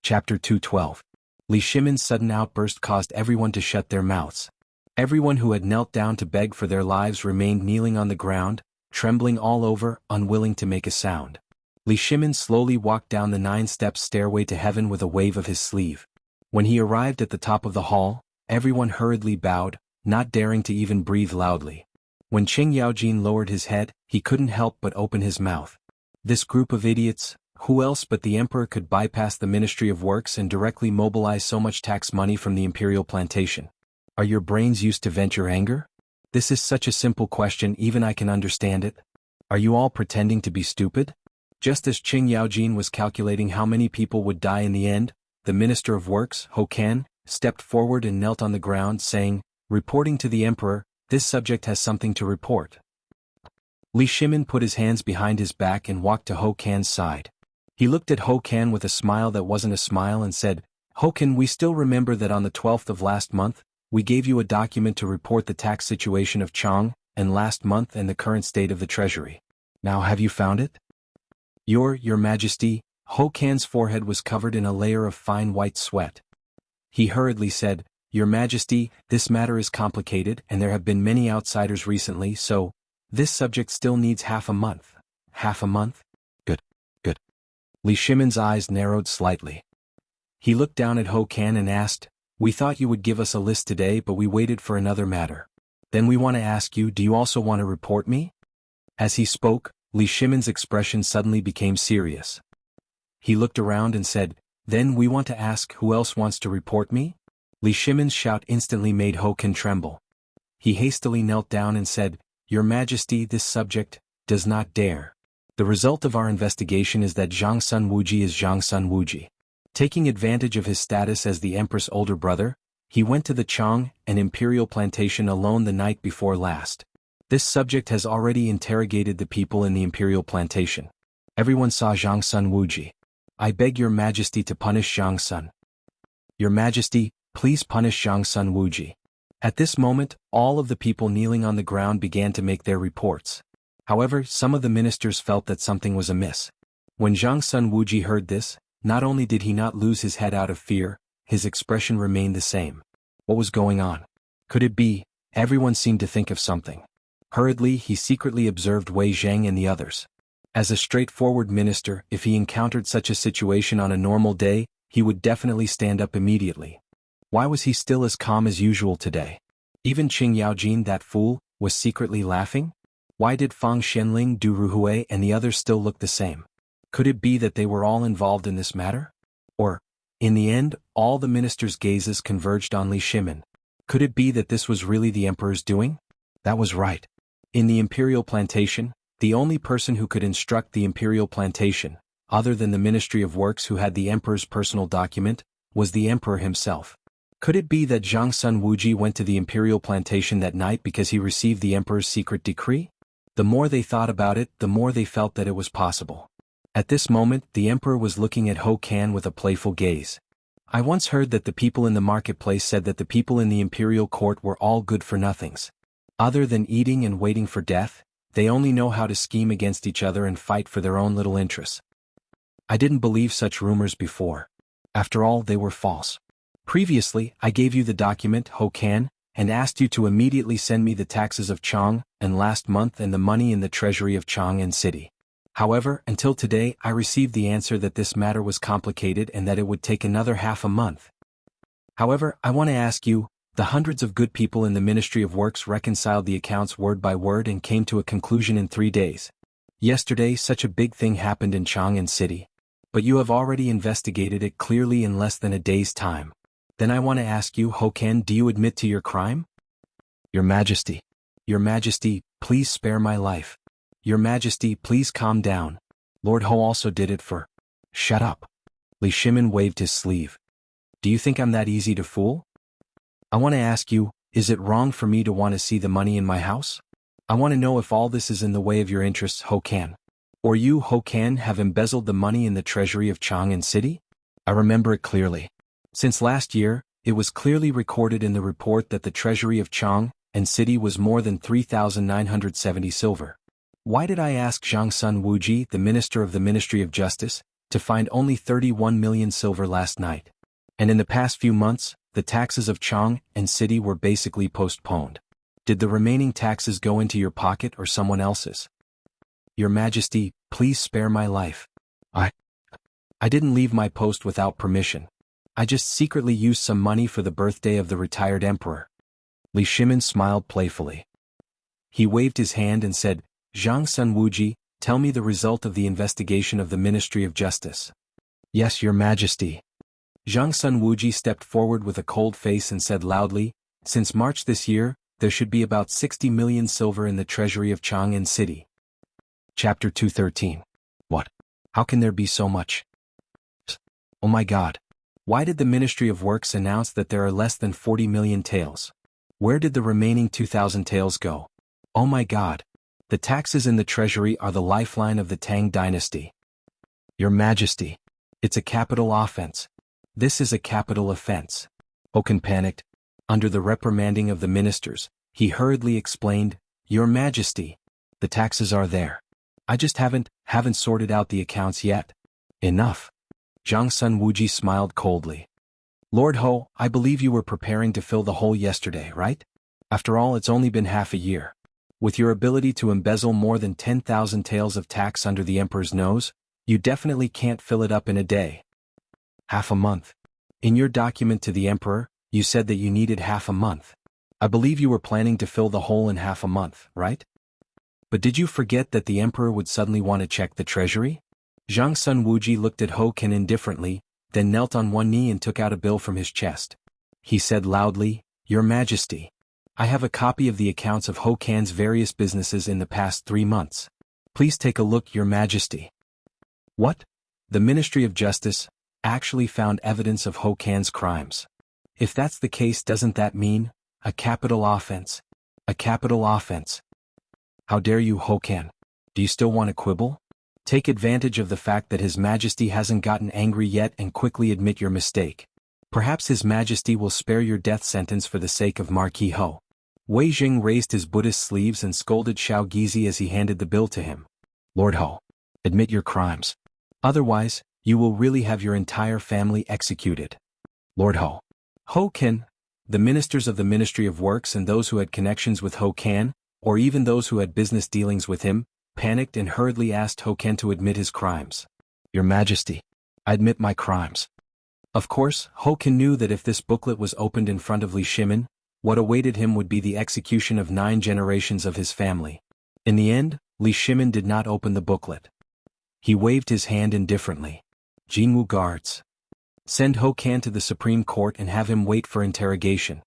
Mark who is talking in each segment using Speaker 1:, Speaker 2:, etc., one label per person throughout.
Speaker 1: Chapter 212. Li Shimin's sudden outburst caused everyone to shut their mouths. Everyone who had knelt down to beg for their lives remained kneeling on the ground, trembling all over, unwilling to make a sound. Li Shimin slowly walked down the 9-step stairway to heaven with a wave of his sleeve. When he arrived at the top of the hall, everyone hurriedly bowed, not daring to even breathe loudly. When Qing Yaojin lowered his head, he couldn't help but open his mouth. This group of idiots, who else but the emperor could bypass the Ministry of Works and directly mobilize so much tax money from the imperial plantation? Are your brains used to vent your anger? This is such a simple question, even I can understand it. Are you all pretending to be stupid? Just as Qing Yaojin was calculating how many people would die in the end, the Minister of Works, Ho Kan, stepped forward and knelt on the ground saying, "Reporting to the emperor, this subject has something to report." Li Shimin put his hands behind his back and walked to Ho Kan's side. He looked at Ho Kan with a smile that wasn't a smile and said, "Ho Kan, we still remember that on the 12th of last month, we gave you a document to report the tax situation of Chang, and last month and the current state of the treasury. Now have you found it?" Your Majesty." Ho Kan's forehead was covered in a layer of fine white sweat. He hurriedly said, "Your Majesty, this matter is complicated and there have been many outsiders recently, so this subject still needs half a month." "Half a month? Good. Li Shimin's eyes narrowed slightly. He looked down at Ho Kan and asked, "We thought you would give us a list today, but we waited for another matter. Then we want to ask you, do you also want to report me?" As he spoke, Li Shimin's expression suddenly became serious. He looked around and said, "Then we want to ask who else wants to report me?" Li Shimin's shout instantly made Ho Kan tremble. He hastily knelt down and said, "Your Majesty, this subject does not dare. The result of our investigation is that Zhang Sun Wuji is Zhang Sun Wuji. Taking advantage of his status as the empress' older brother, he went to the Chang and imperial plantation alone the night before last. This subject has already interrogated the people in the imperial plantation. Everyone saw Zhang Sun Wuji. I beg your Majesty to punish Zhang Sun. Your Majesty, please punish Zhang Sun Wuji." At this moment, all of the people kneeling on the ground began to make their reports. However, some of the ministers felt that something was amiss. When Zhang Sun Wuji heard this, not only did he not lose his head out of fear, his expression remained the same. What was going on? Could it be? Everyone seemed to think of something. Hurriedly, he secretly observed Wei Zhang and the others. As a straightforward minister, if he encountered such a situation on a normal day, he would definitely stand up immediately. Why was he still as calm as usual today? Even Qing Yaojin, that fool, was secretly laughing? Why did Fang Xianling, Du Ruhui and the others still look the same? Could it be that they were all involved in this matter? Or, in the end, all the ministers' gazes converged on Li Shimin. Could it be that this was really the emperor's doing? That was right. In the imperial plantation, the only person who could instruct the imperial plantation, other than the Ministry of Works who had the emperor's personal document, was the emperor himself. Could it be that Zhang Sun Wuji went to the imperial plantation that night because he received the emperor's secret decree? The more they thought about it, the more they felt that it was possible. At this moment, the emperor was looking at Ho Kan with a playful gaze. I once heard that the people in the marketplace said that the people in the imperial court were all good for nothings. Other than eating and waiting for death, they only know how to scheme against each other and fight for their own little interests. I didn't believe such rumors before. After all, they were false. Previously, I gave you the document, Ho Kan, and asked you to immediately send me the taxes of Chang and last month and the money in the treasury of Chang and city. However, until today I received the answer that this matter was complicated and that it would take another half a month. However, I want to ask you, the hundreds of good people in the Ministry of Works reconciled the accounts word by word and came to a conclusion in 3 days. Yesterday such a big thing happened in Chang and city. But you have already investigated it clearly in less than a day's time. Then I want to ask you, Ho Kan, do you admit to your crime? Your Majesty, please spare my life. Your Majesty, please calm down. Lord Ho also did it for... Shut up. Li Shimin waved his sleeve. Do you think I'm that easy to fool? I want to ask you, is it wrong for me to want to see the money in my house? I want to know if all this is in the way of your interests, Ho Kan. Or you, Ho Kan, have embezzled the money in the treasury of Chang and city? I remember it clearly. Since last year, it was clearly recorded in the report that the treasury of Chang and city was more than 3,970 silver. Why did I ask Zhang Sun Wuji, the minister of the Ministry of Justice, to find only 31 million silver last night. And in the past few months, the taxes of Chang and city were basically postponed. Did the remaining taxes go into your pocket or someone else's? Your Majesty, please spare my life. I didn't leave my post without permission. I just secretly used some money for the birthday of the retired emperor. Li Shimin smiled playfully. He waved his hand and said, Zhang Sun Wuji, tell me the result of the investigation of the Ministry of Justice. Yes, Your Majesty. Zhang Sun Wuji stepped forward with a cold face and said loudly, since March this year, there should be about 60 million silver in the treasury of Chang'an City. Chapter 213. What? How can there be so much? Oh my God. Why did the Ministry of Works announce that there are less than 40 million taels? Where did the remaining 2,000 taels go? Oh my God. The taxes in the treasury are the lifeline of the Tang Dynasty. Your Majesty. It's a capital offense. This is a capital offense. Hokan panicked. Under the reprimanding of the ministers, he hurriedly explained, Your Majesty. The taxes are there. I just haven't sorted out the accounts yet. Enough. Zhang Sun Wuji smiled coldly. Lord Ho, I believe you were preparing to fill the hole yesterday, right? After all, it's only been half a year. With your ability to embezzle more than 10,000 taels of tax under the emperor's nose, you definitely can't fill it up in a day. Half a month. In your document to the emperor, you said that you needed half a month. I believe you were planning to fill the hole in half a month, right? But did you forget that the emperor would suddenly want to check the treasury? Zhang Sun Wuji looked at Ho Ken indifferently, then knelt on one knee and took out a bill from his chest. He said loudly, Your Majesty. I have a copy of the accounts of Ho Kan's various businesses in the past 3 months. Please take a look, Your Majesty. What? The Ministry of Justice actually found evidence of Ho Kan's crimes. If that's the case, doesn't that mean a capital offense? A capital offense. How dare you, Ho Kan? Do you still want to quibble? Take advantage of the fact that His Majesty hasn't gotten angry yet and quickly admit your mistake. Perhaps His Majesty will spare your death sentence for the sake of Marquis Ho. Wei Jing raised his Buddhist sleeves and scolded Xiao Gizi as he handed the bill to him. Lord Ho, admit your crimes. Otherwise, you will really have your entire family executed. Lord Ho. Ho Kan, the ministers of the Ministry of Works and those who had connections with Ho Kan, or even those who had business dealings with him, panicked and hurriedly asked Ho Kan to admit his crimes. Your Majesty, I admit my crimes. Of course, Ho Kan knew that if this booklet was opened in front of Li Shimin, what awaited him would be the execution of 9 generations of his family. In the end, Li Shimin did not open the booklet. He waved his hand indifferently. Jinwu guards. Send Ho Kan to the Supreme Court and have him wait for interrogation.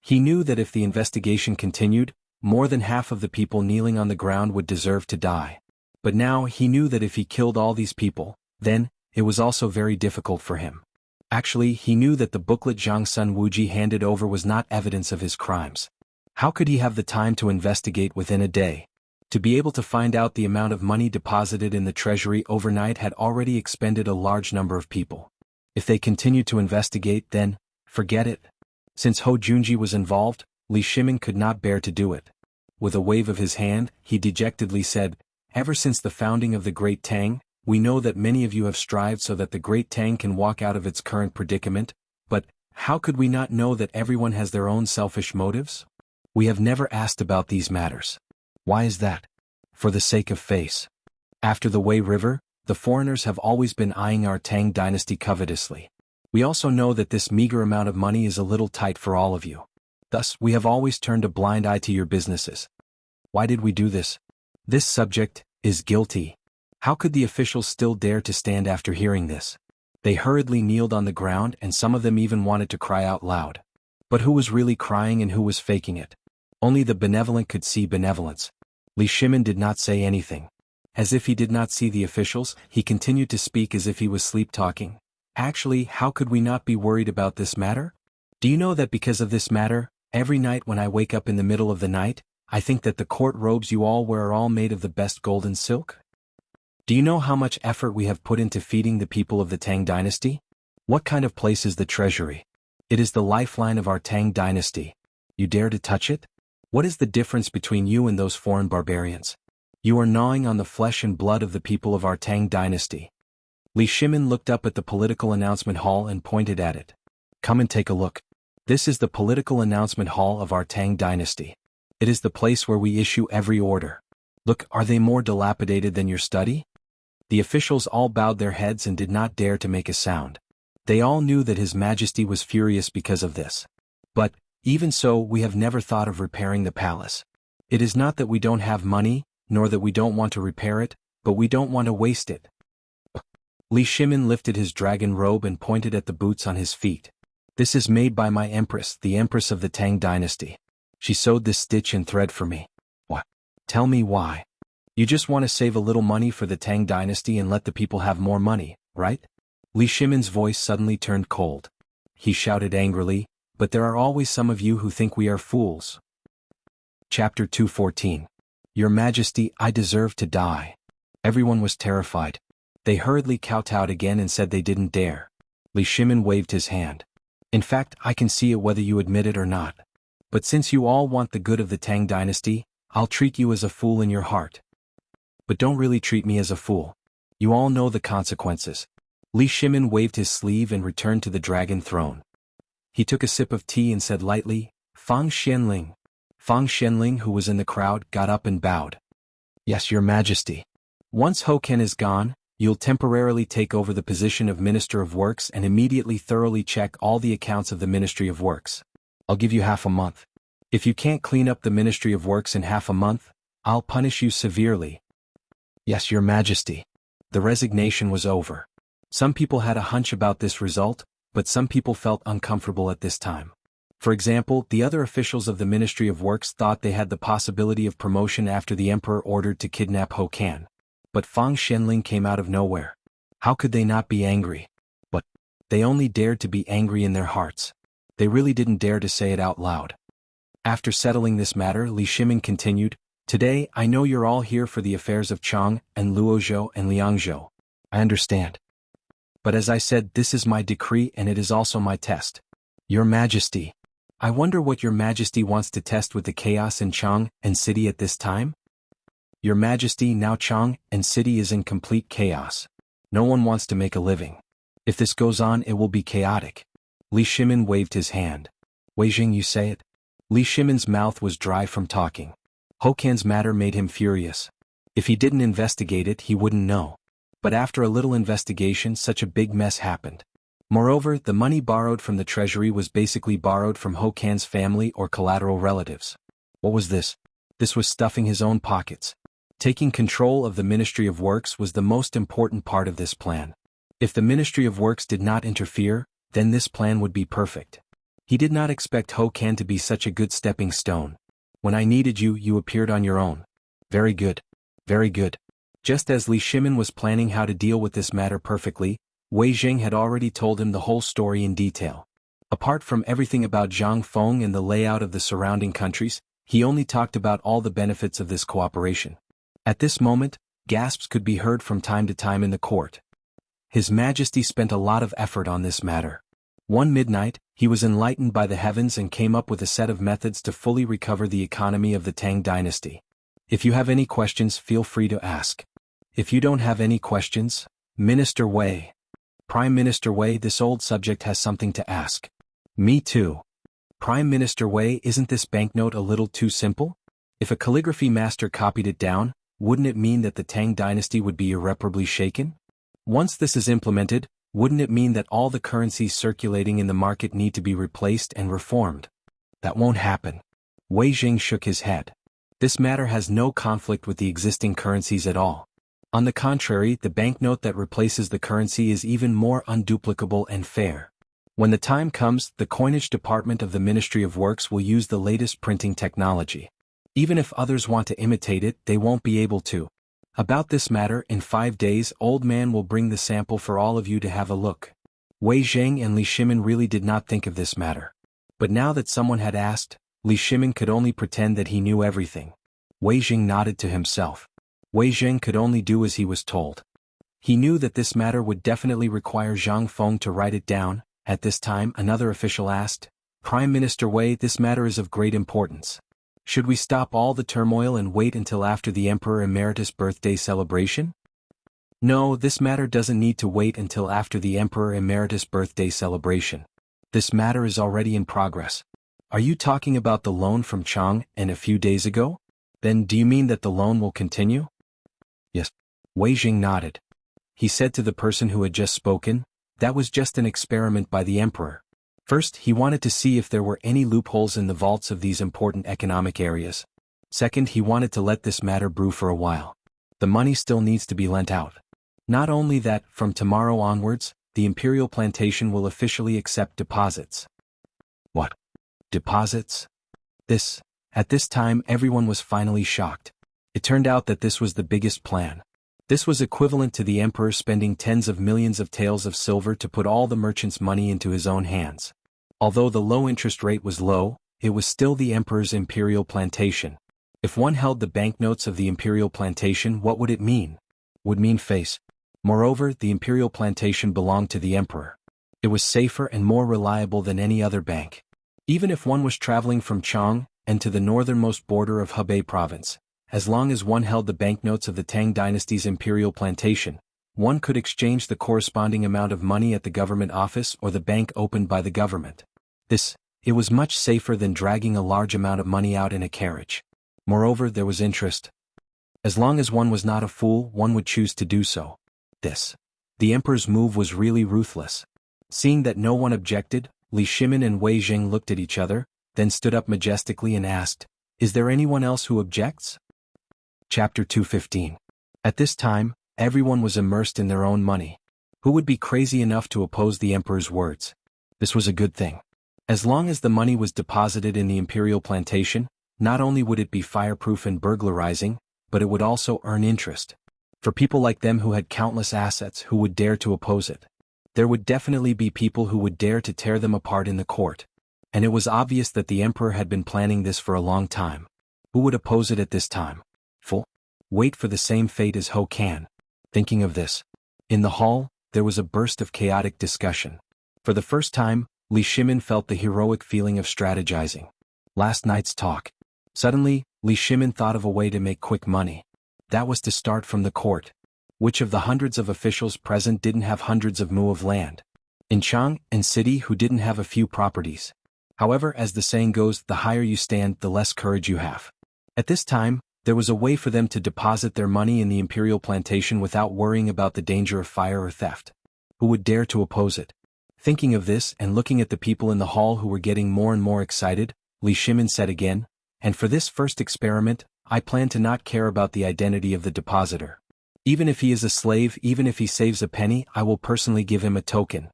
Speaker 1: He knew that if the investigation continued, more than half of the people kneeling on the ground would deserve to die. But now he knew that if he killed all these people, then, it was also very difficult for him. Actually, he knew that the booklet Zhang Sun Wuji handed over was not evidence of his crimes. How could he have the time to investigate within a day? To be able to find out the amount of money deposited in the treasury overnight had already expended a large number of people. If they continued to investigate, then, forget it. Since Ho Junji was involved, Li Shimin could not bear to do it. With a wave of his hand, he dejectedly said, Ever since the founding of the Great Tang, we know that many of you have strived so that the Great Tang can walk out of its current predicament, but how could we not know that everyone has their own selfish motives? We have never asked about these matters. Why is that? For the sake of face. After the Wei River, the foreigners have always been eyeing our Tang dynasty covetously. We also know that this meager amount of money is a little tight for all of you. Thus, we have always turned a blind eye to your businesses. Why did we do this? This subject is guilty. How could the officials still dare to stand after hearing this? They hurriedly kneeled on the ground and some of them even wanted to cry out loud. But who was really crying and who was faking it? Only the benevolent could see benevolence. Li Shimin did not say anything. As if he did not see the officials, he continued to speak as if he was sleep-talking. Actually, how could we not be worried about this matter? Do you know that because of this matter, every night when I wake up in the middle of the night, I think that the court robes you all wear are all made of the best golden silk? Do you know how much effort we have put into feeding the people of the Tang dynasty? What kind of place is the treasury? It is the lifeline of our Tang dynasty. You dare to touch it? What is the difference between you and those foreign barbarians? You are gnawing on the flesh and blood of the people of our Tang dynasty. Li Shimin looked up at the political announcement hall and pointed at it. Come and take a look. This is the political announcement hall of our Tang Dynasty. It is the place where we issue every order. Look, are they more dilapidated than your study? The officials all bowed their heads and did not dare to make a sound. They all knew that His Majesty was furious because of this. But, even so, we have never thought of repairing the palace. It is not that we don't have money, nor that we don't want to repair it, but we don't want to waste it. Li Shimin lifted his dragon robe and pointed at the boots on his feet. This is made by my empress, the empress of the Tang Dynasty. She sewed this stitch and thread for me. What? Tell me why. You just want to save a little money for the Tang Dynasty and let the people have more money, right? Li Shimin's voice suddenly turned cold. He shouted angrily, but there are always some of you who think we are fools. Chapter 214. Your Majesty, I deserve to die. Everyone was terrified. They hurriedly kowtowed again and said they didn't dare. Li Shimin waved his hand. In fact, I can see it whether you admit it or not. But since you all want the good of the Tang Dynasty, I'll treat you as a fool in your heart. But don't really treat me as a fool. You all know the consequences. Li Shimin waved his sleeve and returned to the dragon throne. He took a sip of tea and said lightly, Fang Xianling. Fang Xianling, who was in the crowd, got up and bowed. Yes, Your Majesty. Once Ho Ken is gone, you'll temporarily take over the position of Minister of Works and immediately thoroughly check all the accounts of the Ministry of Works. I'll give you half a month. If you can't clean up the Ministry of Works in half a month, I'll punish you severely. Yes, Your Majesty. The resignation was over. Some people had a hunch about this result, but some people felt uncomfortable at this time. For example, the other officials of the Ministry of Works thought they had the possibility of promotion after the Emperor ordered to kidnap Ho Kan. But Fang Xianling came out of nowhere. How could they not be angry? But they only dared to be angry in their hearts. They really didn't dare to say it out loud. After settling this matter, Li Shimin continued, Today, I know you're all here for the affairs of Chang and Luozhou and Liangzhou. I understand. But as I said, this is my decree and it is also my test. Your Majesty. I wonder what Your Majesty wants to test with the chaos in Chang and city at this time? Your Majesty, now Chang and city is in complete chaos. No one wants to make a living. If this goes on, it will be chaotic. Li Shimin waved his hand. Wei Jing, you say it? Li Shimin's mouth was dry from talking. Ho Kan's matter made him furious. If he didn't investigate it, he wouldn't know. But after a little investigation, such a big mess happened. Moreover, the money borrowed from the treasury was basically borrowed from Ho Kan's family or collateral relatives. What was this? This was stuffing his own pockets. Taking control of the Ministry of Works was the most important part of this plan. If the Ministry of Works did not interfere, then this plan would be perfect. He did not expect Ho Kan to be such a good stepping stone. When I needed you, you appeared on your own. Very good. Very good. Just as Li Shimin was planning how to deal with this matter perfectly, Wei Jing had already told him the whole story in detail. Apart from everything about Zhang Feng and the layout of the surrounding countries, he only talked about all the benefits of this cooperation. At this moment, gasps could be heard from time to time in the court. His Majesty spent a lot of effort on this matter. One midnight, he was enlightened by the heavens and came up with a set of methods to fully recover the economy of the Tang Dynasty. If you have any questions, feel free to ask. If you don't have any questions, Minister Wei. Prime Minister Wei, this old subject has something to ask. Me too. Prime Minister Wei, isn't this banknote a little too simple? If a calligraphy master copied it down, wouldn't it mean that the Tang Dynasty would be irreparably shaken? Once this is implemented, wouldn't it mean that all the currencies circulating in the market need to be replaced and reformed? That won't happen. Wei Jing shook his head. This matter has no conflict with the existing currencies at all. On the contrary, the banknote that replaces the currency is even more unduplicable and fair. When the time comes, the coinage department of the Ministry of Works will use the latest printing technology. Even if others want to imitate it, they won't be able to. About this matter, in 5 days, Old Man will bring the sample for all of you to have a look. Wei Jing and Li Shimin really did not think of this matter. But now that someone had asked, Li Shimin could only pretend that he knew everything. Wei Jing nodded to himself. Wei Jing could only do as he was told. He knew that this matter would definitely require Zhang Feng to write it down. At this time, another official asked, Prime Minister Wei, this matter is of great importance. Should we stop all the turmoil and wait until after the Emperor Emeritus' birthday celebration? No, this matter doesn't need to wait until after the Emperor Emeritus' birthday celebration. This matter is already in progress. Are you talking about the loan from Chang and a few days ago? Then do you mean that the loan will continue? Yes. Wei Jing nodded. He said to the person who had just spoken, that was just an experiment by the Emperor. First, he wanted to see if there were any loopholes in the vaults of these important economic areas. Second, he wanted to let this matter brew for a while. The money still needs to be lent out. Not only that, from tomorrow onwards, the Imperial Plantation will officially accept deposits. What? Deposits? At this time everyone was finally shocked. It turned out that this was the biggest plan. This was equivalent to the Emperor spending tens of millions of taels of silver to put all the merchants' money into his own hands. Although the low interest rate was low, it was still the Emperor's Imperial Plantation. If one held the banknotes of the Imperial Plantation, what would it mean? Would mean face. Moreover, the Imperial Plantation belonged to the Emperor. It was safer and more reliable than any other bank. Even if one was traveling from Chang and to the northernmost border of Hebei province, as long as one held the banknotes of the Tang Dynasty's Imperial Plantation, one could exchange the corresponding amount of money at the government office or the bank opened by the government. It was much safer than dragging a large amount of money out in a carriage. Moreover, there was interest. As long as one was not a fool, one would choose to do so. The Emperor's move was really ruthless. Seeing that no one objected, Li Shimin and Wei Jing looked at each other, then stood up majestically and asked, "Is there anyone else who objects?" Chapter 215. At this time, everyone was immersed in their own money. Who would be crazy enough to oppose the Emperor's words? This was a good thing. As long as the money was deposited in the Imperial Plantation, not only would it be fireproof and burglarizing, but it would also earn interest. For people like them who had countless assets who would dare to oppose it. There would definitely be people who would dare to tear them apart in the court. And it was obvious that the Emperor had been planning this for a long time. Who would oppose it at this time? Wait for the same fate as Ho Kan. Thinking of this. In the hall, there was a burst of chaotic discussion. For the first time, Li Shimin felt the heroic feeling of strategizing. Last night's talk. Suddenly, Li Shimin thought of a way to make quick money. That was to start from the court. Which of the hundreds of officials present didn't have hundreds of mu of land? In Chang and city who didn't have a few properties? However, as the saying goes, the higher you stand, the less courage you have. At this time, there was a way for them to deposit their money in the Imperial Plantation without worrying about the danger of fire or theft. Who would dare to oppose it? Thinking of this and looking at the people in the hall who were getting more and more excited, Li Shimin said again, "And for this first experiment, I plan to not care about the identity of the depositor. Even if he is a slave, even if he saves a penny, I will personally give him a token.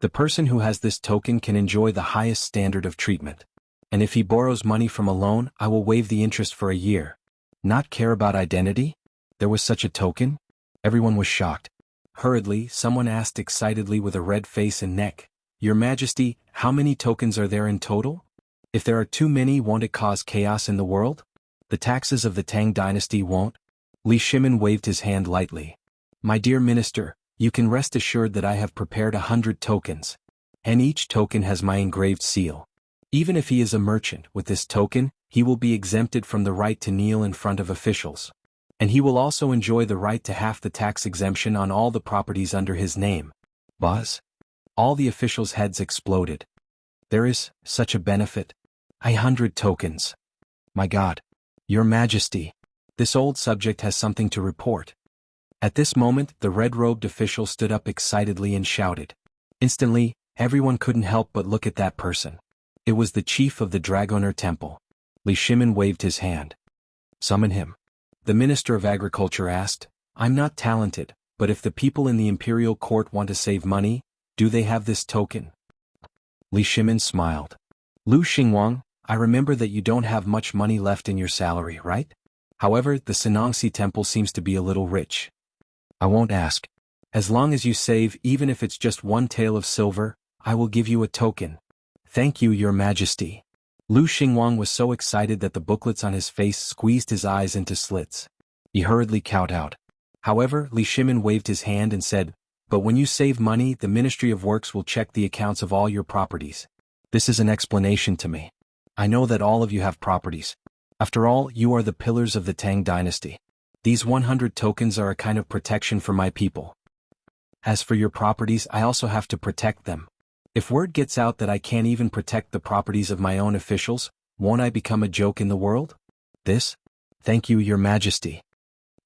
Speaker 1: The person who has this token can enjoy the highest standard of treatment. And if he borrows money from a loan, I will waive the interest for a year. Not care about identity? There was such a token?" Everyone was shocked. Hurriedly, someone asked excitedly with a red face and neck, "Your Majesty, how many tokens are there in total? If there are too many, won't it cause chaos in the world? The taxes of the Tang Dynasty won't?" Li Shimin waved his hand lightly. "My dear Minister, you can rest assured that I have prepared 100 tokens. And each token has my engraved seal. Even if he is a merchant, with this token, he will be exempted from the right to kneel in front of officials. And he will also enjoy the right to half the tax exemption on all the properties under his name." Buzz? All the officials' heads exploded. There is such a benefit? 100 tokens. My God. Your Majesty. This old subject has something to report. At this moment, the red-robed official stood up excitedly and shouted. Instantly, everyone couldn't help but look at that person. It was the chief of the Dragoner Temple. Li Shimin waved his hand. "Summon him." The Minister of Agriculture asked, "I'm not talented, but if the people in the imperial court want to save money, do they have this token?" Li Shimin smiled. "Lu Xingwang, I remember that you don't have much money left in your salary, right? However, the Sinangxi Temple seems to be a little rich. I won't ask. As long as you save, even if it's just 1 tael of silver, I will give you a token. Thank you, Your Majesty." Lu Xingwang was so excited that the booklets on his face squeezed his eyes into slits. He hurriedly kowtowed. However, Li Shimin waved his hand and said, "But when you save money, the Ministry of Works will check the accounts of all your properties. This is an explanation to me. I know that all of you have properties. After all, you are the pillars of the Tang Dynasty. These 100 tokens are a kind of protection for my people. As for your properties, I also have to protect them. If word gets out that I can't even protect the properties of my own officials, won't I become a joke in the world? This? Thank you, Your Majesty.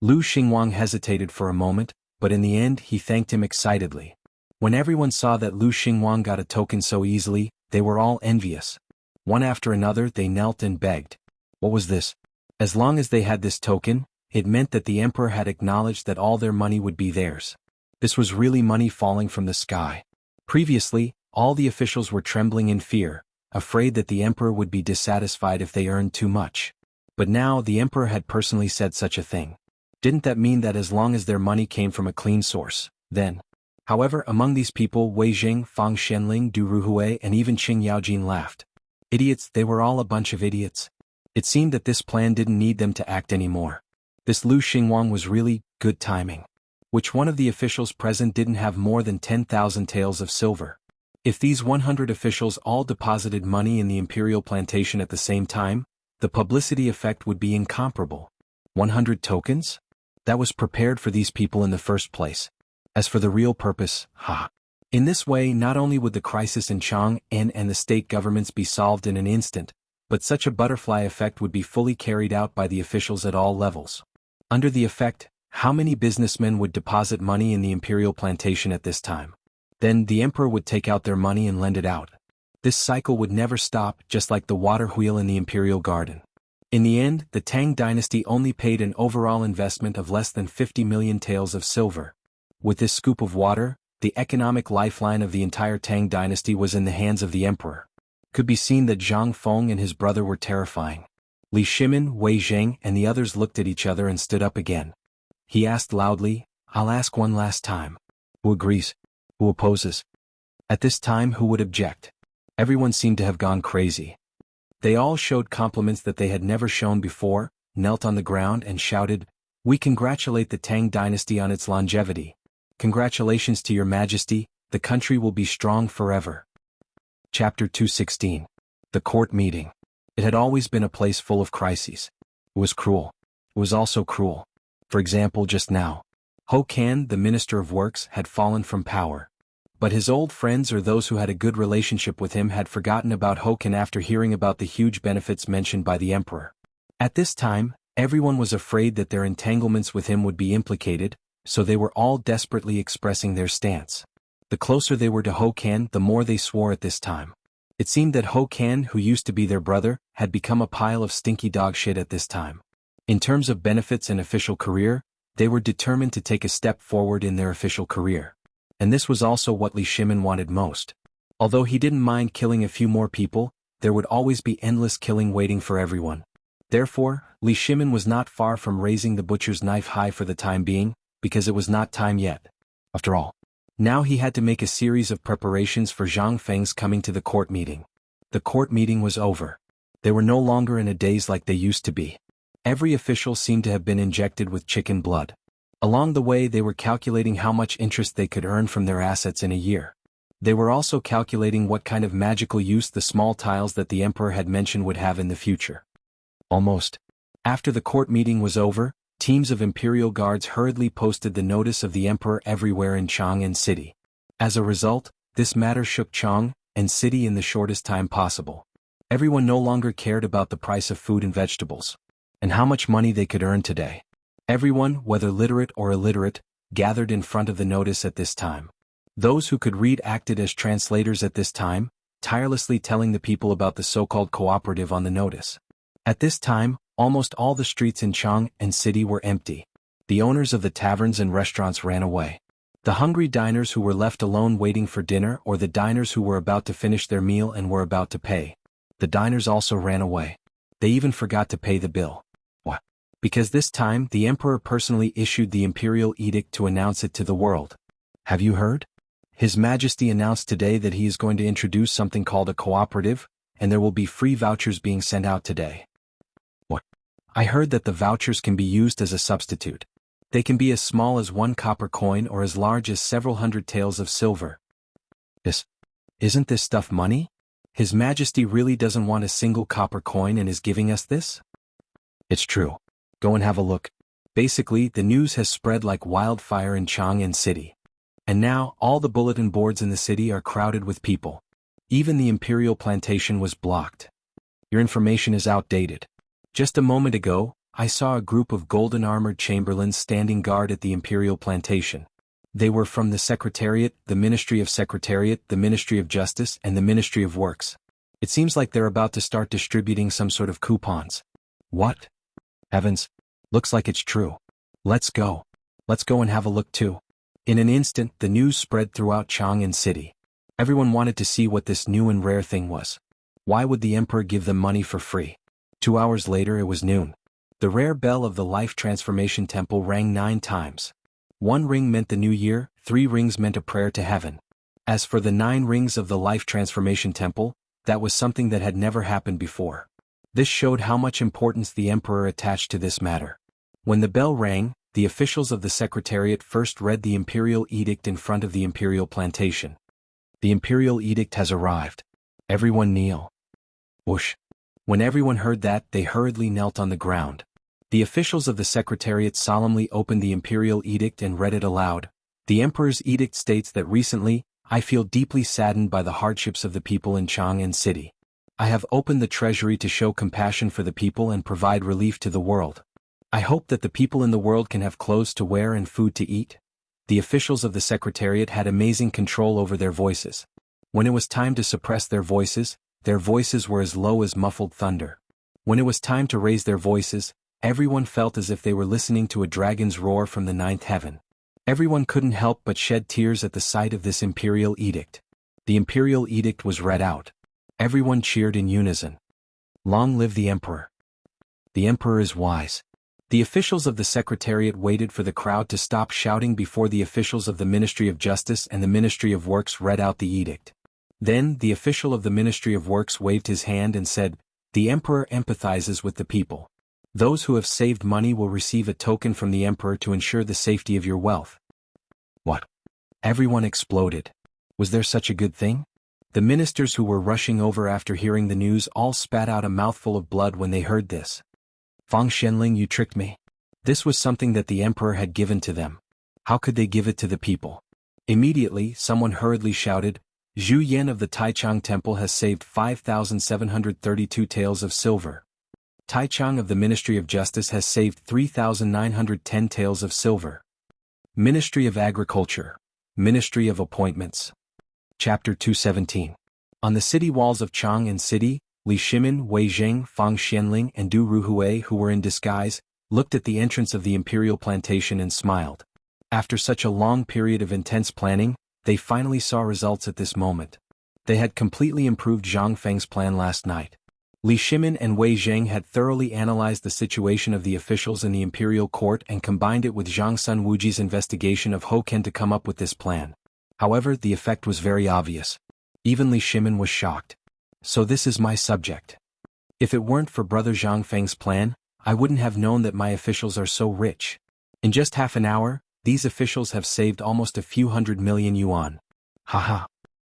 Speaker 1: Lu Xingwang hesitated for a moment, but in the end he thanked him excitedly. When everyone saw that Lu Xingwang got a token so easily, they were all envious. One after another they knelt and begged. What was this? As long as they had this token, it meant that the emperor had acknowledged that all their money would be theirs. This was really money falling from the sky. Previously, all the officials were trembling in fear, afraid that the emperor would be dissatisfied if they earned too much. But now the emperor had personally said such a thing. Didn't that mean that as long as their money came from a clean source, then? However, among these people Wei Jing, Fang Shenling, Du Ruhui and even Qing Yaojin laughed. Idiots, they were all a bunch of idiots. It seemed that this plan didn't need them to act anymore. This Lu Xingwang was really good timing. Which one of the officials present didn't have more than 10,000 taels of silver? If these 100 officials all deposited money in the imperial plantation at the same time, the publicity effect would be incomparable. 100 tokens? That was prepared for these people in the first place. As for the real purpose, In this way, not only would the crisis in Chang'an and the state governments be solved in an instant, but such a butterfly effect would be fully carried out by the officials at all levels. Under the effect, how many businessmen would deposit money in the imperial plantation at this time? Then the emperor would take out their money and lend it out. This cycle would never stop, just like the water wheel in the imperial garden. In the end, the Tang dynasty only paid an overall investment of less than 50 million taels of silver. With this scoop of water, the economic lifeline of the entire Tang dynasty was in the hands of the emperor. Could be seen that Zhang Feng and his brother were terrifying. Li Shimin, Wei Zheng and the others looked at each other and stood up again. He asked loudly, I'll ask one last time. Who agrees? Who opposes? At this time, who would object? Everyone seemed to have gone crazy. They all showed compliments that they had never shown before, knelt on the ground and shouted, We congratulate the Tang dynasty on its longevity. Congratulations to Your Majesty, the country will be strong forever. Chapter 216. The Court Meeting. It had always been a place full of crises. It was cruel. It was also cruel. For example, just now. Ho Kan, the Minister of Works, had fallen from power. But his old friends or those who had a good relationship with him had forgotten about Ho Kan after hearing about the huge benefits mentioned by the emperor. At this time, everyone was afraid that their entanglements with him would be implicated, so they were all desperately expressing their stance. The closer they were to Ho Kan, the more they swore at this time. It seemed that Ho Kan, who used to be their brother, had become a pile of stinky dog shit at this time. In terms of benefits and official career, they were determined to take a step forward in their official career. And this was also what Li Shimin wanted most. Although he didn't mind killing a few more people, there would always be endless killing waiting for everyone. Therefore, Li Shimin was not far from raising the butcher's knife high for the time being, because it was not time yet. After all, now he had to make a series of preparations for Zhang Feng's coming to the court meeting. The court meeting was over. They were no longer in a daze like they used to be. Every official seemed to have been injected with chicken blood. Along the way they were calculating how much interest they could earn from their assets in a year. They were also calculating what kind of magical use the small tiles that the emperor had mentioned would have in the future. Almost. After the court meeting was over, teams of imperial guards hurriedly posted the notice of the emperor everywhere in Chang'an City. As a result, this matter shook Chang'an City in the shortest time possible. Everyone no longer cared about the price of food and vegetables, and how much money they could earn today. Everyone, whether literate or illiterate, gathered in front of the notice at this time. Those who could read acted as translators at this time, tirelessly telling the people about the so-called cooperative on the notice. At this time, almost all the streets in Chang'an City were empty. The owners of the taverns and restaurants ran away. The hungry diners who were left alone waiting for dinner, or the diners who were about to finish their meal and were about to pay. The diners also ran away. They even forgot to pay the bill. What? Because this time the emperor personally issued the imperial edict to announce it to the world. Have you heard? His Majesty announced today that he is going to introduce something called a cooperative, and there will be free vouchers being sent out today. What? I heard that the vouchers can be used as a substitute. They can be as small as 1 copper coin or as large as several hundred taels of silver. Isn't this stuff money? His Majesty really doesn't want a single copper coin and is giving us this? It's true. Go and have a look. Basically, the news has spread like wildfire in Chang'an City. And now, all the bulletin boards in the city are crowded with people. Even the imperial plantation was blocked. Your information is outdated. Just a moment ago, I saw a group of golden-armored chamberlains standing guard at the imperial plantation. They were from the Secretariat, the Ministry of Secretariat, the Ministry of Justice, and the Ministry of Works. It seems like they're about to start distributing some sort of coupons. What? Heavens. Looks like it's true. Let's go. Let's go and have a look too. In an instant, the news spread throughout Chang'an City. Everyone wanted to see what this new and rare thing was. Why would the emperor give them money for free? 2 hours later it was noon. The rare bell of the Life Transformation Temple rang 9 times. 1 ring meant the new year, 3 rings meant a prayer to heaven. As for the 9 rings of the Life Transformation Temple, that was something that had never happened before. This showed how much importance the emperor attached to this matter. When the bell rang, the officials of the Secretariat first read the imperial edict in front of the imperial plantation. The imperial edict has arrived. Everyone kneel. Whoosh. When everyone heard that, they hurriedly knelt on the ground. The officials of the Secretariat solemnly opened the imperial edict and read it aloud. The emperor's edict states that recently, I feel deeply saddened by the hardships of the people in Chang'an City. I have opened the treasury to show compassion for the people and provide relief to the world. I hope that the people in the world can have clothes to wear and food to eat. The officials of the Secretariat had amazing control over their voices. When it was time to suppress their voices were as low as muffled thunder. When it was time to raise their voices, everyone felt as if they were listening to a dragon's roar from the 9th heaven. Everyone couldn't help but shed tears at the sight of this imperial edict. The imperial edict was read out. Everyone cheered in unison. Long live the emperor. The emperor is wise. The officials of the Secretariat waited for the crowd to stop shouting before the officials of the Ministry of Justice and the Ministry of Works read out the edict. Then, the official of the Ministry of Works waved his hand and said, "The emperor empathizes with the people. Those who have saved money will receive a token from the emperor to ensure the safety of your wealth." What? Everyone exploded. Was there such a good thing? The ministers who were rushing over after hearing the news all spat out a mouthful of blood when they heard this. Fang Xianling, you tricked me. This was something that the emperor had given to them. How could they give it to the people? Immediately, someone hurriedly shouted, Zhu Yan of the Taichang Temple has saved 5,732 taels of silver. Taichang of the Ministry of Justice has saved 3,910 taels of silver. Ministry of Agriculture. Ministry of Appointments. Chapter 217. On the city walls of Chang'an City, Li Shimin, Wei Zheng, Fang Xianling and Du Ruhui, who were in disguise, looked at the entrance of the imperial plantation and smiled. After such a long period of intense planning, they finally saw results at this moment. They had completely improved Zhang Feng's plan last night. Li Shimin and Wei Zheng had thoroughly analyzed the situation of the officials in the imperial court and combined it with Zhang Sun Wuji's investigation of Hoken to come up with this plan. However, the effect was very obvious. Even Li Shimin was shocked. So this is my subject. If it weren't for Brother Zhang Feng's plan, I wouldn't have known that my officials are so rich. In just half an hour, these officials have saved almost a few 100 million yuan. Haha.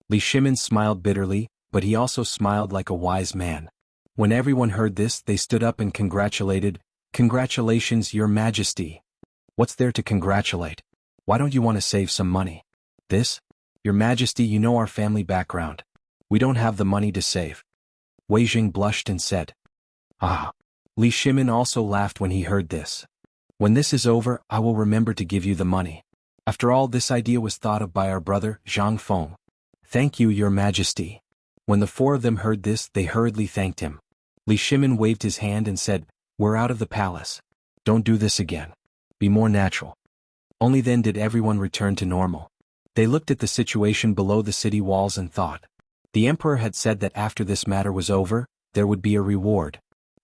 Speaker 1: Li Shimin smiled bitterly, but he also smiled like a wise man. When everyone heard this, they stood up and congratulated. Congratulations, Your Majesty. What's there to congratulate? Why don't you want to save some money? This? Your Majesty, you know our family background. We don't have the money to save. Wei Jing blushed and said. Ah. Li Shimin also laughed when he heard this. When this is over, I will remember to give you the money. After all, this idea was thought of by our brother, Zhang Feng. Thank you, Your Majesty. When the 4 of them heard this, they hurriedly thanked him. Li Shimin waved his hand and said, We're out of the palace. Don't do this again. Be more natural. Only then did everyone return to normal. They looked at the situation below the city walls and thought. The emperor had said that after this matter was over, there would be a reward.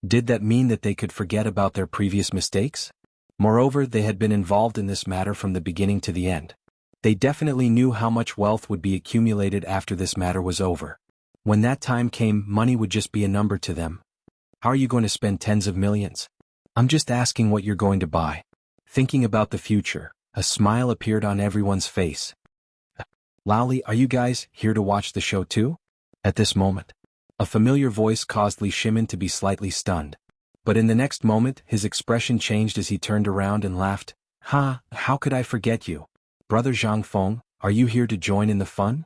Speaker 1: Did that mean that they could forget about their previous mistakes? Moreover, they had been involved in this matter from the beginning to the end. They definitely knew how much wealth would be accumulated after this matter was over. When that time came, money would just be a number to them. How are you going to spend tens of millions? I'm just asking what you're going to buy. Thinking about the future, a smile appeared on everyone's face. Lally, are you guys here to watch the show too? At this moment, a familiar voice caused Li Shimin to be slightly stunned. But in the next moment, his expression changed as he turned around and laughed. "Ha, how could I forget you? Brother Zhang Feng, are you here to join in the fun?"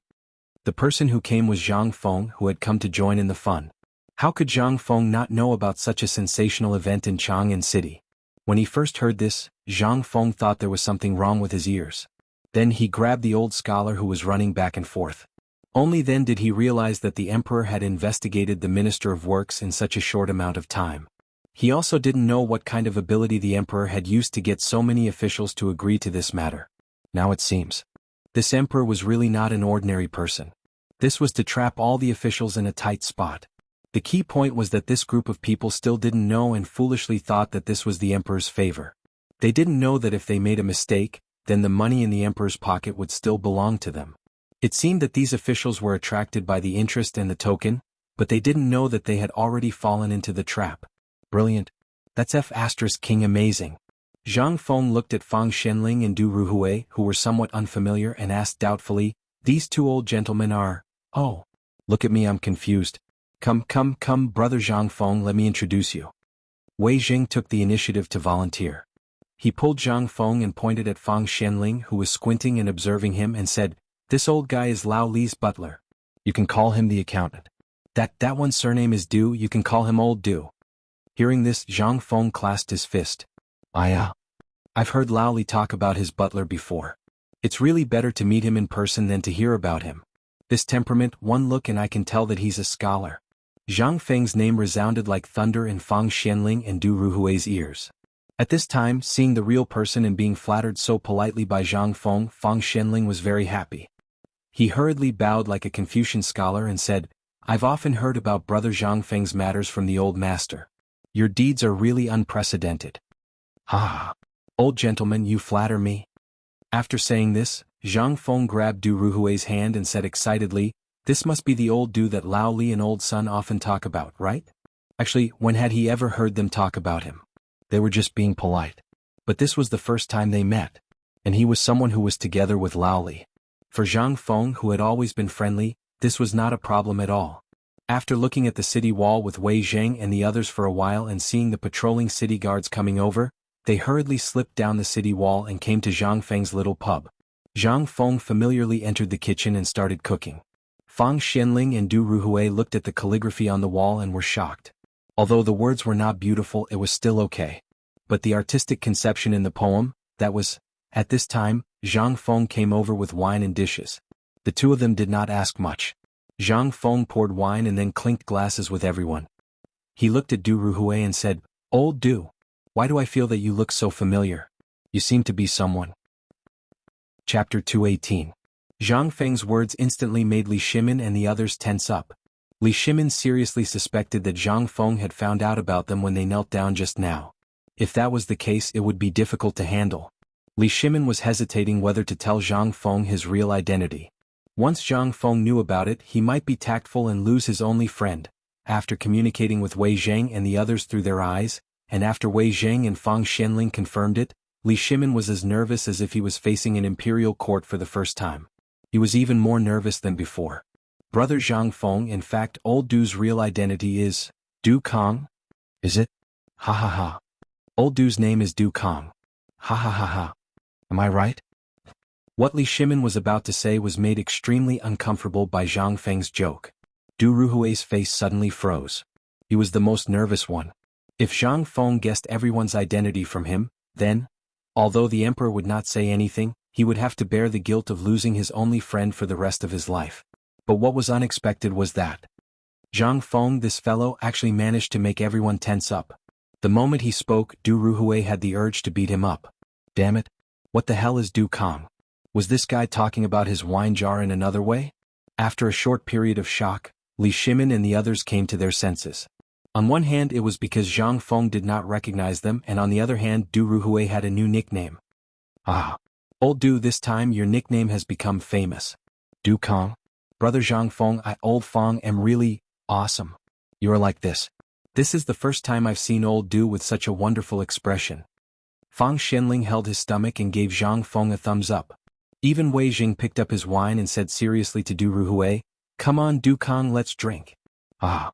Speaker 1: The person who came was Zhang Feng, who had come to join in the fun. How could Zhang Feng not know about such a sensational event in Chang'an City? When he first heard this, Zhang Feng thought there was something wrong with his ears. Then he grabbed the old scholar who was running back and forth. Only then did he realize that the emperor had investigated the Minister of Works in such a short amount of time. He also didn't know what kind of ability the emperor had used to get so many officials to agree to this matter. Now it seems. This emperor was really not an ordinary person. This was to trap all the officials in a tight spot. The key point was that this group of people still didn't know and foolishly thought that this was the emperor's favor. They didn't know that if they made a mistake, then the money in the emperor's pocket would still belong to them. It seemed that these officials were attracted by the interest and the token, but they didn't know that they had already fallen into the trap. Brilliant. That's F*King amazing. Zhang Feng looked at Fang Shenling and Du Ruhui, who were somewhat unfamiliar, and asked doubtfully, "These two old gentlemen are—" "Oh. Look at me, I'm confused. Come, brother Zhang Feng, let me introduce you." Wei Jing took the initiative to volunteer. He pulled Zhang Feng and pointed at Fang Shenling, who was squinting and observing him, and said, "This old guy is Lao Li's butler. You can call him the accountant. That one's surname is Du, you can call him Old Du." Hearing this, Zhang Feng clasped his fist. I've heard Lao Li talk about his butler before. It's really better to meet him in person than to hear about him. This temperament, one look and I can tell that he's a scholar. Zhang Feng's name resounded like thunder in Fang Xianling and Du Ruhui's ears. At this time, seeing the real person and being flattered so politely by Zhang Feng, Fang Xianling was very happy. He hurriedly bowed like a Confucian scholar and said, "I've often heard about Brother Zhang Feng's matters from the old master. Your deeds are really unprecedented." "Ha! Old gentleman, you flatter me." After saying this, Zhang Feng grabbed Du Ruhui's hand and said excitedly, "This must be the old Du that Lao Li and Old Sun often talk about, right?" Actually, when had he ever heard them talk about him? They were just being polite. But this was the first time they met. And he was someone who was together with Lao Li. For Zhang Feng, who had always been friendly, this was not a problem at all. After looking at the city wall with Wei Zheng and the others for a while and seeing the patrolling city guards coming over, they hurriedly slipped down the city wall and came to Zhang Feng's little pub. Zhang Feng familiarly entered the kitchen and started cooking. Fang Xianling and Du Ruhui looked at the calligraphy on the wall and were shocked. Although the words were not beautiful, it was still okay. But the artistic conception in the poem, that was. At this time, Zhang Feng came over with wine and dishes. The two of them did not ask much. Zhang Feng poured wine and then clinked glasses with everyone. He looked at Du Ruhui and said, "Old Du, why do I feel that you look so familiar? You seem to be someone." Chapter 218. Zhang Feng's words instantly made Li Shimin and the others tense up. Li Shimin seriously suspected that Zhang Feng had found out about them when they knelt down just now. If that was the case, it would be difficult to handle. Li Shimin was hesitating whether to tell Zhang Feng his real identity. Once Zhang Feng knew about it, he might be tactful and lose his only friend. After communicating with Wei Zheng and the others through their eyes, and after Wei Zheng and Fang Xianling confirmed it, Li Shimin was as nervous as if he was facing an imperial court for the first time. He was even more nervous than before. Brother Zhang Feng, in fact, Old Du's real identity is Du Kong? Is it? Ha ha ha. Old Du's name is Du Kong. Ha ha ha ha. Am I right? What Li Shimin was about to say was made extremely uncomfortable by Zhang Feng's joke. Du Ruhui's face suddenly froze. He was the most nervous one. If Zhang Feng guessed everyone's identity from him, then, although the emperor would not say anything, he would have to bear the guilt of losing his only friend for the rest of his life. But what was unexpected was that Zhang Feng, this fellow, actually managed to make everyone tense up. The moment he spoke, Du Ruhui had the urge to beat him up. Damn it. What the hell is Du Kong? Was this guy talking about his wine jar in another way? After a short period of shock, Li Shimin and the others came to their senses. On one hand, it was because Zhang Feng did not recognize them, and on the other hand, Du Ruhui had a new nickname. "Ah. Old Du, this time your nickname has become famous. Du Kong? Brother Zhang Feng, Old Feng, am really awesome. You are like this. This is the first time I've seen Old Du with such a wonderful expression." Fang Xianling held his stomach and gave Zhang Feng a thumbs up. Even Wei Jing picked up his wine and said seriously to Du Ruhui, "Come on, Du Kong, let's drink." "Ah.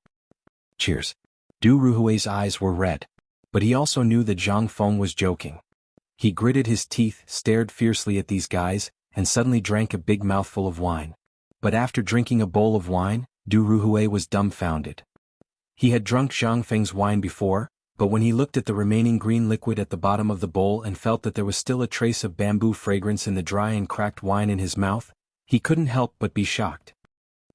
Speaker 1: Cheers." Du Ruhui's eyes were red. But he also knew that Zhang Feng was joking. He gritted his teeth, stared fiercely at these guys, and suddenly drank a big mouthful of wine. But after drinking a bowl of wine, Du Ruhui was dumbfounded. He had drunk Zhang Feng's wine before, but when he looked at the remaining green liquid at the bottom of the bowl and felt that there was still a trace of bamboo fragrance in the dry and cracked wine in his mouth, he couldn't help but be shocked.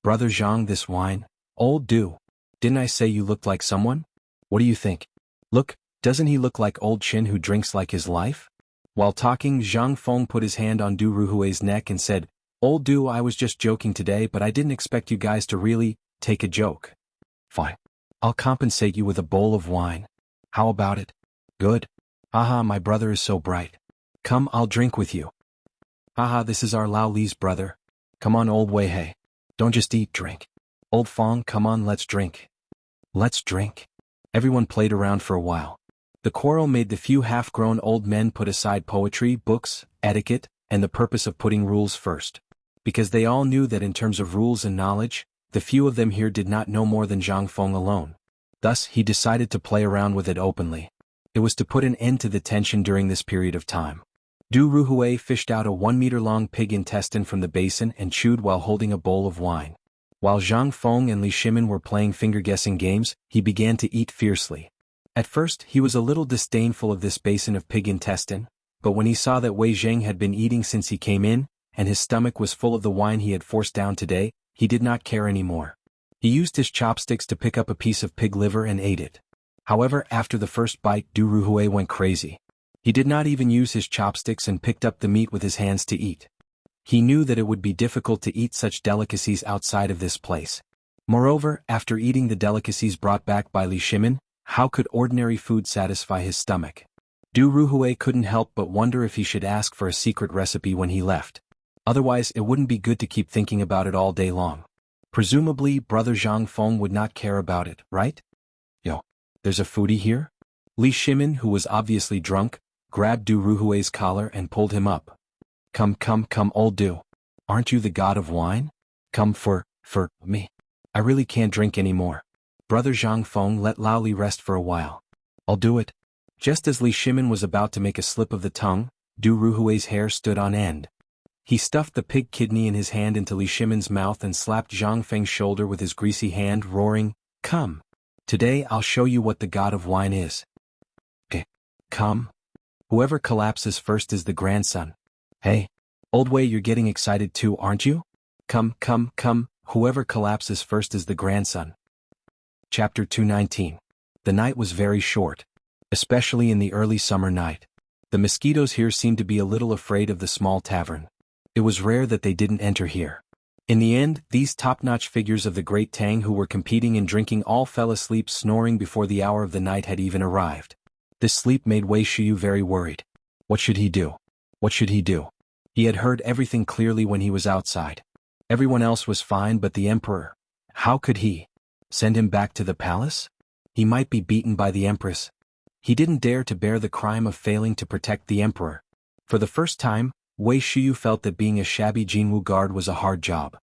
Speaker 1: "Brother Zhang, this wine? Old Du. Didn't I say you looked like someone? What do you think? Look, doesn't he look like old Qin who drinks like his life?" While talking, Zhang Feng put his hand on Du Ruhui's neck and said, "Old Du, I was just joking today, but I didn't expect you guys to really take a joke. Fine. I'll compensate you with a bowl of wine. How about it? Good. Haha, my brother is so bright. Come, I'll drink with you. Haha, this is our Lao Li's brother. Come on, old Wei Hei. Don't just eat, drink. Old Fong, come on, let's drink. Let's drink." Everyone played around for a while. The quarrel made the few half-grown old men put aside poetry, books, etiquette, and the purpose of putting rules first. Because they all knew that in terms of rules and knowledge, the few of them here did not know more than Zhang Feng alone. Thus, he decided to play around with it openly. It was to put an end to the tension during this period of time. Du Ruhui fished out a 1-meter-long pig intestine from the basin and chewed while holding a bowl of wine. While Zhang Feng and Li Shimin were playing finger-guessing games, he began to eat fiercely. At first, he was a little disdainful of this basin of pig intestine, but when he saw that Wei Zheng had been eating since he came in, and his stomach was full of the wine he had forced down today, he did not care anymore. He used his chopsticks to pick up a piece of pig liver and ate it. However, after the first bite, Du Ruhui went crazy. He did not even use his chopsticks and picked up the meat with his hands to eat. He knew that it would be difficult to eat such delicacies outside of this place. Moreover, after eating the delicacies brought back by Li Shimin, how could ordinary food satisfy his stomach? Du Ruhui couldn't help but wonder if he should ask for a secret recipe when he left. Otherwise, it wouldn't be good to keep thinking about it all day long. Presumably, brother Zhang Feng would not care about it, right? Yo, there's a foodie here? Li Shimin, who was obviously drunk, grabbed Du Ruhui's collar and pulled him up. Come, old Du. Aren't you the god of wine? Come for me. I really can't drink anymore. Brother Zhang Feng, let Lao Li rest for a while. I'll do it. Just as Li Shimin was about to make a slip of the tongue, Du Ruhui's hair stood on end. He stuffed the pig kidney in his hand into Li Shimin's mouth and slapped Zhang Feng's shoulder with his greasy hand, roaring, "Come! Today I'll show you what the god of wine is. Okay, come. Whoever collapses first is the grandson. Hey, old Wei, you're getting excited too, aren't you? Come. Whoever collapses first is the grandson." Chapter 219. The night was very short, especially in the early summer night. The mosquitoes here seemed to be a little afraid of the small tavern. It was rare that they didn't enter here. In the end, these top-notch figures of the great Tang who were competing in drinking all fell asleep snoring before the hour of the night had even arrived. This sleep made Wei Shiyu very worried. What should he do? What should he do? He had heard everything clearly when he was outside. Everyone else was fine but the emperor. How could he? Send him back to the palace? He might be beaten by the empress. He didn't dare to bear the crime of failing to protect the emperor. For the first time, Wei Shiyu felt that being a shabby Jinwu guard was a hard job.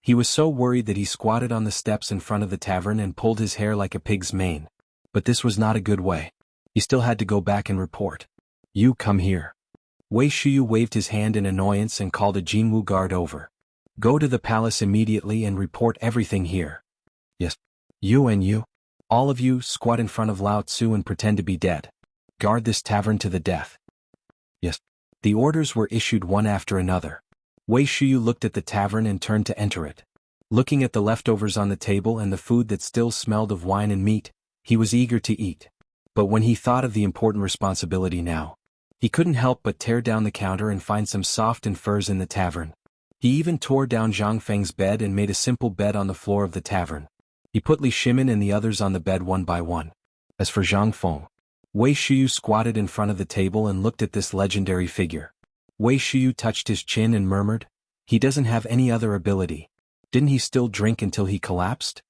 Speaker 1: He was so worried that he squatted on the steps in front of the tavern and pulled his hair like a pig's mane. But this was not a good way. He still had to go back and report. You come here. Wei Shiyu waved his hand in annoyance and called a Jinwu guard over. Go to the palace immediately and report everything here. Yes. You and you. All of you squat in front of Lao Tzu and pretend to be dead. Guard this tavern to the death. Yes. The orders were issued one after another. Wei Shiyu looked at the tavern and turned to enter it. Looking at the leftovers on the table and the food that still smelled of wine and meat, he was eager to eat. But when he thought of the important responsibility now, he couldn't help but tear down the counter and find some soft and furs in the tavern. He even tore down Zhang Feng's bed and made a simple bed on the floor of the tavern. He put Li Shimin and the others on the bed one by one. As for Zhang Feng, Wei Shiyu squatted in front of the table and looked at this legendary figure. Wei Shiyu touched his chin and murmured, "He doesn't have any other ability. Didn't he still drink until he collapsed?"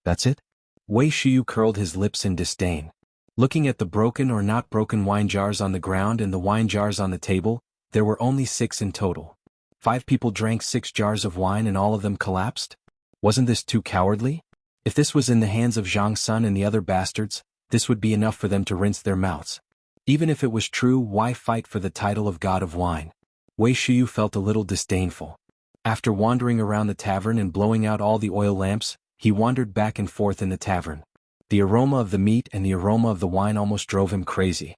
Speaker 1: That's it? Wei Shiyu curled his lips in disdain. Looking at the broken or not broken wine jars on the ground and the wine jars on the table, there were only 6 in total. 5 people drank 6 jars of wine and all of them collapsed? Wasn't this too cowardly? If this was in the hands of Zhang Sun and the other bastards, This would be enough for them to rinse their mouths. Even if it was true, why fight for the title of god of wine? Wei Shiyu felt a little disdainful. After wandering around the tavern and blowing out all the oil lamps, he wandered back and forth in the tavern. The aroma of the meat and the aroma of the wine almost drove him crazy.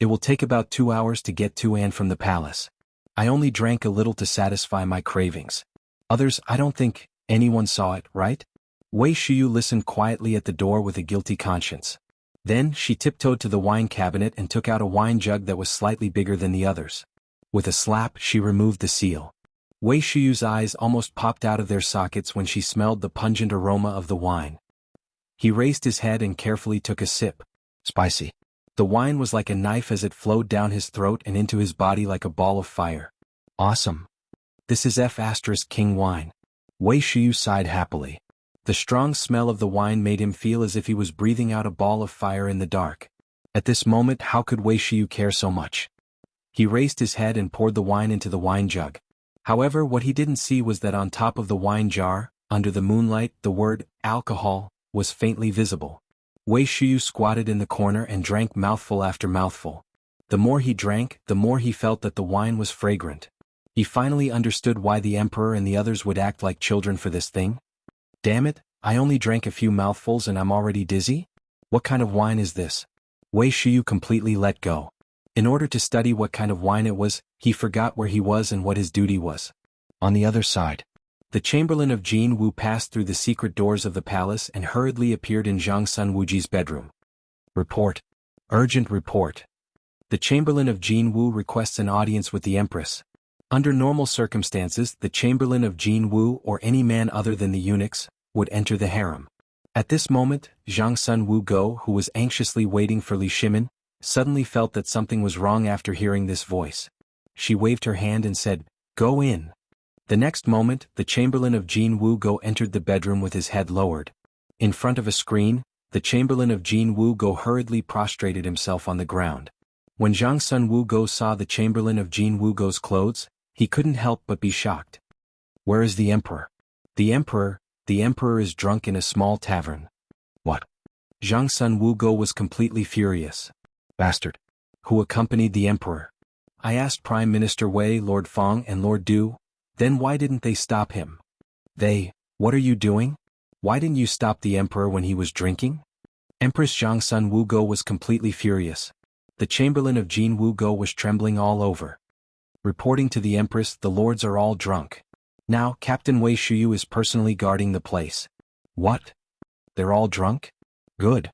Speaker 1: It will take about 2 hours to get to and from the palace. I only drank a little to satisfy my cravings. Others, I don't think anyone saw it, right? Wei Shiyu listened quietly at the door with a guilty conscience. Then, she tiptoed to the wine cabinet and took out a wine jug that was slightly bigger than the others. With a slap, she removed the seal. Wei Shiyu's eyes almost popped out of their sockets when she smelled the pungent aroma of the wine. He raised his head and carefully took a sip. Spicy. The wine was like a knife as it flowed down his throat and into his body like a ball of fire. Awesome. This is F*King wine. Wei Shiyu sighed happily. The strong smell of the wine made him feel as if he was breathing out a ball of fire in the dark. At this moment, how could Wei Shiyu care so much? He raised his head and poured the wine into the wine jug. However, what he didn't see was that on top of the wine jar, under the moonlight, the word, alcohol, was faintly visible. Wei Shiyu squatted in the corner and drank mouthful after mouthful. The more he drank, the more he felt that the wine was fragrant. He finally understood why the emperor and the others would act like children for this thing. Damn it, I only drank a few mouthfuls and I'm already dizzy? What kind of wine is this? Wei Shiyu completely let go. In order to study what kind of wine it was, he forgot where he was and what his duty was. On the other side, the Chamberlain of Jin Wu passed through the secret doors of the palace and hurriedly appeared in Zhang Sun Wuji's bedroom. Report. Urgent report. The Chamberlain of Jin Wu requests an audience with the Empress. Under normal circumstances, the Chamberlain of Jin Wu or any man other than the eunuchs would enter the harem. At this moment, Zhang Sun Wu Go, who was anxiously waiting for Li Shimin, suddenly felt that something was wrong after hearing this voice. She waved her hand and said, "Go in." The next moment, the Chamberlain of Jin Wu Go entered the bedroom with his head lowered. In front of a screen, the Chamberlain of Jin Wu Go hurriedly prostrated himself on the ground. When Zhang Sun Wu Go saw the Chamberlain of Jin Wu Go's clothes, he couldn't help but be shocked. Where is the emperor? The emperor is drunk in a small tavern. What? Zhang Sun Wu Go was completely furious. Bastard. Who accompanied the emperor? I asked Prime Minister Wei, Lord Fong and Lord Du. Then why didn't they stop him? What are you doing? Why didn't you stop the emperor when he was drinking? Empress Zhang Sun Wu Go was completely furious. The Chamberlain of Jin Wu Go was trembling all over. Reporting to the Empress, the lords are all drunk. Now, Captain Wei Shiyu is personally guarding the place. What? They're all drunk? Good.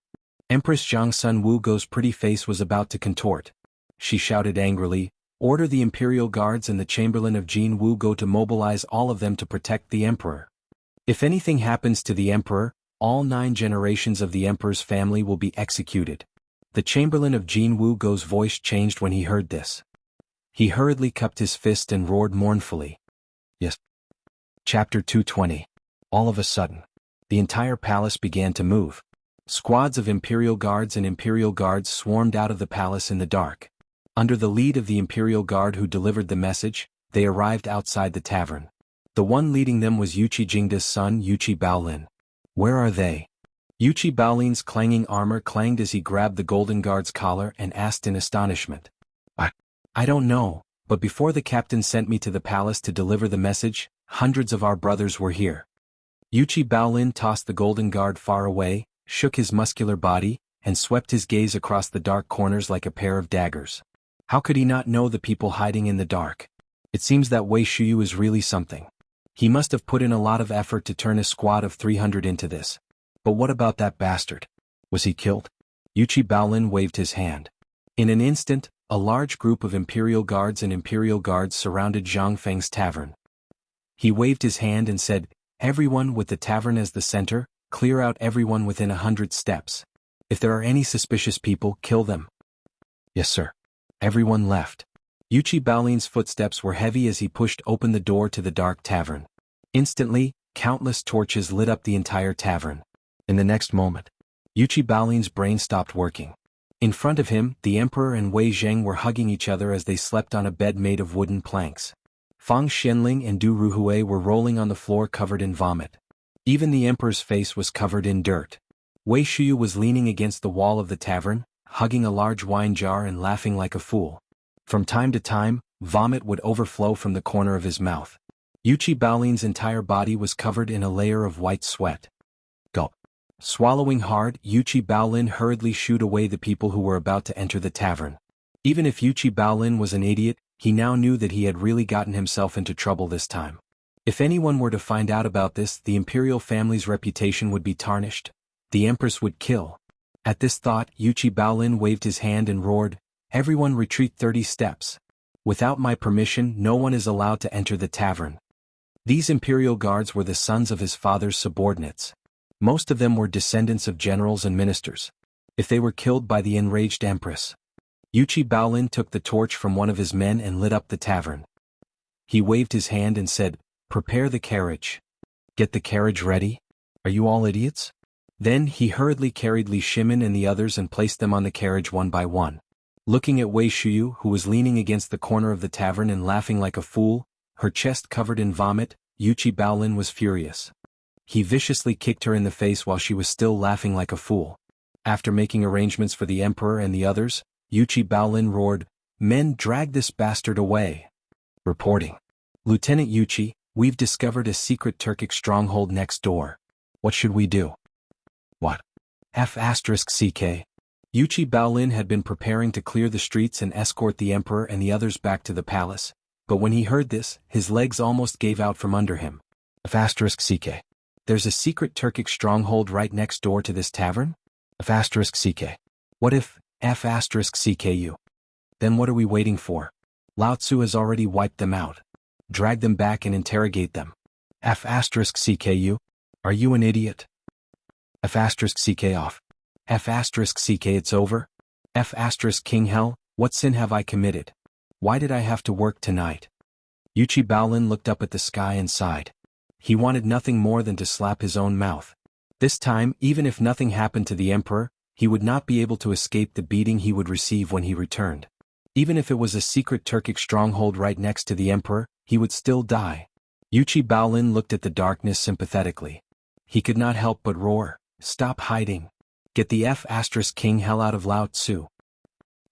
Speaker 1: Empress Zhang Sun Wu Go's pretty face was about to contort. She shouted angrily, "Order the Imperial Guards and the Chamberlain of Jin Wu Go to mobilize all of them to protect the Emperor. If anything happens to the Emperor, all 9 generations of the Emperor's family will be executed." The Chamberlain of Jin Wu Go's voice changed when he heard this. He hurriedly cupped his fist and roared mournfully. Yes. Chapter 220. All of a sudden, the entire palace began to move. Squads of Imperial Guards and Imperial Guards swarmed out of the palace in the dark. Under the lead of the Imperial Guard who delivered the message, they arrived outside the tavern. The one leading them was Yuqi Jingda's son, Yuqi Baolin. Where are they? Yuqi Baolin's clanging armor clanged as he grabbed the Golden Guard's collar and asked in astonishment. I don't know, but before the captain sent me to the palace to deliver the message, hundreds of our brothers were here. Yuqi Baolin tossed the Golden Guard far away, shook his muscular body, and swept his gaze across the dark corners like a pair of daggers. How could he not know the people hiding in the dark? It seems that Wei Shiyu is really something. He must have put in a lot of effort to turn a squad of 300 into this. But what about that bastard? Was he killed? Yuqi Baolin waved his hand. In an instant, a large group of Imperial Guards and Imperial Guards surrounded Zhang Feng's tavern. He waved his hand and said, "Everyone with the tavern as the center, clear out everyone within 100 steps. If there are any suspicious people, kill them." Yes, sir. Everyone left. Yuqi Baolin's footsteps were heavy as he pushed open the door to the dark tavern. Instantly, countless torches lit up the entire tavern. In the next moment, Yuqi Baolin's brain stopped working. In front of him, the Emperor and Wei Zheng were hugging each other as they slept on a bed made of wooden planks. Fang Xianling and Du Ruhui were rolling on the floor covered in vomit. Even the Emperor's face was covered in dirt. Wei Shuyu was leaning against the wall of the tavern, hugging a large wine jar and laughing like a fool. From time to time, vomit would overflow from the corner of his mouth. Yuchi Baolin's entire body was covered in a layer of white sweat. Gulp. Swallowing hard, Yuchi Baolin hurriedly shooed away the people who were about to enter the tavern. Even if Yuchi Baolin was an idiot, he now knew that he had really gotten himself into trouble this time. If anyone were to find out about this, the imperial family's reputation would be tarnished. The empress would kill. At this thought, Yuchi Baolin waved his hand and roared, "Everyone retreat 30 steps. Without my permission, no one is allowed to enter the tavern." These imperial guards were the sons of his father's subordinates. Most of them were descendants of generals and ministers. If they were killed by the enraged empress, Yuchi Baolin took the torch from one of his men and lit up the tavern. He waved his hand and said, "Prepare the carriage. Get the carriage ready. Are you all idiots?" Then he hurriedly carried Li Shimin and the others and placed them on the carriage one by one. Looking at Wei Shuyu, who was leaning against the corner of the tavern and laughing like a fool, her chest covered in vomit, Yuchi Baolin was furious. He viciously kicked her in the face while she was still laughing like a fool. After making arrangements for the emperor and the others, Yuchi Baolin roared, "Men, drag this bastard away." Reporting. "Lieutenant Yuchi, we've discovered a secret Turkic stronghold next door. What should we do?" "What?" F***CK. Yuchi Baolin had been preparing to clear the streets and escort the emperor and the others back to the palace, but when he heard this, his legs almost gave out from under him. F***CK. There's a secret Turkic stronghold right next door to this tavern? F***CK. What if F***CKU? Then what are we waiting for? Lao Tzu has already wiped them out. Drag them back and interrogate them. F***CKU? Are you an idiot? F***CK off. F***CK it's over? F***King Hell, what sin have I committed? Why did I have to work tonight? Yuchi Baolin looked up at the sky and sighed. He wanted nothing more than to slap his own mouth. This time, even if nothing happened to the emperor, he would not be able to escape the beating he would receive when he returned. Even if it was a secret Turkic stronghold right next to the emperor, he would still die. Yuchi Baolin looked at the darkness sympathetically. He could not help but roar, "Stop hiding. Get the F***King Hell out of Lao Tzu.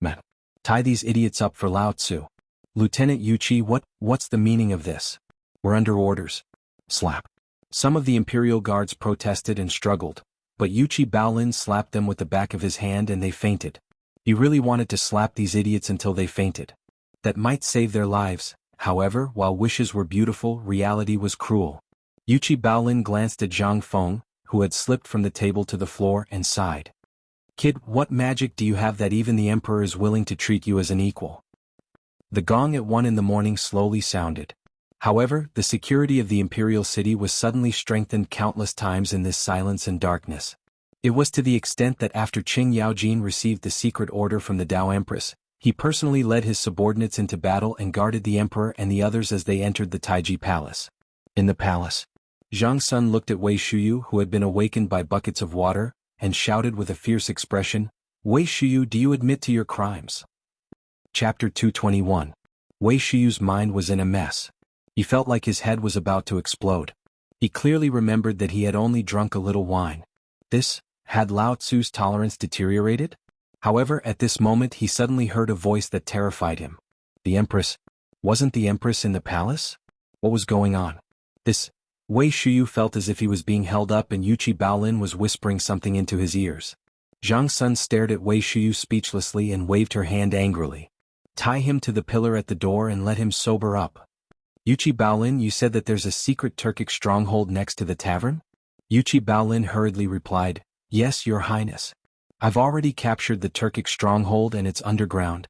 Speaker 1: Man. Tie these idiots up for Lao Tzu. Lieutenant Yuchi, what's the meaning of this? We're under orders." Slap. Some of the imperial guards protested and struggled, but Yuchi Baolin slapped them with the back of his hand and they fainted. He really wanted to slap these idiots until they fainted. That might save their lives. However, while wishes were beautiful, reality was cruel. Yuchi Baolin glanced at Zhang Feng, who had slipped from the table to the floor, and sighed. "Kid, what magic do you have that even the emperor is willing to treat you as an equal?" The gong at 1 in the morning slowly sounded. However, the security of the imperial city was suddenly strengthened countless times in this silence and darkness. It was to the extent that after Qing Yaojin received the secret order from the Tao Empress, he personally led his subordinates into battle and guarded the emperor and the others as they entered the Taiji Palace. In the palace, Zhang Sun looked at Wei Shuyu, who had been awakened by buckets of water, and shouted with a fierce expression, "Wei Shuyu, do you admit to your crimes?" Chapter 221. Wei Shuyu's mind was in a mess. He felt like his head was about to explode. He clearly remembered that he had only drunk a little wine. Had Lao Tzu's tolerance deteriorated? However, at this moment he suddenly heard a voice that terrified him. The Empress? Wasn't the Empress in the palace? What was going on? Wei Shuyu felt as if he was being held up and Yuchi Baolin was whispering something into his ears. Zhang Sun stared at Wei Shuyu speechlessly and waved her hand angrily. "Tie him to the pillar at the door and let him sober up." "Yuchi Baolin, you said that there's a secret Turkic stronghold next to the tavern?" Yuchi Baolin hurriedly replied, "Yes, your highness. I've already captured the Turkic stronghold and it's underground.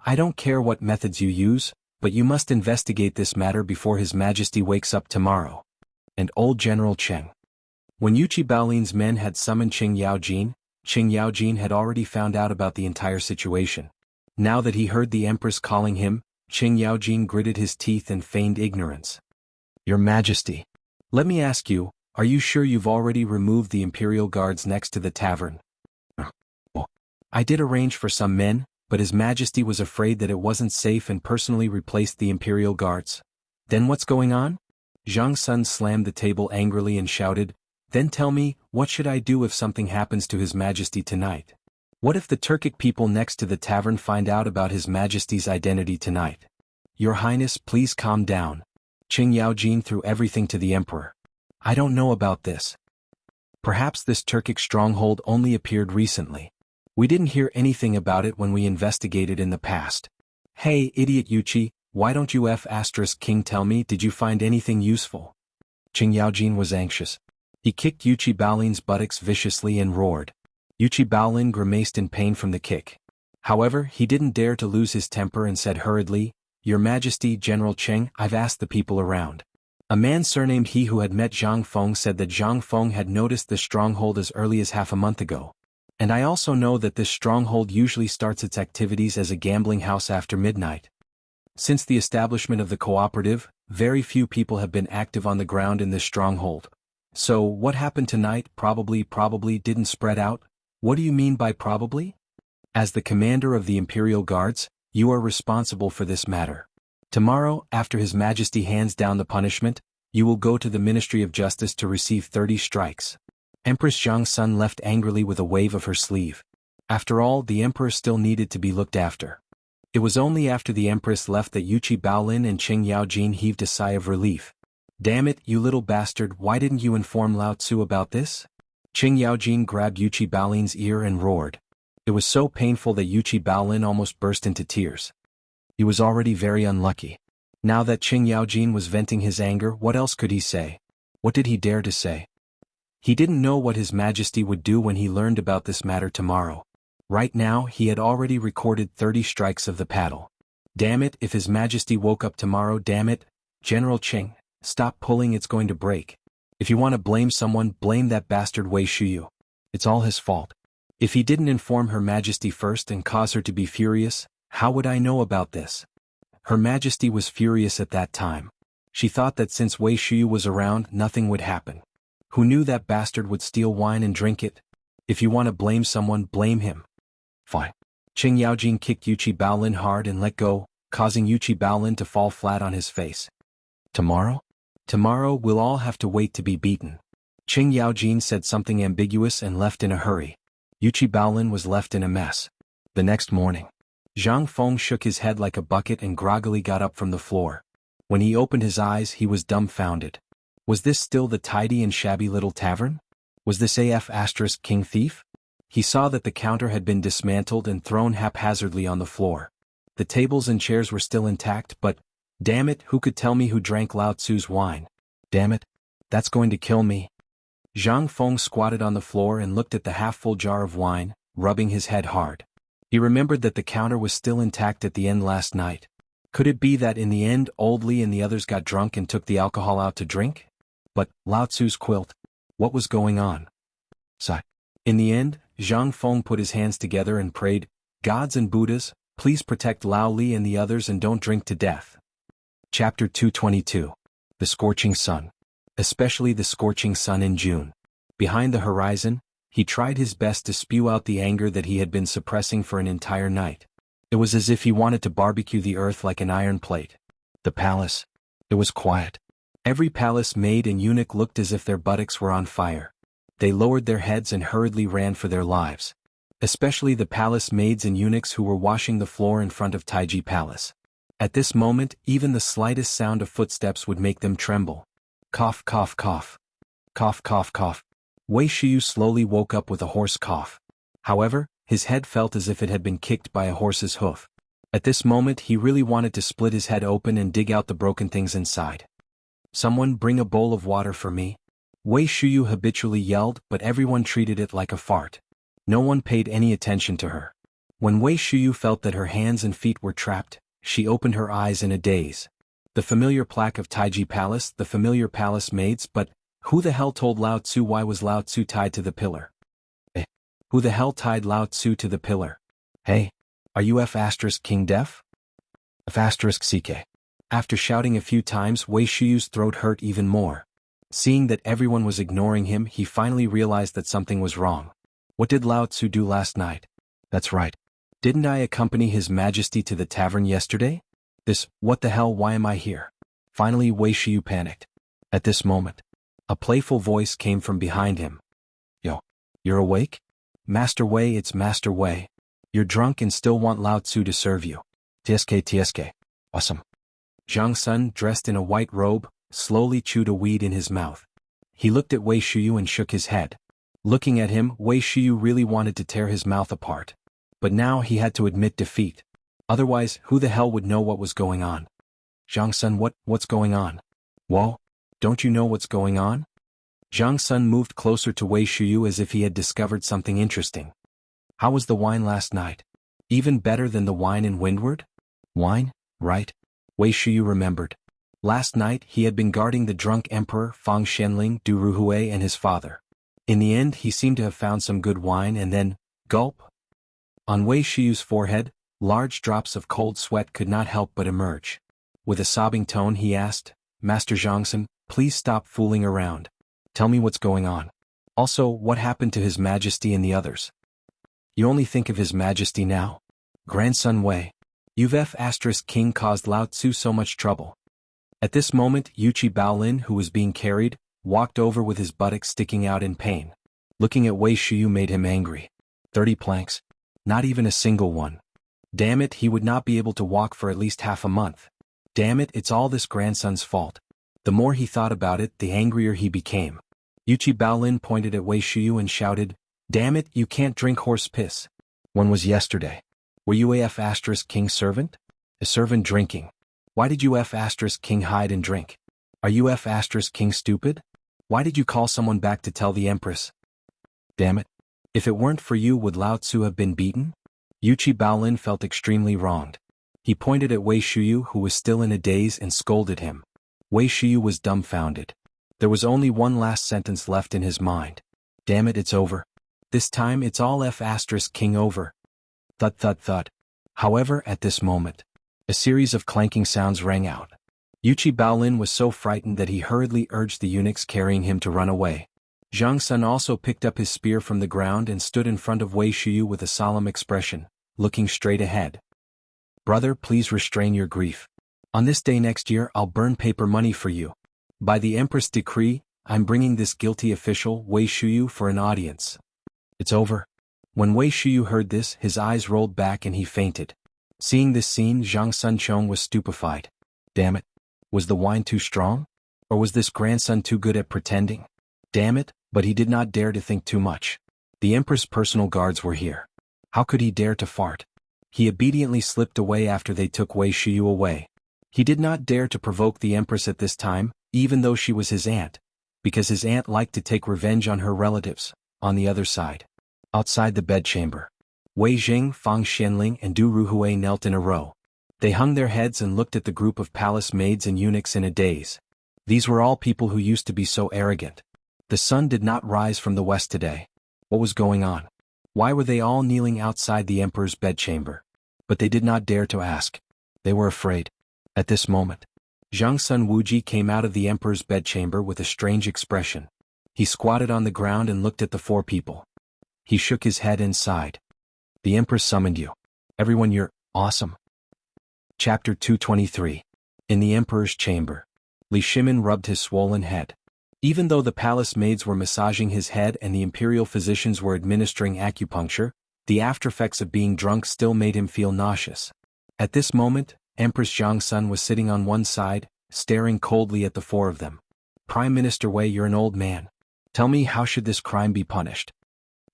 Speaker 1: I don't care what methods you use, but you must investigate this matter before His Majesty wakes up tomorrow." And old General Cheng. When Yuchi Baolin's men had summoned Qing Yaojin had already found out about the entire situation. Now that he heard the Empress calling him, Qing Yaojin gritted his teeth and feigned ignorance. "Your Majesty, let me ask you, are you sure you've already removed the imperial guards next to the tavern?" "Well, I did arrange for some men, but His Majesty was afraid that it wasn't safe and personally replaced the imperial guards." "Then what's going on?" Zhang Sun slammed the table angrily and shouted, Then tell me, what should I do if something happens to His Majesty tonight? What if the Turkic people next to the tavern find out about His Majesty's identity tonight? Your Highness, please calm down. Qing Yaojin threw everything to the Emperor. I don't know about this. Perhaps this Turkic stronghold only appeared recently. We didn't hear anything about it when we investigated in the past. Hey, idiot Yuchi, why don't you King tell me, did you find anything useful? Qing Yaojin was anxious. He kicked Yuchi Baolin's buttocks viciously and roared. Yuchi Baolin grimaced in pain from the kick. However, he didn't dare to lose his temper and said hurriedly, Your Majesty, General Cheng, I've asked the people around. A man surnamed He who had met Zhang Feng said that Zhang Feng had noticed this stronghold as early as half a month ago. And I also know that this stronghold usually starts its activities as a gambling house after midnight. Since the establishment of the cooperative, very few people have been active on the ground in this stronghold. So, what happened tonight probably didn't spread out? What do you mean by probably? As the commander of the Imperial Guards, you are responsible for this matter. Tomorrow, after His Majesty hands down the punishment, you will go to the Ministry of Justice to receive 30 strikes. Empress Zhang Sun left angrily with a wave of her sleeve. After all, the Emperor still needed to be looked after. It was only after the Empress left that Yuchi Baolin and Qing Yaojin heaved a sigh of relief. Damn it, you little bastard, why didn't you inform Lao Tzu about this? Qing Yaojin grabbed Yuchi Baolin's ear and roared. It was so painful that Yuchi Baolin almost burst into tears. He was already very unlucky. Now that Qing Yaojin was venting his anger, what else could he say? What did he dare to say? He didn't know what His Majesty would do when he learned about this matter tomorrow. Right now, he had already recorded 30 strikes of the paddle. Damn it, if His Majesty woke up tomorrow, damn it. General Qing, stop pulling, it's going to break. If you want to blame someone, blame that bastard Wei Shuyu. It's all his fault. If he didn't inform Her Majesty first and cause her to be furious, how would I know about this? Her Majesty was furious at that time. She thought that since Wei Shuyu was around, nothing would happen. Who knew that bastard would steal wine and drink it? If you want to blame someone, blame him. Fine. Qing Yaojin kicked Yuchi Baolin hard and let go, causing Yuchi Baolin to fall flat on his face. Tomorrow? Tomorrow we'll all have to wait to be beaten. Qing Yaojin said something ambiguous and left in a hurry. Yuchi Baolin was left in a mess. The next morning, Zhang Feng shook his head like a bucket and groggily got up from the floor. When he opened his eyes, he was dumbfounded. Was this still the tidy and shabby little tavern? Was this King Thief? He saw that the counter had been dismantled and thrown haphazardly on the floor. The tables and chairs were still intact, but, damn it, who could tell me who drank Lao Tzu's wine? Damn it, that's going to kill me. Zhang Feng squatted on the floor and looked at the half-full jar of wine, rubbing his head hard. He remembered that the counter was still intact at the end last night. Could it be that in the end Old Li and the others got drunk and took the alcohol out to drink? But, Lao Tzu's quilt? What was going on? Sigh. In the end, Zhang Feng put his hands together and prayed, Gods and Buddhas, please protect Lao Li and the others and don't drink to death. Chapter 222. The Scorching Sun. Especially the scorching sun in June. Behind the horizon, he tried his best to spew out the anger that he had been suppressing for an entire night. It was as if he wanted to barbecue the earth like an iron plate. The palace. It was quiet. Every palace maid and eunuch looked as if their buttocks were on fire. They lowered their heads and hurriedly ran for their lives. Especially the palace maids and eunuchs who were washing the floor in front of Taiji Palace. At this moment, even the slightest sound of footsteps would make them tremble. Cough, cough, cough. Cough, cough, cough. Wei Shuyu slowly woke up with a hoarse cough. However, his head felt as if it had been kicked by a horse's hoof. At this moment he really wanted to split his head open and dig out the broken things inside. Someone bring a bowl of water for me. Wei Shuyu habitually yelled, but everyone treated it like a fart. No one paid any attention to her. When Wei Shuyu felt that her hands and feet were trapped, she opened her eyes in a daze. The familiar plaque of Taiji Palace, the familiar palace maids, but who the hell told Lao Tzu? Why was Lao Tzu tied to the pillar? Who the hell tied Lao Tzu to the pillar? Hey, are you King deaf? CK. After shouting a few times, Wei Shuyu's throat hurt even more. Seeing that everyone was ignoring him, he finally realized that something was wrong. What did Lao Tzu do last night? That's right. Didn't I accompany His Majesty to the tavern yesterday? What the hell, why am I here? Finally Wei Shuyu panicked. At this moment, A playful voice came from behind him. Yo, you're awake? Master Wei, it's Master Wei. You're drunk and still want Lao Tzu to serve you. TSK. Awesome. Zhang Sun, dressed in a white robe, slowly chewed a weed in his mouth. He looked at Wei Shuyu and shook his head. Looking at him, Wei Shuyu really wanted to tear his mouth apart. But now he had to admit defeat. Otherwise, who the hell would know what was going on? Zhang Sun, what's going on? Whoa, don't you know what's going on? Zhang Sun moved closer to Wei Shuyu as if he had discovered something interesting. How was the wine last night? Even better than the wine in Windward? Wine, right? Wei Shuyu remembered. Last night he had been guarding the drunk emperor Fang Xianling, Du Ruhui and his father. In the end he seemed to have found some good wine and then, gulp. On Wei Shuyu's forehead, large drops of cold sweat could not help but emerge. With a sobbing tone he asked, Master Zhang Sun, please stop fooling around. Tell me what's going on. Also, what happened to His Majesty and the others? You only think of His Majesty now? Grandson Wei. You've King caused Lao Tzu so much trouble. At this moment Yuchi Baolin, who was being carried, walked over with his buttocks sticking out in pain. Looking at Wei Shuyu made him angry. 30 planks. Not even a single one. Damn it, he would not be able to walk for at least half a month. Damn it, it's all this grandson's fault. The more he thought about it, the angrier he became. Yuchi Baolin pointed at Wei Shuyu and shouted, Damn it, you can't drink horse piss. When was yesterday? Were you King's servant? A servant drinking. Why did you King hide and drink? Are you King stupid? Why did you call someone back to tell the Empress? Damn it. If it weren't for you, would Lao Tzu have been beaten? Yuchi Baolin felt extremely wronged. He pointed at Wei Shuyu, who was still in a daze, and scolded him. Wei Shuyu was dumbfounded. There was only one last sentence left in his mind. Damn it, it's over. This time it's all King over. Thud thud thud. However, at this moment, a series of clanking sounds rang out. Yuchi Baolin was so frightened that he hurriedly urged the eunuchs carrying him to run away. Zhang Sun also picked up his spear from the ground and stood in front of Wei Shuyu with a solemn expression, looking straight ahead. Brother, please restrain your grief. On this day next year I'll burn paper money for you. By the Empress' decree, I'm bringing this guilty official, Wei Shuyu, for an audience. It's over. When Wei Shuyu heard this, his eyes rolled back and he fainted. Seeing this scene, Zhang Sunchong was stupefied. Damn it. Was the wine too strong? Or was this grandson too good at pretending? Damn it, but he did not dare to think too much. The Empress' personal guards were here. How could he dare to fart? He obediently slipped away after they took Wei Shuyu away. He did not dare to provoke the Empress at this time, even though she was his aunt, because his aunt liked to take revenge on her relatives. On the other side, outside the bedchamber, Wei Jing, Fang Xianling and Du Ruhui knelt in a row. They hung their heads and looked at the group of palace maids and eunuchs in a daze. These were all people who used to be so arrogant. The sun did not rise from the west today. What was going on? Why were they all kneeling outside the emperor's bedchamber? But they did not dare to ask. They were afraid. At this moment, Zhang Sun Wuji came out of the emperor's bedchamber with a strange expression. He squatted on the ground and looked at the four people. He shook his head and sighed. The empress summoned you. Everyone, you're awesome. Chapter 223. In the emperor's chamber. Li Shimin rubbed his swollen head. Even though the palace maids were massaging his head and the imperial physicians were administering acupuncture, the aftereffects of being drunk still made him feel nauseous. At this moment, Empress Zhang Sun was sitting on one side, staring coldly at the four of them. Prime Minister Wei, you're an old man. Tell me, how should this crime be punished?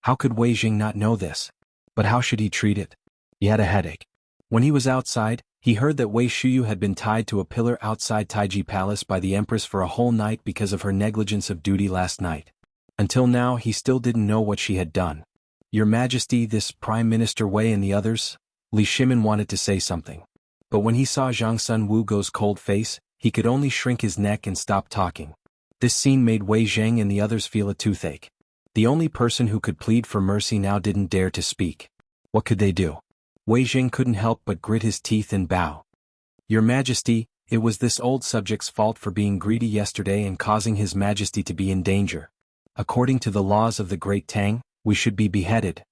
Speaker 1: How could Wei Jing not know this? But how should he treat it? He had a headache. When he was outside, he heard that Wei Shuyu had been tied to a pillar outside Taiji Palace by the Empress for a whole night because of her negligence of duty last night. Until now he still didn't know what she had done. Your Majesty, this Prime Minister Wei and the others? Li Shimin wanted to say something. But when he saw Zhang Sun Wugo's cold face, he could only shrink his neck and stop talking. This scene made Wei Zheng and the others feel a toothache. The only person who could plead for mercy now didn't dare to speak. What could they do? Wei Zheng couldn't help but grit his teeth and bow. Your Majesty, it was this old subject's fault for being greedy yesterday and causing His Majesty to be in danger. According to the laws of the great Tang, we should be beheaded.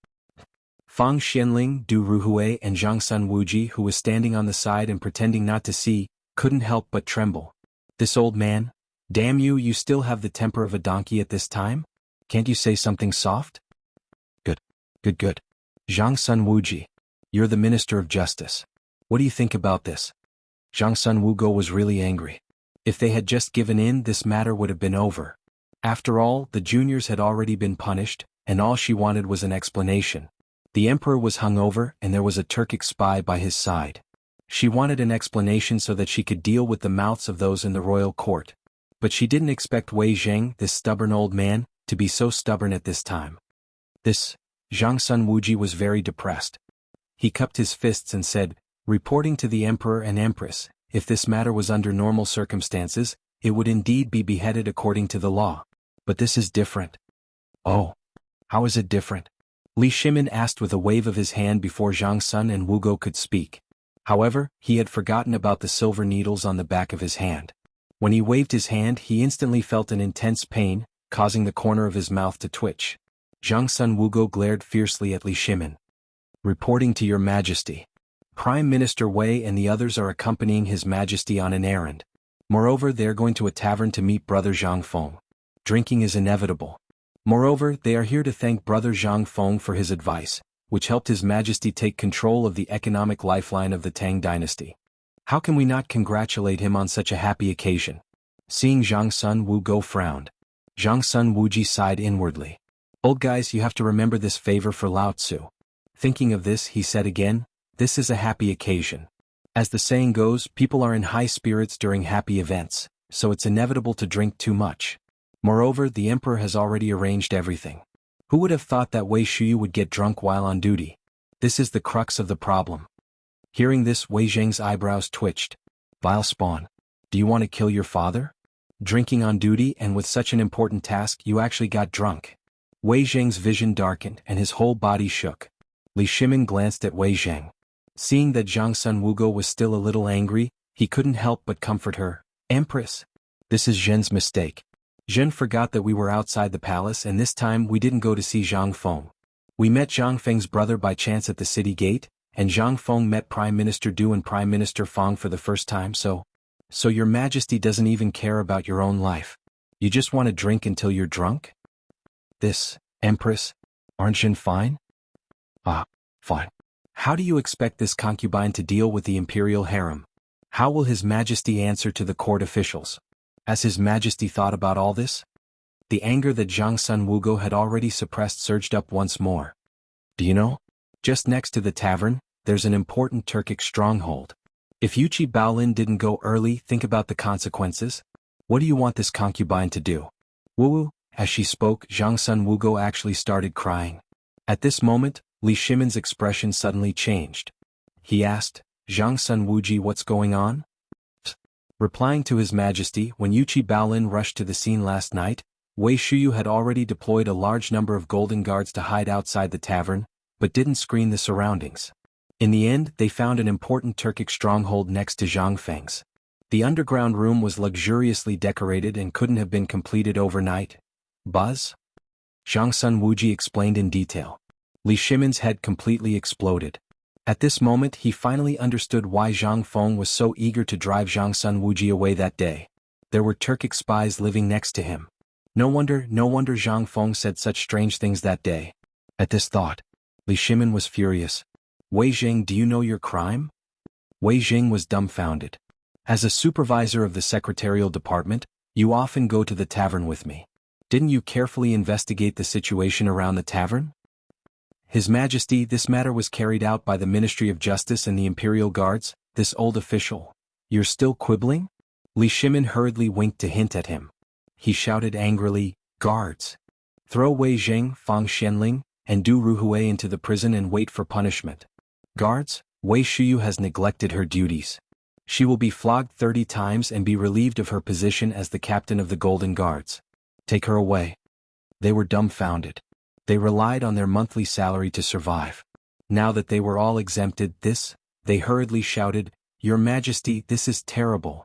Speaker 1: Fang Xianling, Du Ruhui and Zhang Sun Wuji, who was standing on the side and pretending not to see, couldn't help but tremble. This old man? Damn you, you still have the temper of a donkey at this time? Can't you say something soft? Good. Good, good. Zhang Sun Wuji. You're the Minister of Justice. What do you think about this? Zhang Sun Wugo was really angry. If they had just given in, this matter would have been over. After all, the juniors had already been punished, and all she wanted was an explanation. The emperor was hung over, and there was a Turkic spy by his side. She wanted an explanation so that she could deal with the mouths of those in the royal court. But she didn't expect Wei Zheng, this stubborn old man, to be so stubborn at this time. Zhang Sun Wuji was very depressed. He cupped his fists and said, reporting to the emperor and empress, if this matter was under normal circumstances, it would indeed be beheaded according to the law. But this is different. Oh, how is it different? Li Shimin asked with a wave of his hand before Zhang Sun and Wugo could speak. However, he had forgotten about the silver needles on the back of his hand. When he waved his hand, he instantly felt an intense pain, causing the corner of his mouth to twitch. Zhang Sun Wugo glared fiercely at Li Shimin. Reporting to your majesty. Prime Minister Wei and the others are accompanying his majesty on an errand. Moreover, they are going to a tavern to meet Brother Zhang Feng. Drinking is inevitable. Moreover, they are here to thank Brother Zhang Feng for his advice, which helped his majesty take control of the economic lifeline of the Tang Dynasty. How can we not congratulate him on such a happy occasion? Seeing Zhang Sun Wugo frowned. Zhang Sun Wuji sighed inwardly. Old guys, you have to remember this favor for Lao Tzu. Thinking of this, he said again, this is a happy occasion. As the saying goes, people are in high spirits during happy events, so it's inevitable to drink too much. Moreover, the emperor has already arranged everything. Who would have thought that Wei Shuyu would get drunk while on duty? This is the crux of the problem. Hearing this, Wei Zheng's eyebrows twitched. Vile spawn. Do you want to kill your father? Drinking on duty and with such an important task you actually got drunk. Wei Zheng's vision darkened and his whole body shook. Li Shimin glanced at Wei Zheng. Seeing that Zhang Sun Wugo was still a little angry, he couldn't help but comfort her. Empress. This is Zhen's mistake. Zhen forgot that we were outside the palace and this time we didn't go to see Zhang Feng. We met Zhang Feng's brother by chance at the city gate, and Zhang Feng met Prime Minister Du and Prime Minister Feng for the first time, so your majesty doesn't even care about your own life. You just want to drink until you're drunk? Empress, aren't Zhen fine? Ah, fine. How do you expect this concubine to deal with the imperial harem? How will his majesty answer to the court officials? As his majesty thought about all this, the anger that Zhang Sun Wugo had already suppressed surged up once more. Do you know? Just next to the tavern, there's an important Turkic stronghold. If Yuchi Baolin didn't go early, think about the consequences. What do you want this concubine to do? Wu. As she spoke, Zhang Sun Wugo actually started crying. At this moment, Li Shimin's expression suddenly changed. He asked, Zhang Sun Wuji, what's going on? Replying to his majesty, when Yuchi Baolin rushed to the scene last night, Wei Shuyu had already deployed a large number of golden guards to hide outside the tavern, but didn't screen the surroundings. In the end, they found an important Turkic stronghold next to Zhang Feng's. The underground room was luxuriously decorated and couldn't have been completed overnight. Buzz? Zhang Sun Wuji explained in detail. Li Shimin's head completely exploded. At this moment he finally understood why Zhang Feng was so eager to drive Zhang Sun Wuji away that day. There were Turkic spies living next to him. No wonder Zhang Feng said such strange things that day. At this thought, Li Shimin was furious. Wei Zheng, do you know your crime? Wei Zheng was dumbfounded. As a supervisor of the secretarial department, you often go to the tavern with me. Didn't you carefully investigate the situation around the tavern? His Majesty, this matter was carried out by the Ministry of Justice and the Imperial Guards, this old official. You're still quibbling? Li Shimin hurriedly winked to hint at him. He shouted angrily, Guards! Throw Wei Zheng, Fang Xianling, and Du Ruhui into the prison and wait for punishment. Guards, Wei Shuyu has neglected her duties. She will be flogged 30 times and be relieved of her position as the captain of the Golden Guards. Take her away. They were dumbfounded. They relied on their monthly salary to survive. Now that they were all exempted, they hurriedly shouted, Your Majesty, this is terrible.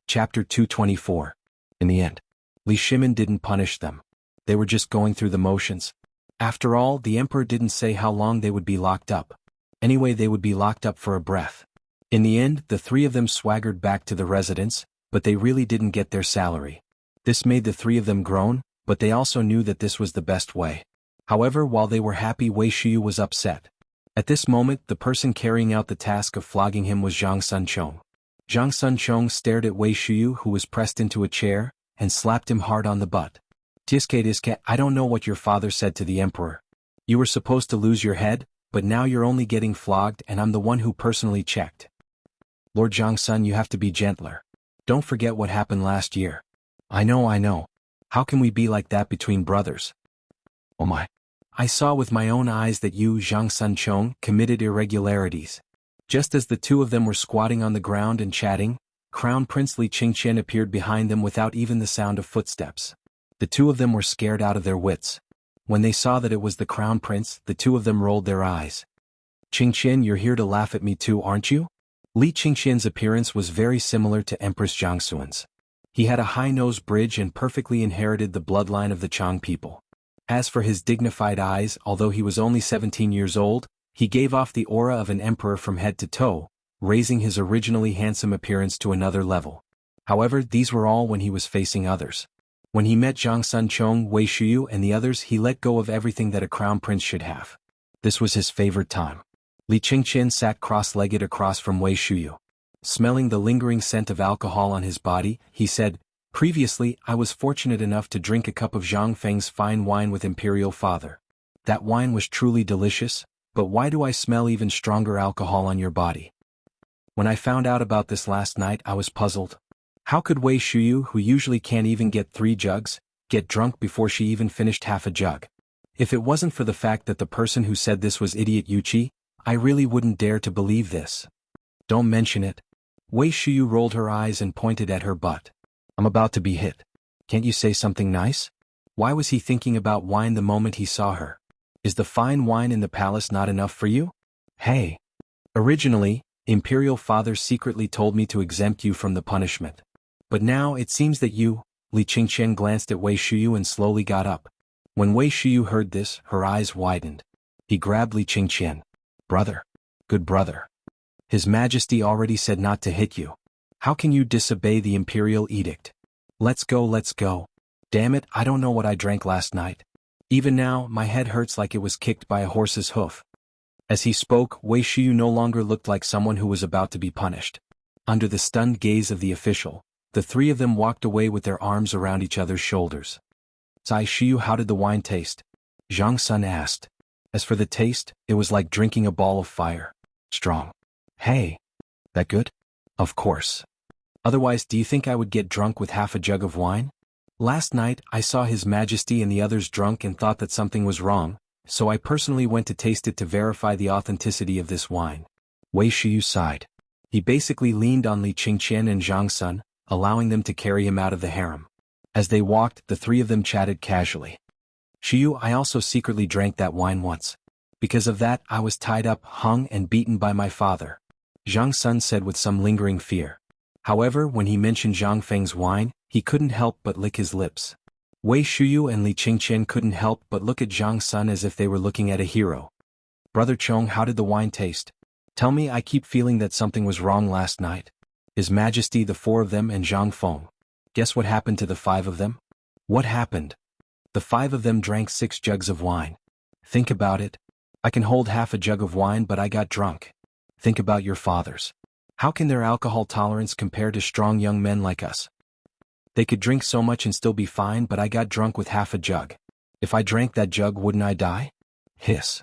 Speaker 1: Chapter 224. In the end, Li Shimin didn't punish them. They were just going through the motions. After all, the emperor didn't say how long they would be locked up. Anyway, they would be locked up for a breath. In the end, the three of them swaggered back to the residence, but they really didn't get their salary. This made the three of them groan, but they also knew that this was the best way. However, while they were happy, Wei Shuyu was upset. At this moment, the person carrying out the task of flogging him was Zhang Sunchong. Zhang Sunchong stared at Wei Shuyu, who was pressed into a chair, and slapped him hard on the butt. Tiske, I don't know what your father said to the emperor. You were supposed to lose your head, but now you're only getting flogged and I'm the one who personally checked. Lord Zhang Sun, you have to be gentler. Don't forget what happened last year. I know. How can we be like that between brothers? Oh my. I saw with my own eyes that you, Zhang Sunchong, committed irregularities. Just as the two of them were squatting on the ground and chatting, Crown Prince Li Qingqian appeared behind them without even the sound of footsteps. The two of them were scared out of their wits. When they saw that it was the Crown Prince, the two of them rolled their eyes. Qingqian, you're here to laugh at me too, aren't you? Li Qingqian's appearance was very similar to Empress Jiangxuan's. He had a high-nosed bridge and perfectly inherited the bloodline of the Chang people. As for his dignified eyes, although he was only 17 years old, he gave off the aura of an emperor from head to toe, raising his originally handsome appearance to another level. However, these were all when he was facing others. When he met Zhang Sunchong, Wei Shuyu and the others, he let go of everything that a crown prince should have. This was his favorite time. Li Qingqian sat cross-legged across from Wei Shuyu. Smelling the lingering scent of alcohol on his body, he said, "Previously, I was fortunate enough to drink a cup of Zhang Feng's fine wine with Imperial Father. That wine was truly delicious, but why do I smell even stronger alcohol on your body?" When I found out about this last night, I was puzzled. How could Wei Shuyu, who usually can't even get 3 jugs, get drunk before she even finished half a jug? If it wasn't for the fact that the person who said this was idiot Yuchi, I really wouldn't dare to believe this. Don't mention it. Wei Shuyu rolled her eyes and pointed at her butt. I'm about to be hit. Can't you say something nice? Why was he thinking about wine the moment he saw her? Is the fine wine in the palace not enough for you? Hey. Originally, Imperial Father secretly told me to exempt you from the punishment. But now it seems that you, Li Qingqian glanced at Wei Shuyu and slowly got up. When Wei Shuyu heard this, her eyes widened. He grabbed Li Qingqian. Brother. Good brother. His Majesty already said not to hit you. How can you disobey the imperial edict? Let's go. Damn it, I don't know what I drank last night. Even now, my head hurts like it was kicked by a horse's hoof. As he spoke, Wei Shuyu no longer looked like someone who was about to be punished. Under the stunned gaze of the official, the three of them walked away with their arms around each other's shoulders. Cai Shuyu, how did the wine taste? Zhang Sun asked. As for the taste, it was like drinking a ball of fire. Strong. Hey. That good? Of course. Otherwise, do you think I would get drunk with half a jug of wine? Last night, I saw His Majesty and the others drunk and thought that something was wrong, so I personally went to taste it to verify the authenticity of this wine. Wei Shuyu sighed. He basically leaned on Li Qingqian and Zhang Sun, allowing them to carry him out of the harem. As they walked, the three of them chatted casually. Shuyu, I also secretly drank that wine once. Because of that, I was tied up, hung and beaten by my father. Zhang Sun said with some lingering fear. However, when he mentioned Zhang Feng's wine, he couldn't help but lick his lips. Wei Shuyu and Li Qingqian couldn't help but look at Zhang Sun as if they were looking at a hero. Brother Chong, how did the wine taste? Tell me, I keep feeling that something was wrong last night. His Majesty, the 4 of them and Zhang Feng. Guess what happened to the 5 of them? What happened? The 5 of them drank 6 jugs of wine. Think about it. I can hold half a jug of wine, but I got drunk. Think about your fathers. How can their alcohol tolerance compare to strong young men like us? They could drink so much and still be fine, but I got drunk with half a jug. If I drank that jug, wouldn't I die? Hiss.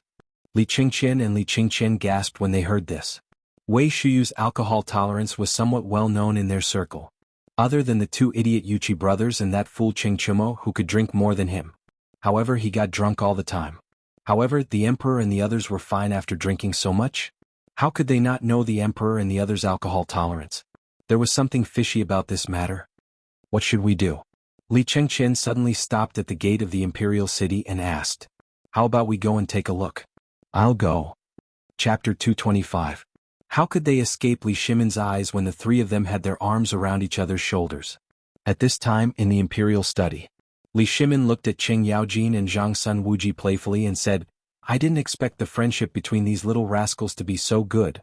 Speaker 1: Li Qingqian and Li Qingqian gasped when they heard this. Wei Shuyu's alcohol tolerance was somewhat well known in their circle. Other than the 2 idiot Yuchi brothers and that fool Ching Chumo who could drink more than him. However, he got drunk all the time. However, the emperor and the others were fine after drinking so much. How could they not know the emperor and the others' alcohol tolerance? There was something fishy about this matter. What should we do? Li Qingqian suddenly stopped at the gate of the imperial city and asked. How about we go and take a look? I'll go. Chapter 225. How could they escape Li Shimon's eyes when the 3 of them had their arms around each other's shoulders? At this time, in the imperial study, Li Shimon looked at Qing Yaojin and Zhang Sun Wuji playfully and said, I didn't expect the friendship between these little rascals to be so good.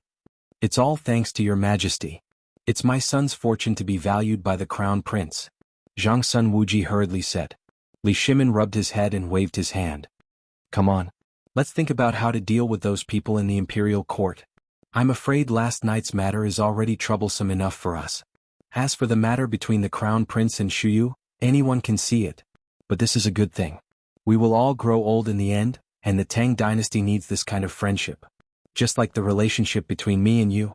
Speaker 1: It's all thanks to your Majesty. It's my son's fortune to be valued by the Crown Prince. Zhang Sun Wuji hurriedly said. Li Shimin rubbed his head and waved his hand. Come on. Let's think about how to deal with those people in the imperial court. I'm afraid last night's matter is already troublesome enough for us. As for the matter between the crown prince and Shuyu, anyone can see it. But this is a good thing. We will all grow old in the end, and the Tang dynasty needs this kind of friendship. Just like the relationship between me and you.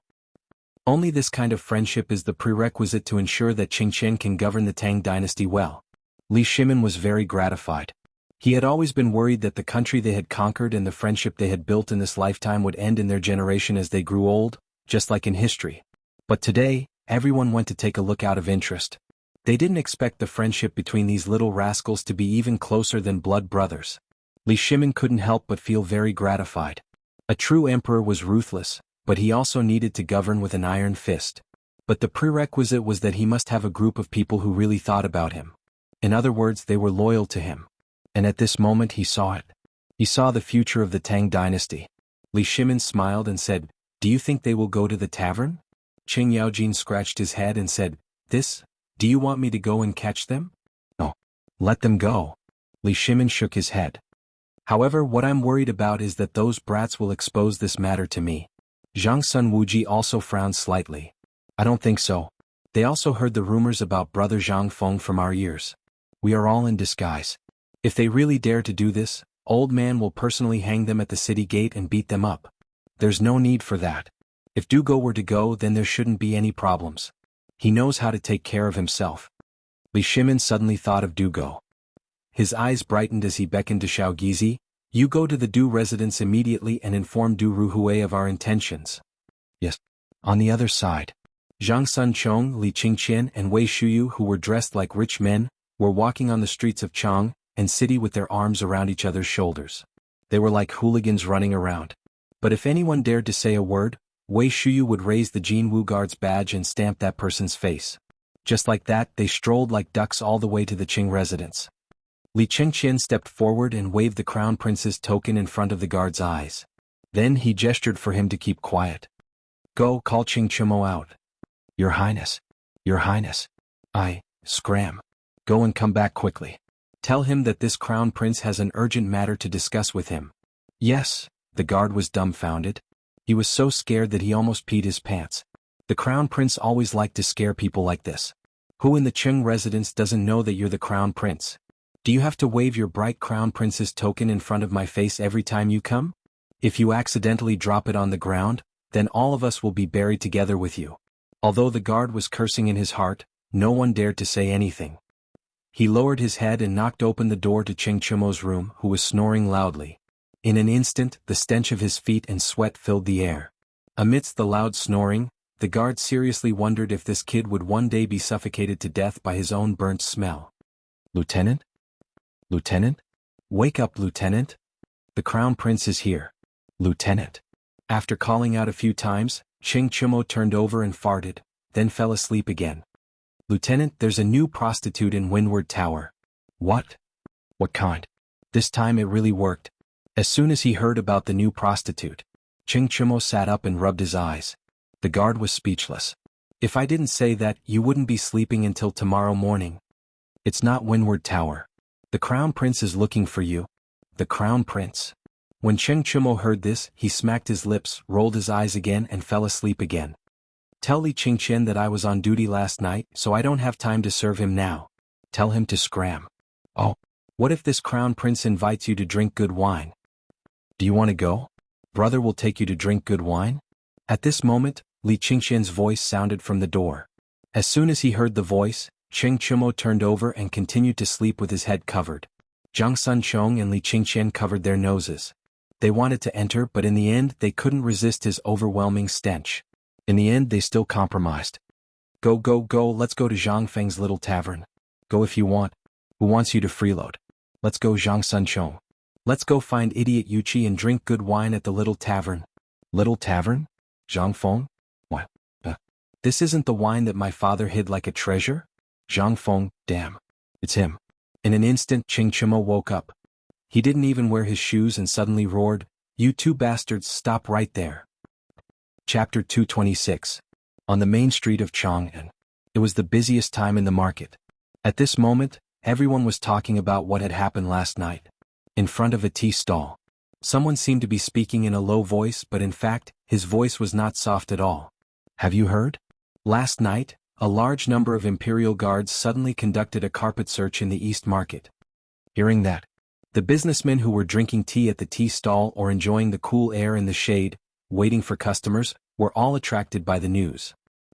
Speaker 1: Only this kind of friendship is the prerequisite to ensure that Qingqian can govern the Tang dynasty well. Li Shimin was very gratified. He had always been worried that the country they had conquered and the friendship they had built in this lifetime would end in their generation as they grew old, just like in history. But today, everyone went to take a look out of interest. They didn't expect the friendship between these little rascals to be even closer than blood brothers. Li Shimin couldn't help but feel very gratified. A true emperor was ruthless, but he also needed to govern with an iron fist. But the prerequisite was that he must have a group of people who really thought about him. In other words, they were loyal to him. And at this moment he saw it. He saw the future of the Tang dynasty. Li Shimin smiled and said, "Do you think they will go to the tavern?" Qing Yaojin scratched his head and said, Do you want me to go and catch them?" "No. Let them go." Li Shimin shook his head. "However, what I'm worried about is that those brats will expose this matter to me." Zhang Sun Wuji also frowned slightly. "I don't think so. They also heard the rumors about brother Zhang Feng from our ears. We are all in disguise. If they really dare to do this, old man will personally hang them at the city gate and beat them up. There's no need for that. If Dugo were to go, then there shouldn't be any problems. He knows how to take care of himself." Li Shimin suddenly thought of Dugo. His eyes brightened as he beckoned to Xiao Gizi. "You go to the Du residence immediately and inform Du Ruhui of our intentions." "Yes." On the other side, Zhang Sun Chong, Li Qingqian and Wei Shuyu, who were dressed like rich men, were walking on the streets of Chang and city with their arms around each other's shoulders. They were like hooligans running around. But if anyone dared to say a word, Wei Shuyu would raise the Jin Wu Guard's badge and stamp that person's face. Just like that, they strolled like ducks all the way to the Qing residence. Li Qingqian stepped forward and waved the crown prince's token in front of the guard's eyes. Then he gestured for him to keep quiet. "Go, call Qing Chimo out." Your Highness. Your Highness." Scram. "Go and come back quickly. Tell him that this crown prince has an urgent matter to discuss with him." "Yes." The guard was dumbfounded. He was so scared that he almost peed his pants. The crown prince always liked to scare people like this. Who in the Qing residence doesn't know that you're the crown prince? Do you have to wave your bright crown prince's token in front of my face every time you come? If you accidentally drop it on the ground, then all of us will be buried together with you. Although the guard was cursing in his heart, no one dared to say anything. He lowered his head and knocked open the door to Qing Chimo's room, who was snoring loudly. In an instant, the stench of his feet and sweat filled the air. Amidst the loud snoring, the guard seriously wondered if this kid would one day be suffocated to death by his own burnt smell. "Lieutenant? Lieutenant? Wake up, Lieutenant! The crown prince is here. Lieutenant." After calling out a few times, Qing Chimo turned over and farted, then fell asleep again. "Lieutenant, there's a new prostitute in Windward Tower." "What? What kind?" This time it really worked. As soon as he heard about the new prostitute, Qing Chimo sat up and rubbed his eyes. The guard was speechless. "If I didn't say that, you wouldn't be sleeping until tomorrow morning." "It's not Windward Tower. The crown prince is looking for you." "The crown prince?" When Qing Chimo heard this, he smacked his lips, rolled his eyes again and fell asleep again. "Tell Li Qingqian that I was on duty last night, so I don't have time to serve him now. Tell him to scram." "Oh, what if this crown prince invites you to drink good wine?" "Do you want to go? Brother will take you to drink good wine." At this moment, Li Qingqian's voice sounded from the door. As soon as he heard the voice, Qing Chimo turned over and continued to sleep with his head covered. Zhang Sun Chong and Li Qingqian covered their noses. They wanted to enter, but in the end they couldn't resist his overwhelming stench. In the end they still compromised. Go, let's go to Zhang Feng's little tavern. Go if you want. Who wants you to freeload? Let's go, Zhang Sun Chong. Let's go find idiot Yuchi and drink good wine at the little tavern. Little tavern? Zhang Feng? What? This isn't the wine that my father hid like a treasure? Zhang Feng, damn. It's him. In an instant Qing Chimo woke up. He didn't even wear his shoes and suddenly roared, "You two bastards, stop right there." Chapter 226. On the main street of Chang'an. It was the busiest time in the market. At this moment, everyone was talking about what had happened last night. In front of a tea stall. Someone seemed to be speaking in a low voice, but in fact, his voice was not soft at all. Have you heard? Last night, a large number of Imperial Guards suddenly conducted a carpet search in the East Market. Hearing that, the businessmen who were drinking tea at the tea stall or enjoying the cool air in the shade, waiting for customers, were all attracted by the news.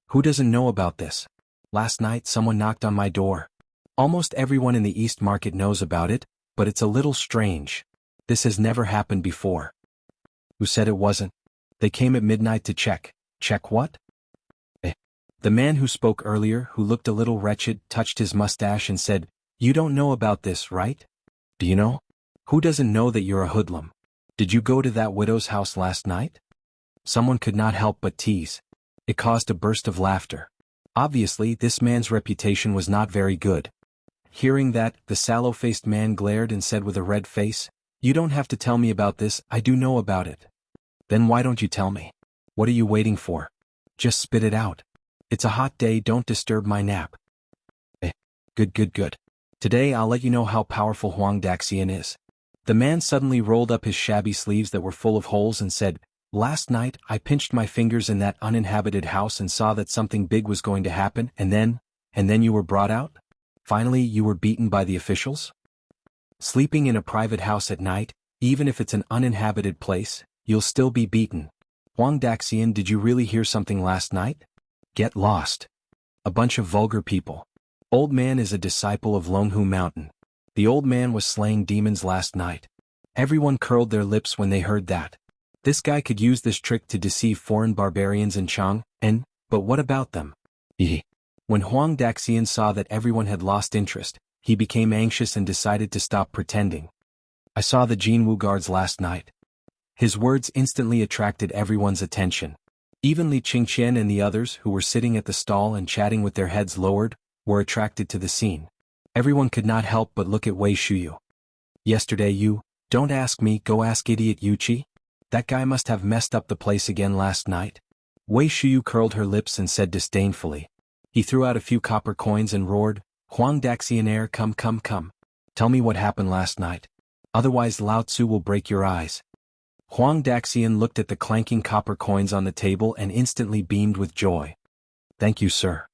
Speaker 1: Who doesn't know about this? Last night someone knocked on my door. Almost everyone in the East Market knows about it, but it's a little strange. This has never happened before. Who said it wasn't? They came at midnight to check. Check what? The man who spoke earlier, who looked a little wretched, touched his mustache and said, "You don't know about this, right? Do you know? Who doesn't know that you're a hoodlum? Did you go to that widow's house last night?" Someone could not help but tease. It caused a burst of laughter. Obviously, this man's reputation was not very good. Hearing that, the sallow-faced man glared and said with a red face, "You don't have to tell me about this, I do know about it." "Then why don't you tell me? What are you waiting for? Just spit it out. It's a hot day, don't disturb my nap." Good. Today I'll let you know how powerful Huang Daxian is. The man suddenly rolled up his shabby sleeves that were full of holes and said, "Last night I pinched my fingers in that uninhabited house and saw that something big was going to happen, and then you were brought out? Finally you were beaten by the officials? Sleeping in a private house at night, even if it's an uninhabited place, you'll still be beaten. Huang Daxian, did you really hear something last night? Get lost. A bunch of vulgar people. Old man is a disciple of Longhu Mountain. The old man was slaying demons last night." Everyone curled their lips when they heard that. This guy could use this trick to deceive foreign barbarians in Chang, but what about them? When Huang Daxian saw that everyone had lost interest, he became anxious and decided to stop pretending. "I saw the Jinwu guards last night." His words instantly attracted everyone's attention. Even Li Qingqian and the others who were sitting at the stall and chatting with their heads lowered, were attracted to the scene. Everyone could not help but look at Wei Shuyu. "Yesterday don't ask me, go ask idiot Yuchi. That guy must have messed up the place again last night." Wei Shuyu curled her lips and said disdainfully. He threw out a few copper coins and roared, "Huang Daxian, come. Tell me what happened last night. Otherwise Lao Tzu will break your eyes." Huang Daxian looked at the clanking copper coins on the table and instantly beamed with joy. "Thank you, sir."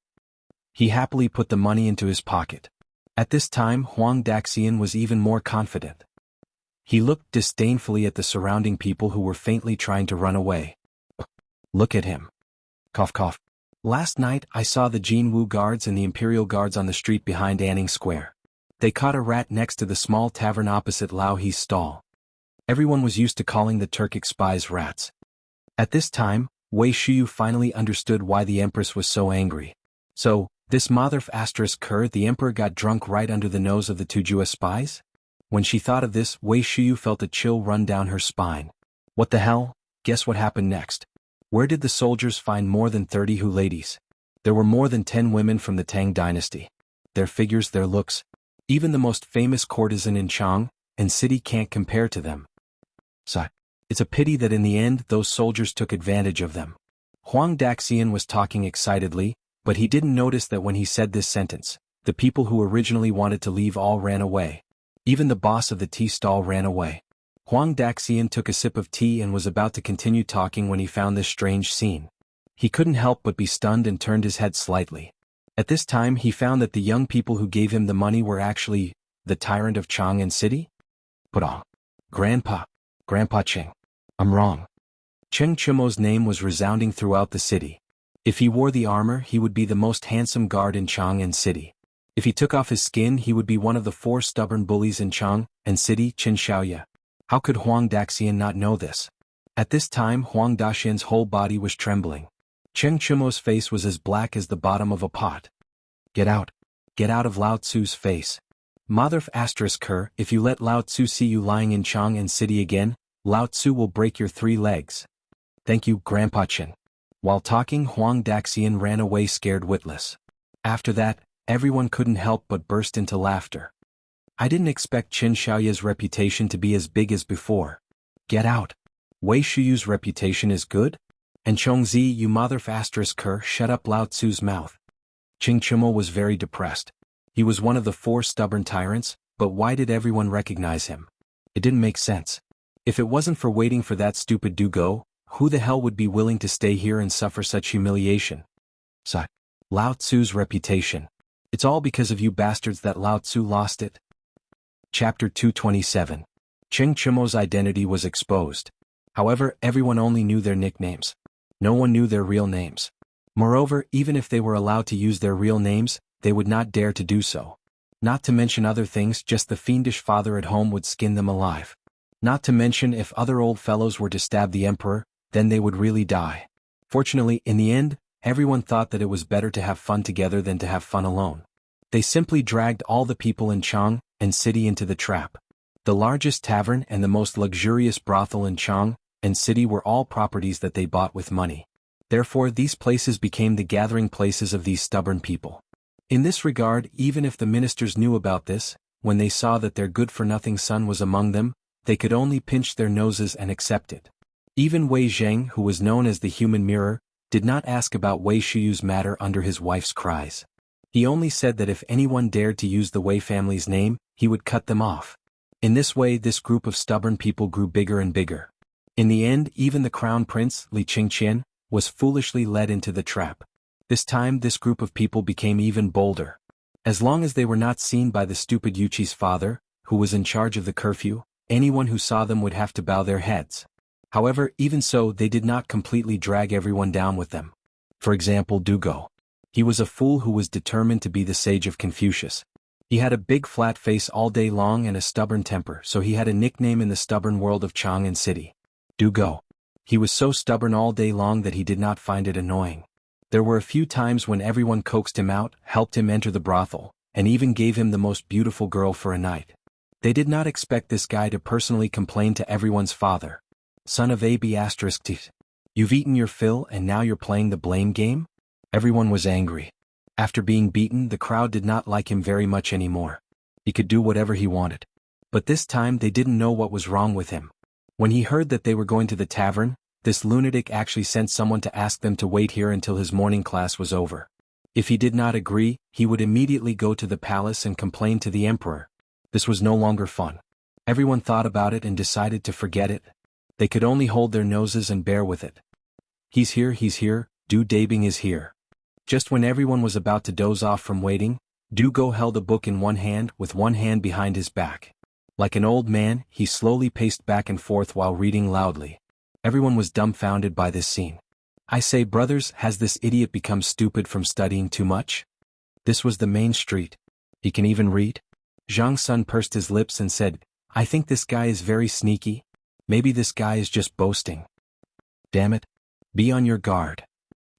Speaker 1: He happily put the money into his pocket. At this time Huang Daxian was even more confident. He looked disdainfully at the surrounding people who were faintly trying to run away. "Look at him. Cough. Last night I saw the Jinwu guards and the Imperial guards on the street behind Anning Square. They caught a rat next to the small tavern opposite Lao He's stall." Everyone was used to calling the Turkic spies rats. At this time, Wei Shuyu finally understood why the Empress was so angry. So, this mother the Emperor got drunk right under the nose of the Tujua spies? When she thought of this, Wei Shuyu felt a chill run down her spine. What the hell? Guess what happened next? Where did the soldiers find more than 30 Hu ladies? There were more than 10 women from the Tang Dynasty. Their figures, their looks. Even the most famous courtesan in Chang and city can't compare to them. So, it's a pity that in the end those soldiers took advantage of them. Huang Daxian was talking excitedly, but he didn't notice that when he said this sentence, the people who originally wanted to leave all ran away. Even the boss of the tea stall ran away. Huang Daxian took a sip of tea and was about to continue talking when he found this strange scene. He couldn't help but be stunned and turned his head slightly. At this time he found that the young people who gave him the money were actually the tyrant of Chang and city? Pudong. Grandpa Cheng. I'm wrong. Cheng Chimo's name was resounding throughout the city. If he wore the armor, he would be the most handsome guard in Chang and city. If he took off his skin, he would be one of the 4 stubborn bullies in Chang and city, Qin Xiaoya. How could Huang Daxian not know this? At this time Huang Daxian's whole body was trembling. Cheng Chimo's face was as black as the bottom of a pot. Get out of Lao Tzu's face. Mother Her, if you let Lao Tzu see you lying in Chang and city again, Lao Tzu will break your 3 legs. Thank you, Grandpa Chen. While talking, Huang Daxian ran away scared witless. After that, everyone couldn't help but burst into laughter. I didn't expect Qin Xiaoya's reputation to be as big as before. Get out. Wei Shuyu's reputation is good? And Chongzi, you mother Her, shut up Lao Tzu's mouth. Ching Chimo was very depressed. He was one of the 4 stubborn tyrants, but why did everyone recognize him? It didn't make sense. If it wasn't for waiting for that stupid Dugo, who the hell would be willing to stay here and suffer such humiliation? Lao Tzu's reputation. It's all because of you bastards that Lao Tzu lost it. Chapter 227. Cheng Chimo's identity was exposed. However, everyone only knew their nicknames. No one knew their real names. Moreover, even if they were allowed to use their real names, they would not dare to do so. Not to mention other things, just the fiendish father at home would skin them alive. Not to mention if other old fellows were to stab the emperor, then they would really die. Fortunately, in the end, everyone thought that it was better to have fun together than to have fun alone. They simply dragged all the people in Chang and city into the trap. The largest tavern and the most luxurious brothel in Chang and city were all properties that they bought with money. Therefore, these places became the gathering places of these stubborn people. In this regard, even if the ministers knew about this, when they saw that their good-for-nothing son was among them, they could only pinch their noses and accept it. Even Wei Zheng, who was known as the human mirror, did not ask about Wei Shuyu's matter under his wife's cries. He only said that if anyone dared to use the Wei family's name, he would cut them off. In this way, this group of stubborn people grew bigger and bigger. In the end, even the crown prince, Li Qingqian, was foolishly led into the trap. This time, this group of people became even bolder. As long as they were not seen by the stupid Yuchi's father, who was in charge of the curfew, anyone who saw them would have to bow their heads. However, even so, they did not completely drag everyone down with them. For example, Dugo. He was a fool who was determined to be the sage of Confucius. He had a big flat face all day long and a stubborn temper, so he had a nickname in the stubborn world of Chang and city. Dugo. He was so stubborn all day long that he did not find it annoying. There were a few times when everyone coaxed him out, helped him enter the brothel, and even gave him the most beautiful girl for a night. They did not expect this guy to personally complain to everyone's father. Son of AB***, you've eaten your fill and now you're playing the blame game? Everyone was angry. After being beaten, the crowd did not like him very much anymore. He could do whatever he wanted. But this time they didn't know what was wrong with him. When he heard that they were going to the tavern, this lunatic actually sent someone to ask them to wait here until his morning class was over. If he did not agree, he would immediately go to the palace and complain to the emperor. This was no longer fun. Everyone thought about it and decided to forget it. They could only hold their noses and bear with it. He's here, Du Dabing is here. Just when everyone was about to doze off from waiting, Dugo held a book in one hand with one hand behind his back. Like an old man, he slowly paced back and forth while reading loudly. Everyone was dumbfounded by this scene. I say, brothers, has this idiot become stupid from studying too much? This was the main street. He can even read? Zhang Sun pursed his lips and said, I think this guy is very sneaky. Maybe this guy is just boasting. Damn it. Be on your guard.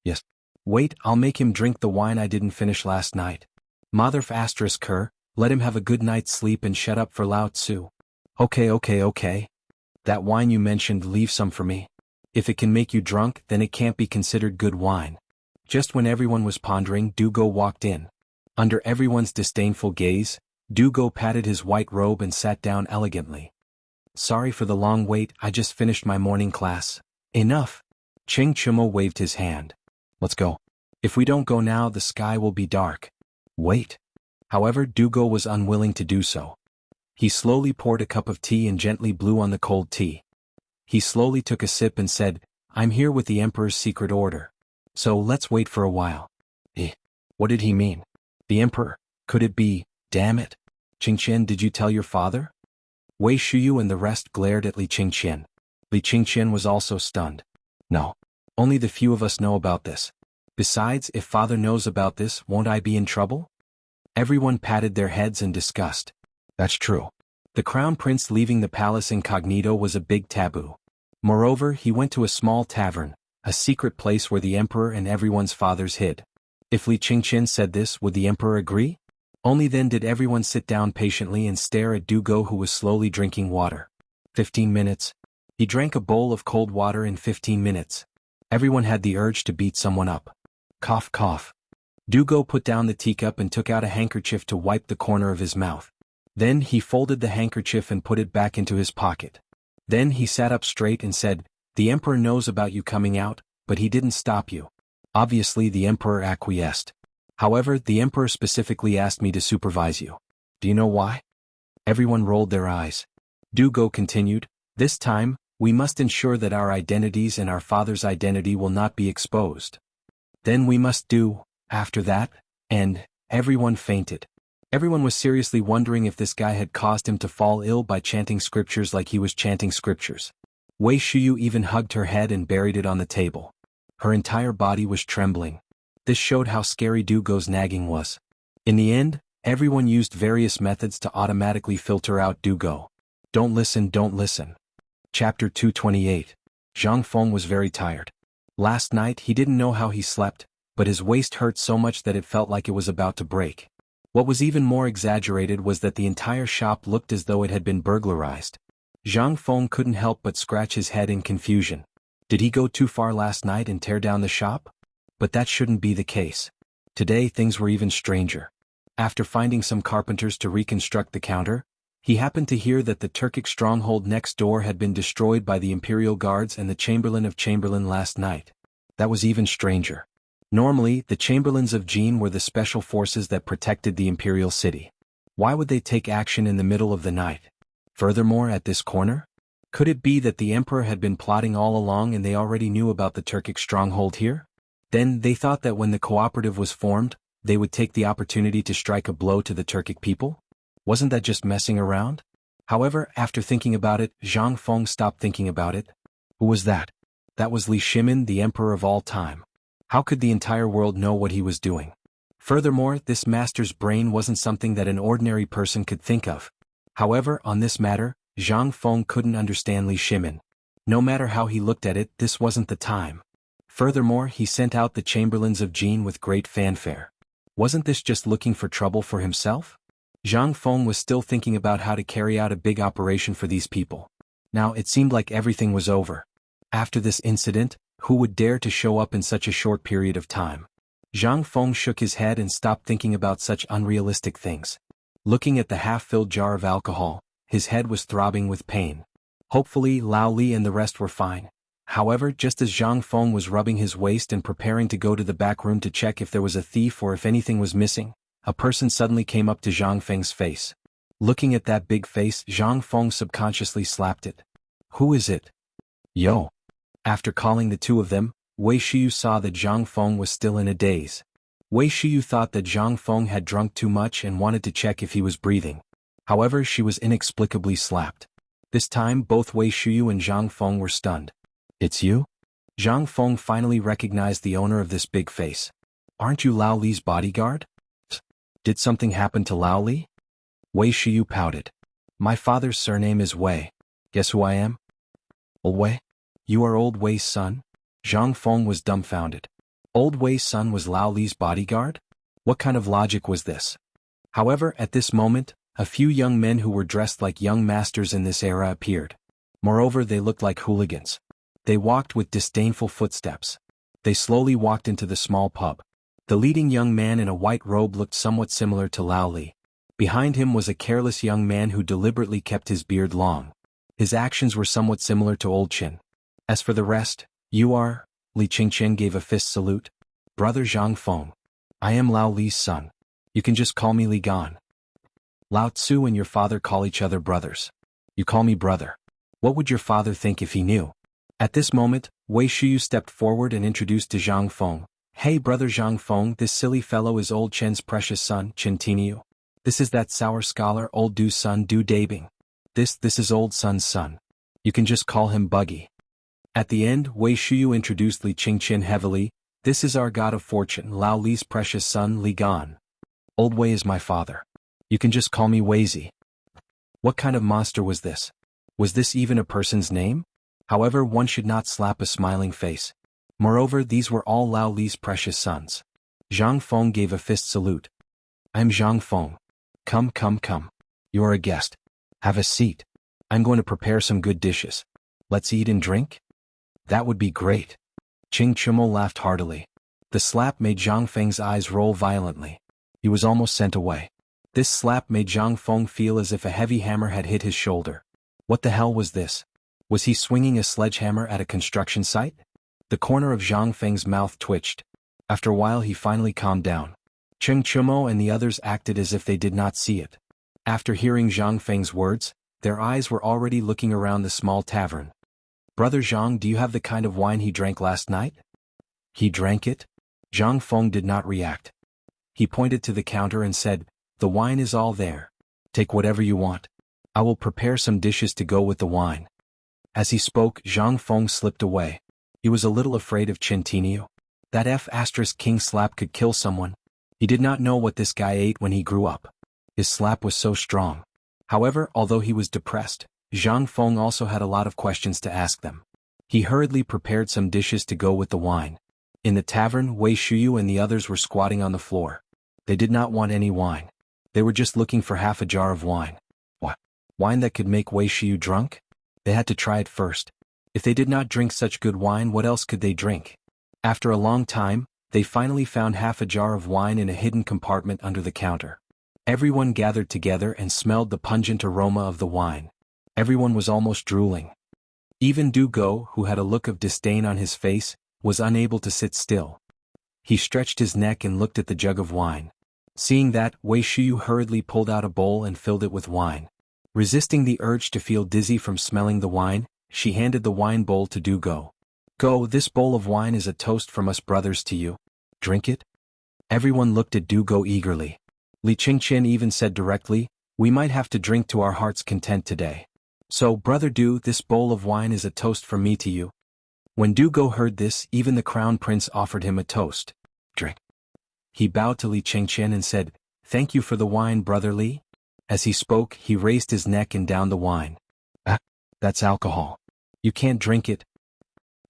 Speaker 1: Yes. Wait, I'll make him drink the wine I didn't finish last night. Mother ***, let him have a good night's sleep and shut up for Lao Tzu. Okay. That wine you mentioned, leave some for me. If it can make you drunk, then it can't be considered good wine. Just when everyone was pondering, Dugo walked in. Under everyone's disdainful gaze, Dugo patted his white robe and sat down elegantly. Sorry for the long wait, I just finished my morning class. Enough. Cheng Chimo waved his hand. Let's go. If we don't go now, the sky will be dark. Wait. However, Dugo was unwilling to do so. He slowly poured a cup of tea and gently blew on the cold tea. He slowly took a sip and said, I'm here with the Emperor's secret order. So let's wait for a while. What did he mean? The Emperor? Could it be, damn it? Qingqian, did you tell your father? Wei Shuyu and the rest glared at Li Qingqian. Li Qingqian was also stunned. No. Only the few of us know about this. Besides, if father knows about this, won't I be in trouble? Everyone patted their heads in disgust. That's true. The crown prince leaving the palace incognito was a big taboo. Moreover, he went to a small tavern, a secret place where the emperor and everyone's fathers hid. If Li Qingqian said this, would the emperor agree? Only then did everyone sit down patiently and stare at Dugo, who was slowly drinking water. 15 minutes. He drank a bowl of cold water in 15 minutes. Everyone had the urge to beat someone up. Cough, cough. Dugo put down the teacup and took out a handkerchief to wipe the corner of his mouth. Then he folded the handkerchief and put it back into his pocket. Then he sat up straight and said, The emperor knows about you coming out, but he didn't stop you. Obviously the emperor acquiesced. However, the emperor specifically asked me to supervise you. Do you know why? Everyone rolled their eyes. Dugo continued, this time, we must ensure that our identities and our father's identity will not be exposed. Then we must do, after that, and, everyone fainted. Everyone was seriously wondering if this guy had caused him to fall ill by chanting scriptures like he was chanting scriptures. Wei Shuyu even hugged her head and buried it on the table. Her entire body was trembling. This showed how scary Dugo's nagging was. In the end, everyone used various methods to automatically filter out Dugo. Don't listen, don't listen. Chapter 228. Zhang Feng was very tired. Last night he didn't know how he slept, but his waist hurt so much that it felt like it was about to break. What was even more exaggerated was that the entire shop looked as though it had been burglarized. Zhang Feng couldn't help but scratch his head in confusion. Did he go too far last night and tear down the shop? But that shouldn't be the case. Today things were even stranger. After finding some carpenters to reconstruct the counter, he happened to hear that the Turkic stronghold next door had been destroyed by the Imperial Guards and the Chamberlain of Chamberlain last night. That was even stranger. Normally, the Chamberlains of Jin were the special forces that protected the Imperial City. Why would they take action in the middle of the night? Furthermore, at this corner? Could it be that the Emperor had been plotting all along and they already knew about the Turkic stronghold here? Then they thought that when the cooperative was formed, they would take the opportunity to strike a blow to the Turkic people? Wasn't that just messing around? However, after thinking about it, Zhang Feng stopped thinking about it. Who was that? That was Li Shimin, the Emperor of all time. How could the entire world know what he was doing? Furthermore, this master's brain wasn't something that an ordinary person could think of. However, on this matter, Zhang Feng couldn't understand Li Shimin. No matter how he looked at it, this wasn't the time. Furthermore, he sent out the Chamberlains of Jin with great fanfare. Wasn't this just looking for trouble for himself? Zhang Feng was still thinking about how to carry out a big operation for these people. Now it seemed like everything was over. After this incident, who would dare to show up in such a short period of time? Zhang Feng shook his head and stopped thinking about such unrealistic things. Looking at the half-filled jar of alcohol, his head was throbbing with pain. Hopefully Lao Li and the rest were fine. However, just as Zhang Feng was rubbing his waist and preparing to go to the back room to check if there was a thief or if anything was missing, a person suddenly came up to Zhang Feng's face. Looking at that big face, Zhang Feng subconsciously slapped it. Who is it? Yo. After calling the two of them, Wei Shiyu saw that Zhang Feng was still in a daze. Wei Shiyu thought that Zhang Feng had drunk too much and wanted to check if he was breathing. However, she was inexplicably slapped. This time both Wei Shiyu and Zhang Feng were stunned. It's you? Zhang Feng finally recognized the owner of this big face. Aren't you Lao Li's bodyguard? Did something happen to Lao Li? Wei Shiyu pouted. My father's surname is Wei. Guess who I am? Old Wei? You are Old Wei's son? Zhang Feng was dumbfounded. Old Wei's son was Lao Li's bodyguard? What kind of logic was this? However, at this moment, a few young men who were dressed like young masters in this era appeared. Moreover, they looked like hooligans. They walked with disdainful footsteps. They slowly walked into the small pub. The leading young man in a white robe looked somewhat similar to Lao Li. Behind him was a careless young man who deliberately kept his beard long. His actions were somewhat similar to Old Qin. As for the rest, you are? Li Qingqian gave a fist salute. Brother Zhang Feng. I am Lao Li's son. You can just call me Li Gan. Lao Tzu and your father call each other brothers. You call me brother. What would your father think if he knew? At this moment, Wei Shiyu stepped forward and introduced to Zhang Feng. Hey brother Zhang Feng, this silly fellow is Old Chen's precious son, Chen Tinyu. This is that sour scholar Old Du's son Du Dabing. This is Old Sun's son. You can just call him Buggy. At the end, Wei Shiyu introduced Li Qingqian heavily. This is our god of fortune, Lao Li's precious son, Li Gan. Old Wei is my father. You can just call me Weizi. What kind of monster was this? Was this even a person's name? However, one should not slap a smiling face. Moreover, these were all Lao Li's precious sons. Zhang Feng gave a fist salute. I am Zhang Feng. Come. You are a guest. Have a seat. I'm going to prepare some good dishes. Let's eat and drink? That would be great. Qing Chumo laughed heartily. The slap made Zhang Feng's eyes roll violently. He was almost sent away. This slap made Zhang Feng feel as if a heavy hammer had hit his shoulder. What the hell was this? Was he swinging a sledgehammer at a construction site? The corner of Zhang Feng's mouth twitched. After a while he finally calmed down. Cheng Chumo and the others acted as if they did not see it. After hearing Zhang Feng's words, their eyes were already looking around the small tavern. Brother Zhang, do you have the kind of wine he drank last night? He drank it? Zhang Feng did not react. He pointed to the counter and said, the wine is all there. Take whatever you want. I will prepare some dishes to go with the wine. As he spoke, Zhang Feng slipped away. He was a little afraid of Chintinio. That F***king slap could kill someone. He did not know what this guy ate when he grew up. His slap was so strong. However, although he was depressed, Zhang Feng also had a lot of questions to ask them. He hurriedly prepared some dishes to go with the wine. In the tavern, Wei Shuyu and the others were squatting on the floor. They did not want any wine. They were just looking for half a jar of wine. What? Wine that could make Wei Shuyu drunk? They had to try it first. If they did not drink such good wine, what else could they drink? After a long time, they finally found half a jar of wine in a hidden compartment under the counter. Everyone gathered together and smelled the pungent aroma of the wine. Everyone was almost drooling. Even Du Go, who had a look of disdain on his face, was unable to sit still. He stretched his neck and looked at the jug of wine. Seeing that, Wei Shuyu hurriedly pulled out a bowl and filled it with wine. Resisting the urge to feel dizzy from smelling the wine, she handed the wine bowl to Du Go. Go, this bowl of wine is a toast from us brothers to you. Drink it? Everyone looked at Du Go eagerly. Li Qingqian even said directly, we might have to drink to our heart's content today. So, Brother Du, this bowl of wine is a toast from me to you. When Du Go heard this, even the crown prince offered him a toast. Drink. He bowed to Li Qingqian and said, thank you for the wine, Brother Li. As he spoke, he raised his neck and downed the wine. Ah, that's alcohol. You can't drink it.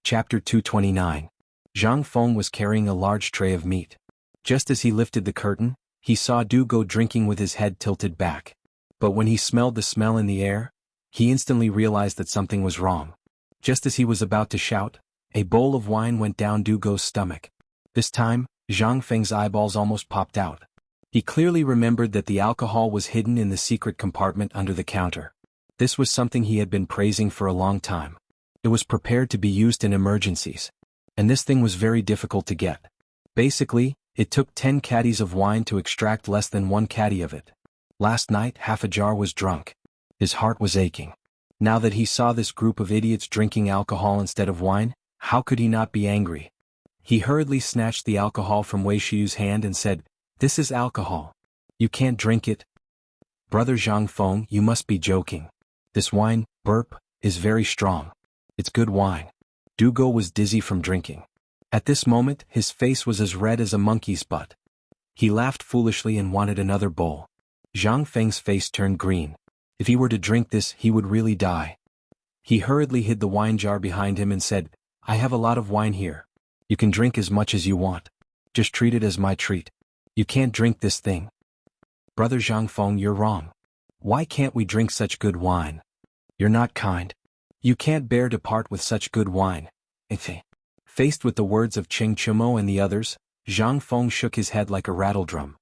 Speaker 1: Chapter 229. Zhang Feng was carrying a large tray of meat. Just as he lifted the curtain, he saw Du Go drinking with his head tilted back. But when he smelled the smell in the air, he instantly realized that something was wrong. Just as he was about to shout, a bowl of wine went down Du Go's stomach. This time, Zhang Feng's eyeballs almost popped out. He clearly remembered that the alcohol was hidden in the secret compartment under the counter. This was something he had been praising for a long time. It was prepared to be used in emergencies. And this thing was very difficult to get. Basically, it took 10 caddies of wine to extract less than 1 caddy of it. Last night, half a jar was drunk. His heart was aching. Now that he saw this group of idiots drinking alcohol instead of wine, how could he not be angry? He hurriedly snatched the alcohol from Wei Shiyu's hand and said, this is alcohol. You can't drink it. Brother Zhang Feng, you must be joking. This wine, burp, is very strong. It's good wine. Du Go was dizzy from drinking. At this moment, his face was as red as a monkey's butt. He laughed foolishly and wanted another bowl. Zhang Feng's face turned green. If he were to drink this, he would really die. He hurriedly hid the wine jar behind him and said, I have a lot of wine here. You can drink as much as you want. Just treat it as my treat. You can't drink this thing. Brother Zhang Feng, you're wrong. Why can't we drink such good wine? You're not kind. You can't bear to part with such good wine. Faced with the words of Cheng Chumo and the others, Zhang Feng shook his head like a rattledrum.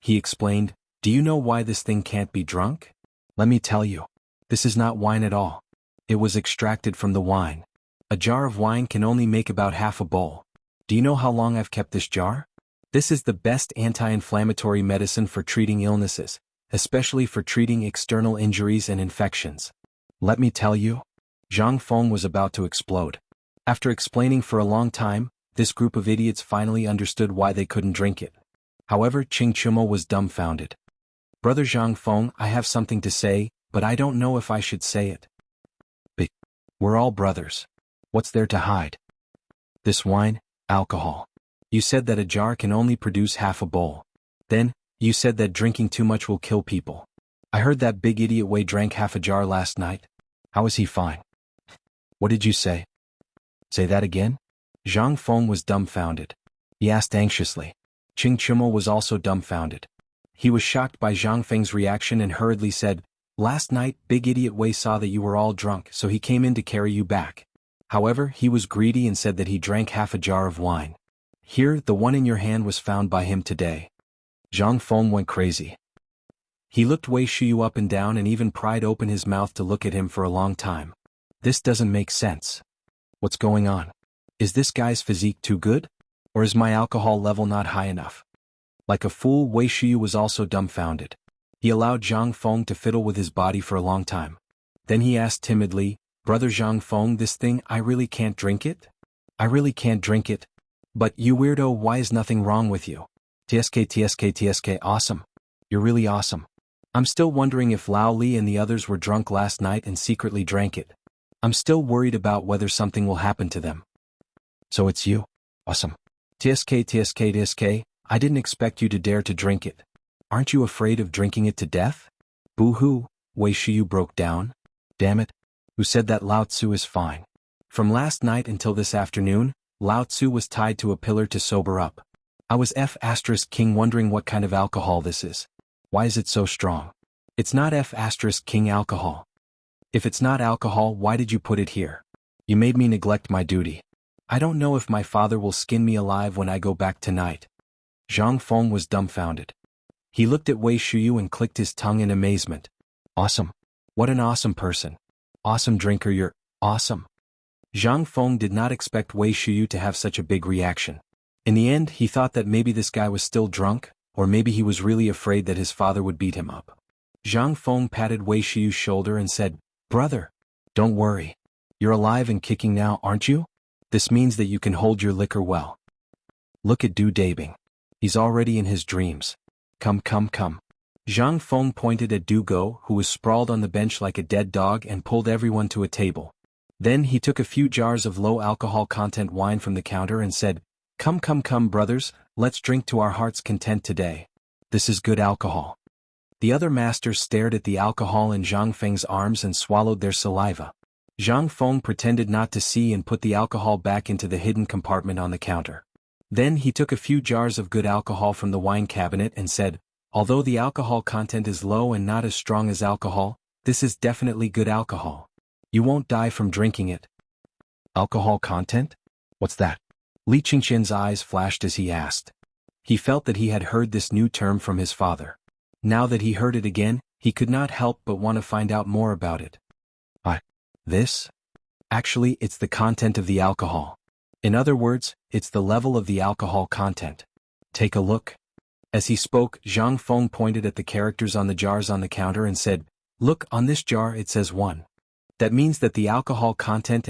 Speaker 1: He explained, do you know why this thing can't be drunk? Let me tell you. This is not wine at all. It was extracted from the wine. A jar of wine can only make about half a bowl. Do you know how long I've kept this jar? This is the best anti-inflammatory medicine for treating illnesses, especially for treating external injuries and infections. Let me tell you. Zhang Feng was about to explode. After explaining for a long time, this group of idiots finally understood why they couldn't drink it. However, Cheng Chumo was dumbfounded. Brother Zhang Feng, I have something to say, but I don't know if I should say it. But we're all brothers. What's there to hide? This wine, alcohol. You said that a jar can only produce half a bowl. Then, you said that drinking too much will kill people. I heard that big idiot Wei drank half a jar last night. How is he fine? What did you say? Say that again? Zhang Feng was dumbfounded. He asked anxiously. Cheng Chumo was also dumbfounded. He was shocked by Zhang Feng's reaction and hurriedly said, last night, big idiot Wei saw that you were all drunk, so he came in to carry you back. However, he was greedy and said that he drank half a jar of wine. Here, the one in your hand was found by him today. Zhang Feng went crazy. He looked Wei Shiyu up and down and even pried open his mouth to look at him for a long time. This doesn't make sense. What's going on? Is this guy's physique too good? Or is my alcohol level not high enough? Like a fool, Wei Shiyu was also dumbfounded. He allowed Zhang Feng to fiddle with his body for a long time. Then he asked timidly, "Brother Zhang Feng, this thing, I really can't drink it? I really can't drink it. But you weirdo, why is nothing wrong with you? TSK, awesome. You're really awesome. I'm still wondering if Lao Li and the others were drunk last night and secretly drank it. I'm still worried about whether something will happen to them." "So it's you? Awesome. TSK, I didn't expect you to dare to drink it. Aren't you afraid of drinking it to death?" "Boo-hoo," Wei Shiyu broke down. "Damn it. Who said that Lao Tzu is fine? From last night until this afternoon, Lao Tzu was tied to a pillar to sober up. I was F*King wondering what kind of alcohol this is. Why is it so strong? It's not F*King alcohol. If it's not alcohol, why did you put it here? You made me neglect my duty. I don't know if my father will skin me alive when I go back tonight." Zhang Feng was dumbfounded. He looked at Wei Shiyu and clicked his tongue in amazement. "Awesome. What an awesome person. Awesome drinker, you're awesome." Zhang Feng did not expect Wei Shiyu to have such a big reaction. In the end, he thought that maybe this guy was still drunk, or maybe he was really afraid that his father would beat him up. Zhang Feng patted Wei Shiyu's shoulder and said, "Brother, don't worry. You're alive and kicking now, aren't you? This means that you can hold your liquor well. Look at Du Dabing. He's already in his dreams. Come. Zhang Feng pointed at Du Go, who was sprawled on the bench like a dead dog, and pulled everyone to a table. Then he took a few jars of low-alcohol content wine from the counter and said, Come, brothers, let's drink to our heart's content today. This is good alcohol." The other masters stared at the alcohol in Zhang Feng's arms and swallowed their saliva. Zhang Feng pretended not to see and put the alcohol back into the hidden compartment on the counter. Then he took a few jars of good alcohol from the wine cabinet and said, "Although the alcohol content is low and not as strong as alcohol, this is definitely good alcohol. You won't die from drinking it." "Alcohol content? What's that?" Li Qingqian's eyes flashed as he asked. He felt that he had heard this new term from his father. Now that he heard it again, he could not help but want to find out more about it. This? Actually, it's the content of the alcohol. In other words, it's the level of the alcohol content. Take a look." As he spoke, Zhang Feng pointed at the characters on the jars on the counter and said, "Look, on this jar it says 1. That means that the alcohol content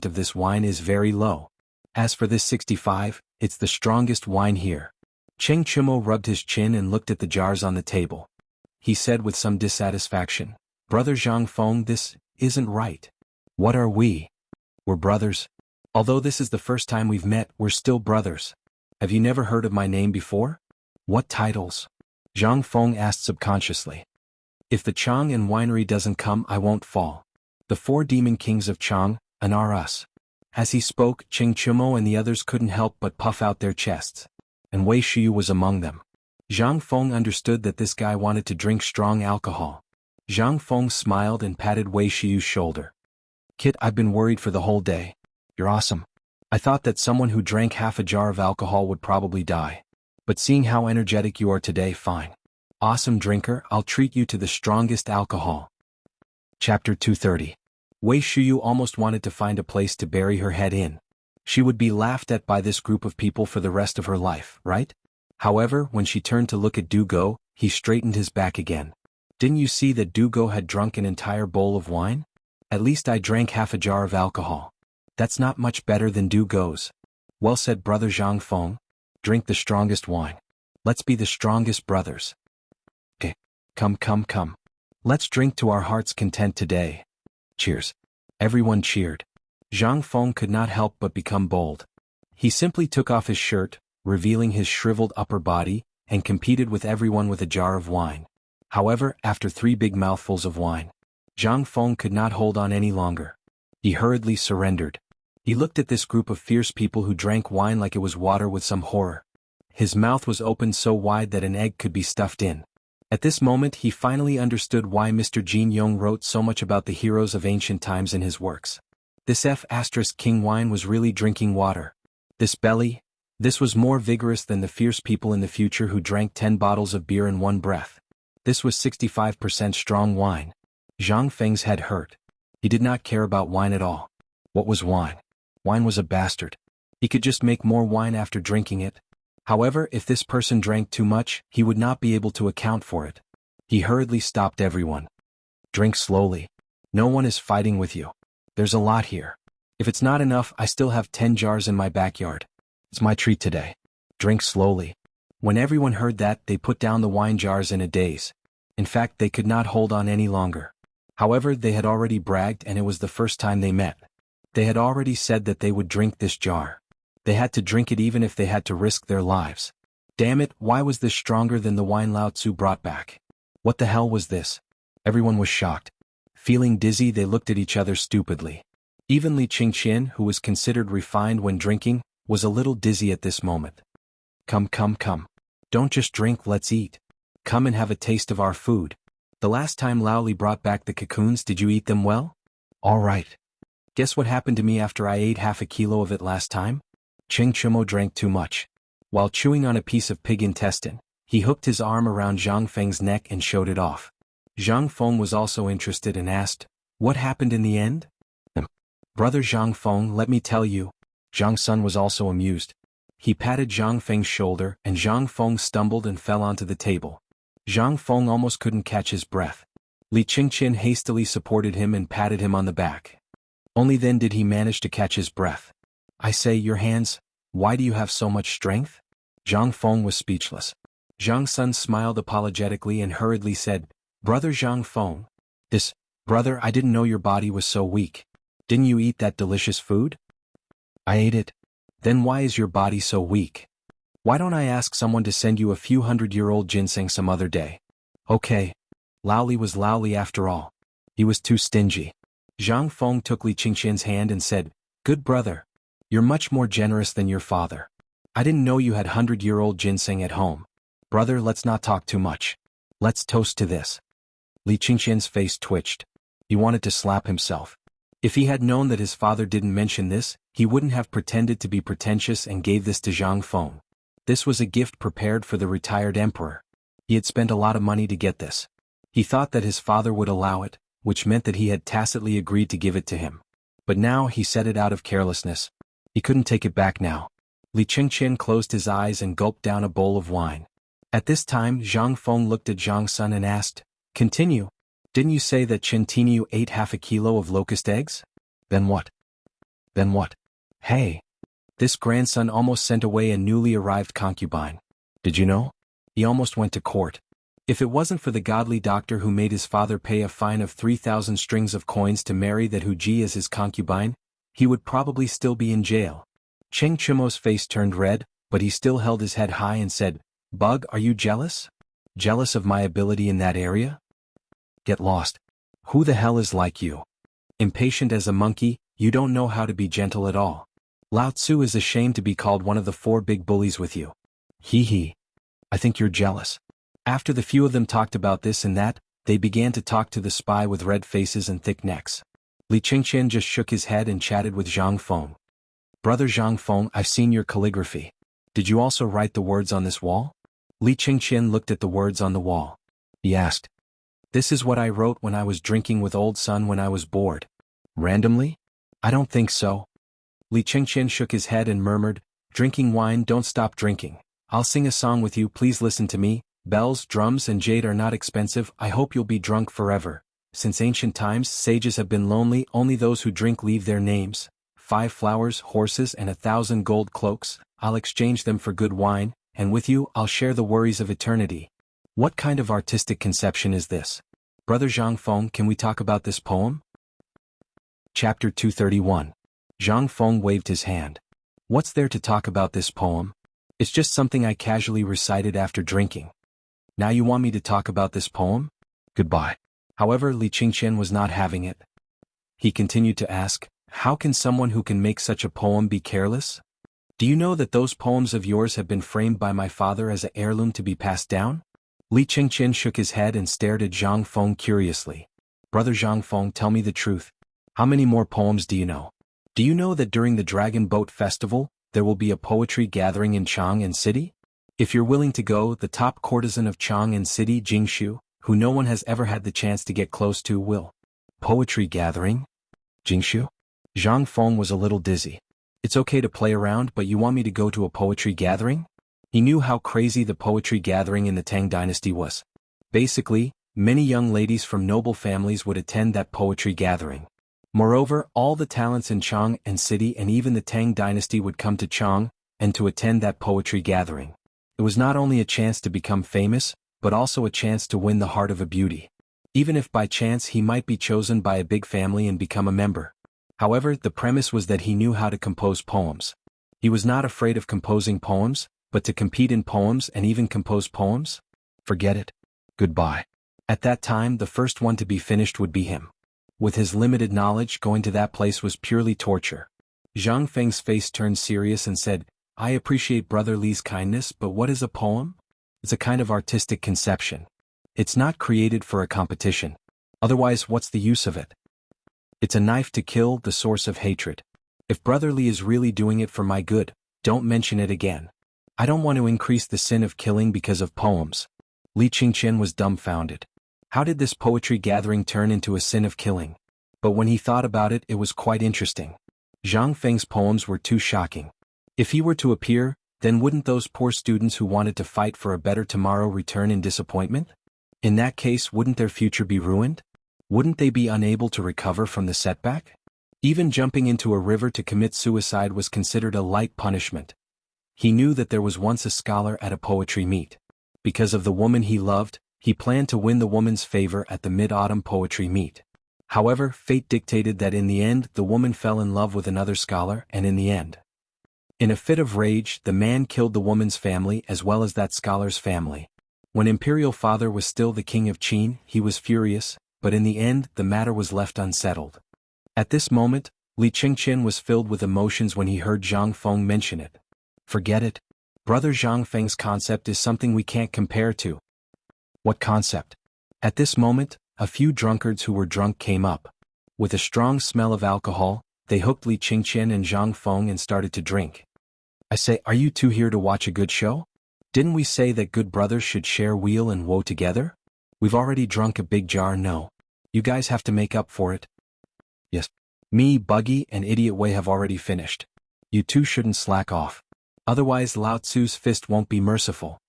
Speaker 1: of this wine is very low. As for this 65, it's the strongest wine here." Cheng Chumo rubbed his chin and looked at the jars on the table. He said with some dissatisfaction, "Brother Zhang Feng, this isn't right. What are we? We're brothers. Although this is the first time we've met, we're still brothers. Have you never heard of my name before?" "What titles?" Zhang Feng asked subconsciously. "If the Chang'an winery doesn't come, I won't fall. The 4 demon kings of Chang, and are us." As he spoke, Cheng Chumo and the others couldn't help but puff out their chests. And Wei Shiyu was among them. Zhang Feng understood that this guy wanted to drink strong alcohol. Zhang Feng smiled and patted Wei Shiyu's shoulder. "Kid, I've been worried for the whole day. You're awesome. I thought that someone who drank half a jar of alcohol would probably die. But seeing how energetic you are today, fine. Awesome drinker, I'll treat you to the strongest alcohol." Chapter 230. Wei Shiyu almost wanted to find a place to bury her head in. She would be laughed at by this group of people for the rest of her life, right? However, when she turned to look at Du Go, he straightened his back again. "Didn't you see that Du Go had drunk an entire bowl of wine? At least I drank half a jar of alcohol. That's not much better than Du Go's." "Well said, brother Zhang Feng. Drink the strongest wine. Let's be the strongest brothers." "Okay. Come. Let's drink to our heart's content today. Cheers." Everyone cheered. Zhang Feng could not help but become bold. He simply took off his shirt, revealing his shriveled upper body, and competed with everyone with a jar of wine. However, after 3 big mouthfuls of wine, Zhang Feng could not hold on any longer. He hurriedly surrendered. He looked at this group of fierce people who drank wine like it was water with some horror. His mouth was opened so wide that an egg could be stuffed in. At this moment he finally understood why Mr. Jin Yong wrote so much about the heroes of ancient times in his works. This F*King wine was really drinking water. This belly, this was more vigorous than the fierce people in the future who drank 10 bottles of beer in one breath. This was 65% strong wine. Zhang Feng's head hurt. He did not care about wine at all. What was wine? Wine was a bastard. He could just make more wine after drinking it. However, if this person drank too much, he would not be able to account for it. He hurriedly stopped everyone. Drink slowly. No one is fighting with you. There's a lot here. If it's not enough, I still have 10 jars in my backyard. It's my treat today. Drink slowly. When everyone heard that, they put down the wine jars in a daze. In fact, they could not hold on any longer. However, they had already bragged, and it was the first time they met. They had already said that they would drink this jar. They had to drink it even if they had to risk their lives. Damn it, why was this stronger than the wine Lao Tzu brought back? What the hell was this? Everyone was shocked. Feeling dizzy, they looked at each other stupidly. Even Li Qingqian, who was considered refined when drinking, was a little dizzy at this moment. Come. Don't just drink, let's eat. Come and have a taste of our food. The last time Lao Li brought back the cocoons, did you eat them well? All right. Guess what happened to me after I ate half a kilo of it last time? Cheng Chumo drank too much. While chewing on a piece of pig intestine, he hooked his arm around Zhang Feng's neck and showed it off. Zhang Feng was also interested and asked, "What happened in the end?" Brother Zhang Feng, let me tell you. Zhang Sun was also amused. He patted Zhang Feng's shoulder, and Zhang Feng stumbled and fell onto the table. Zhang Feng almost couldn't catch his breath. Li Qingqian hastily supported him and patted him on the back. Only then did he manage to catch his breath. I say, your hands, why do you have so much strength? Zhang Feng was speechless. Zhang Sun smiled apologetically and hurriedly said, Brother Zhang Feng. Brother, I didn't know your body was so weak. Didn't you eat that delicious food? I ate it. Then why is your body so weak? Why don't I ask someone to send you a few 100-year-old ginseng some other day? Okay. Lao Li was Lao Li after all. He was too stingy. Zhang Feng took Li Qingqian's hand and said, Good brother. You're much more generous than your father. I didn't know you had 100-year-old ginseng at home. Brother, let's not talk too much. Let's toast to this. Li Qingqian's face twitched. He wanted to slap himself. If he had known that his father didn't mention this, he wouldn't have pretended to be pretentious and gave this to Zhang Feng. This was a gift prepared for the retired emperor. He had spent a lot of money to get this. He thought that his father would allow it, which meant that he had tacitly agreed to give it to him. But now he said it out of carelessness. He couldn't take it back now. Li Qingqian closed his eyes and gulped down a bowl of wine. At this time, Zhang Feng looked at Zhang Sun and asked, Continue. Didn't you say that Chintinu ate half a kilo of locust eggs? Then what? Hey. This grandson almost sent away a newly arrived concubine. Did you know? He almost went to court. If it wasn't for the godly doctor who made his father pay a fine of 3,000 strings of coins to marry that Huji as his concubine, he would probably still be in jail. Cheng Chumo's face turned red, but he still held his head high and said, Bug, are you jealous? Jealous of my ability in that area? Get lost. Who the hell is like you? Impatient as a monkey, you don't know how to be gentle at all. Lao Tzu is ashamed to be called one of the 4 big bullies with you. Hee. I think you're jealous. After the few of them talked about this and that, they began to talk to the spy with red faces and thick necks. Li Qingqian just shook his head and chatted with Zhang Feng. Brother Zhang Feng, I've seen your calligraphy. Did you also write the words on this wall? Li Qingqian looked at the words on the wall. He asked. This is what I wrote when I was drinking with old son when I was bored. Randomly? I don't think so. Li Qingqian shook his head and murmured, Drinking wine, don't stop drinking. I'll sing a song with you, please listen to me. Bells, drums and jade are not expensive, I hope you'll be drunk forever. Since ancient times, sages have been lonely, only those who drink leave their names. 5 flowers, horses and 1,000 gold cloaks, I'll exchange them for good wine, and with you I'll share the worries of eternity. What kind of artistic conception is this? Brother Zhang Feng, can we talk about this poem? Chapter 231. Zhang Feng waved his hand. What's there to talk about this poem? It's just something I casually recited after drinking. Now you want me to talk about this poem? Goodbye. However, Li Qingqian was not having it. He continued to ask, How can someone who can make such a poem be careless? Do you know that those poems of yours have been framed by my father as an heirloom to be passed down? Li Qingqian shook his head and stared at Zhang Feng curiously. Brother Zhang Feng, tell me the truth. How many more poems do you know? Do you know that during the Dragon Boat Festival, there will be a poetry gathering in Chang'an City? If you're willing to go, the top courtesan of Chang'an City, Jingshu, who no one has ever had the chance to get close to, will. Poetry gathering? Jingshu? Zhang Feng was a little dizzy. It's okay to play around, but you want me to go to a poetry gathering? He knew how crazy the poetry gathering in the Tang Dynasty was. Basically, many young ladies from noble families would attend that poetry gathering. Moreover, all the talents in Chang and city and even the Tang Dynasty would come to Chang and to attend that poetry gathering. It was not only a chance to become famous, but also a chance to win the heart of a beauty. Even if by chance he might be chosen by a big family and become a member. However, the premise was that he knew how to compose poems. He was not afraid of composing poems, but to compete in poems and even compose poems? Forget it. Goodbye. At that time, the first one to be finished would be him. With his limited knowledge, going to that place was purely torture. Zhang Feng's face turned serious and said, I appreciate Brother Li's kindness, but what is a poem? It's a kind of artistic conception. It's not created for a competition. Otherwise, what's the use of it? It's a knife to kill, the source of hatred. If Brother Li is really doing it for my good, don't mention it again. I don't want to increase the sin of killing because of poems. Li Qingqian was dumbfounded. How did this poetry gathering turn into a sin of killing? But when he thought about it, it was quite interesting. Zhang Feng's poems were too shocking. If he were to appear, then wouldn't those poor students who wanted to fight for a better tomorrow return in disappointment? In that case, wouldn't their future be ruined? Wouldn't they be unable to recover from the setback? Even jumping into a river to commit suicide was considered a light punishment. He knew that there was once a scholar at a poetry meet. Because of the woman he loved, he planned to win the woman's favor at the mid-autumn poetry meet. However, fate dictated that in the end the woman fell in love with another scholar and in the end. In a fit of rage, the man killed the woman's family as well as that scholar's family. When Imperial Father was still the king of Qin, he was furious, but in the end the matter was left unsettled. At this moment, Li Qingqian was filled with emotions when he heard Zhang Feng mention it. Forget it. Brother Zhang Feng's concept is something we can't compare to. What concept? At this moment, a few drunkards who were drunk came up. With a strong smell of alcohol, they hooked Li Qingqian and Zhang Feng and started to drink. I say, are you two here to watch a good show? Didn't we say that good brothers should share weal and woe together? We've already drunk a big jar. No. You guys have to make up for it. Yes. Me, Buggy, and Idiot Wei have already finished. You two shouldn't slack off. Otherwise Lao Tzu's fist won't be merciful.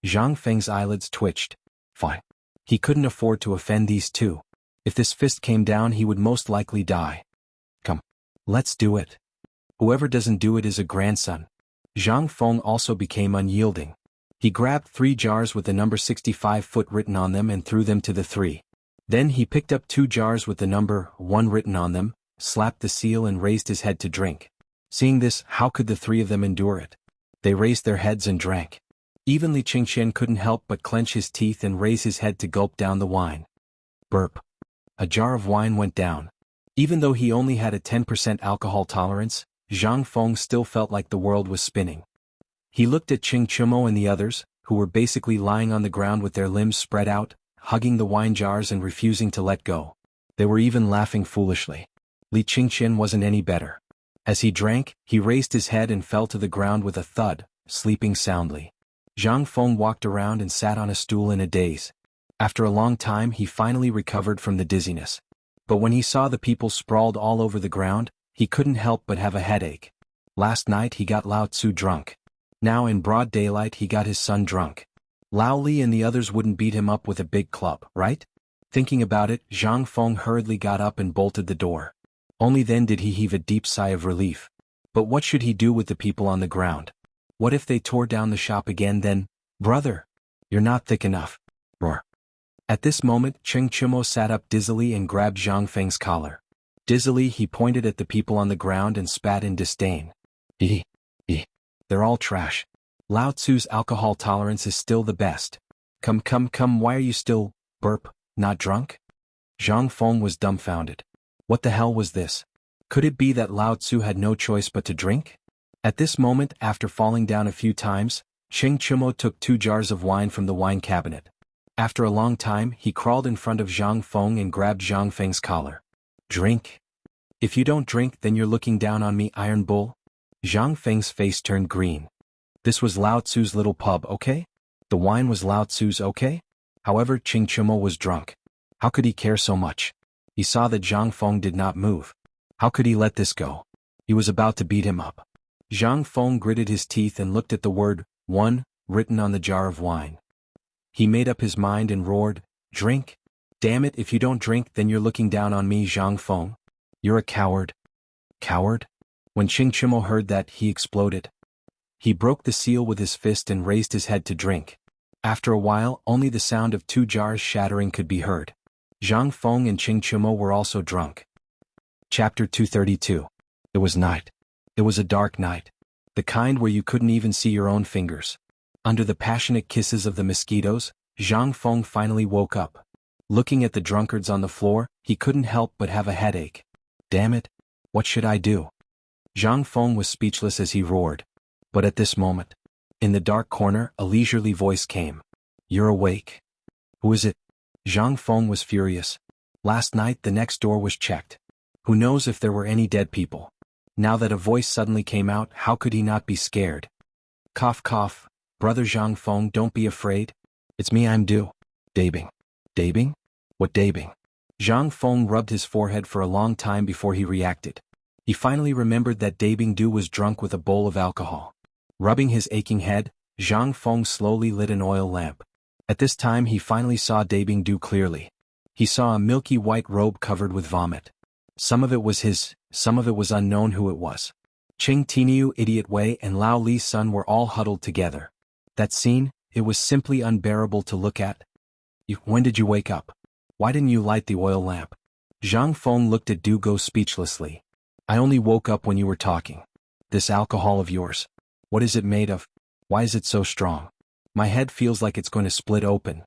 Speaker 1: Zhang Feng's eyelids twitched. Fine. He couldn't afford to offend these two. If this fist came down he would most likely die. Come. Let's do it. Whoever doesn't do it is a grandson. Zhang Feng also became unyielding. He grabbed 3 jars with the number 65 foot written on them and threw them to the 3. Then he picked up 2 jars with the number 1 written on them, slapped the seal and raised his head to drink. Seeing this, how could the 3 of them endure it? They raised their heads and drank. Even Li Qingqian couldn't help but clench his teeth and raise his head to gulp down the wine. Burp. A jar of wine went down. Even though he only had a 10% alcohol tolerance, Zhang Feng still felt like the world was spinning. He looked at Qing Chumo and the others, who were basically lying on the ground with their limbs spread out, hugging the wine jars and refusing to let go. They were even laughing foolishly. Li Qingqian wasn't any better. As he drank, he raised his head and fell to the ground with a thud, sleeping soundly. Zhang Feng walked around and sat on a stool in a daze. After a long time he finally recovered from the dizziness. But when he saw the people sprawled all over the ground, he couldn't help but have a headache. Last night he got Lao Tzu drunk. Now in broad daylight he got his son drunk. Lao Li and the others wouldn't beat him up with a big club, right? Thinking about it, Zhang Feng hurriedly got up and bolted the door. Only then did he heave a deep sigh of relief. But what should he do with the people on the ground? What if they tore down the shop again then? Brother! You're not thick enough. Roar. At this moment, Cheng Chumo sat up dizzily and grabbed Zhang Feng's collar. Dizzily he pointed at the people on the ground and spat in disdain. They're all trash. Lao Tzu's alcohol tolerance is still the best. Come, why are you still, burp, not drunk? Zhang Feng was dumbfounded. What the hell was this? Could it be that Lao Tzu had no choice but to drink? At this moment, after falling down a few times, Cheng Chumo took 2 jars of wine from the wine cabinet. After a long time, he crawled in front of Zhang Feng and grabbed Zhang Feng's collar. Drink? If you don't drink, then you're looking down on me, Iron Bull? Zhang Feng's face turned green. This was Lao Tzu's little pub, okay? The wine was Lao Tzu's, okay? However, Cheng Chumo was drunk. How could he care so much? He saw that Zhang Feng did not move. How could he let this go? He was about to beat him up. Zhang Feng gritted his teeth and looked at the word 1 written on the jar of wine. He made up his mind and roared, "Drink! Damn it, if you don't drink then you're looking down on me, Zhang Feng. You're a coward." Coward? When Qing Chimo heard that, he exploded. He broke the seal with his fist and raised his head to drink. After a while, only the sound of 2 jars shattering could be heard. Zhang Feng and Qing Chimo were also drunk. Chapter 232. It was night. It was a dark night. The kind where you couldn't even see your own fingers. Under the passionate kisses of the mosquitoes, Zhang Feng finally woke up. Looking at the drunkards on the floor, he couldn't help but have a headache. Damn it! What should I do? Zhang Feng was speechless as he roared. But at this moment, in the dark corner, a leisurely voice came. "You're awake." "Who is it?" Zhang Feng was furious. Last night the next door was checked. Who knows if there were any dead people. Now that a voice suddenly came out, how could he not be scared? Cough cough, "Brother Zhang Feng, don't be afraid. It's me, I'm Du. Dabing." Dabing? What dabing? Zhang Feng rubbed his forehead for a long time before he reacted. He finally remembered that Dabing Du was drunk with a bowl of alcohol. Rubbing his aching head, Zhang Feng slowly lit an oil lamp. At this time he finally saw Dabing Du clearly. He saw a milky white robe covered with vomit. Some of it was his, some of it was unknown who it was. Qing Tiniu, Idiot Wei and Lao Li's son were all huddled together. That scene, it was simply unbearable to look at. When did you wake up? Why didn't you light the oil lamp?" Zhang Feng looked at Du Go speechlessly. "I only woke up when you were talking. This alcohol of yours. What is it made of? Why is it so strong? My head feels like it's going to split open."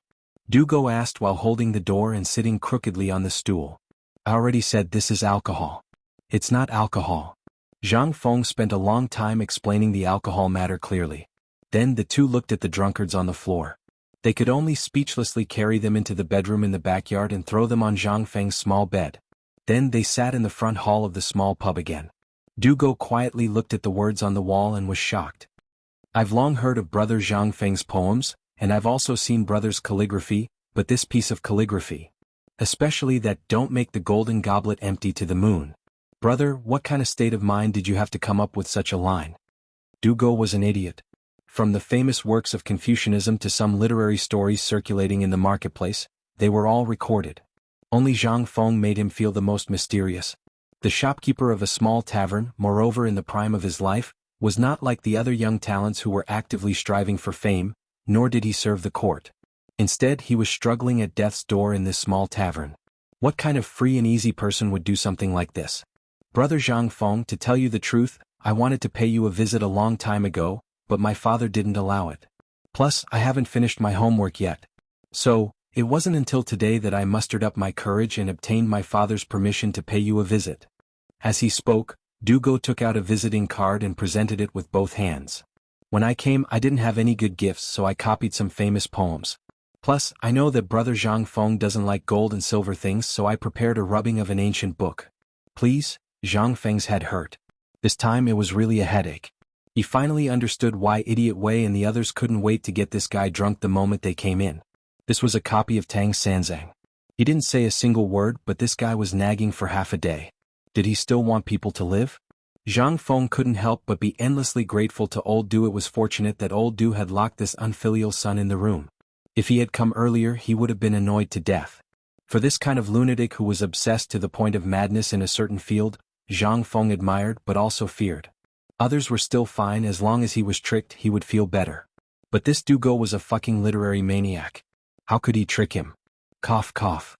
Speaker 1: Du Go asked while holding the door and sitting crookedly on the stool. "I already said this is alcohol." "It's not alcohol." Zhang Feng spent a long time explaining the alcohol matter clearly. Then the two looked at the drunkards on the floor. They could only speechlessly carry them into the bedroom in the backyard and throw them on Zhang Feng's small bed. Then they sat in the front hall of the small pub again. Du Go quietly looked at the words on the wall and was shocked. "I've long heard of Brother Zhang Feng's poems, and I've also seen Brother's calligraphy, but this piece of calligraphy. Especially that 'Don't make the golden goblet empty to the moon.' Brother, what kind of state of mind did you have to come up with such a line?" Du Go was an idiot. From the famous works of Confucianism to some literary stories circulating in the marketplace, they were all recorded. Only Zhang Feng made him feel the most mysterious. The shopkeeper of a small tavern, moreover in the prime of his life, was not like the other young talents who were actively striving for fame, nor did he serve the court. Instead, he was struggling at death's door in this small tavern. What kind of free and easy person would do something like this? "Brother Zhang Feng, to tell you the truth, I wanted to pay you a visit a long time ago, but my father didn't allow it. Plus, I haven't finished my homework yet. So, it wasn't until today that I mustered up my courage and obtained my father's permission to pay you a visit." As he spoke, Du Go took out a visiting card and presented it with both hands. "When I came, I didn't have any good gifts, so I copied some famous poems. Plus, I know that Brother Zhang Feng doesn't like gold and silver things, so I prepared a rubbing of an ancient book. Please." Zhang Feng's head hurt. This time it was really a headache. He finally understood why Idiot Wei and the others couldn't wait to get this guy drunk the moment they came in. This was a copy of Tang Sanzang. He didn't say a single word, but this guy was nagging for half a day. Did he still want people to live? Zhang Feng couldn't help but be endlessly grateful to old Du. It was fortunate that old Du had locked this unfilial son in the room. If he had come earlier, he would have been annoyed to death. For this kind of lunatic who was obsessed to the point of madness in a certain field, Zhang Feng admired but also feared. Others were still fine as long as he was tricked, he would feel better. But this Du Go was a fucking literary maniac. How could he trick him? Cough cough.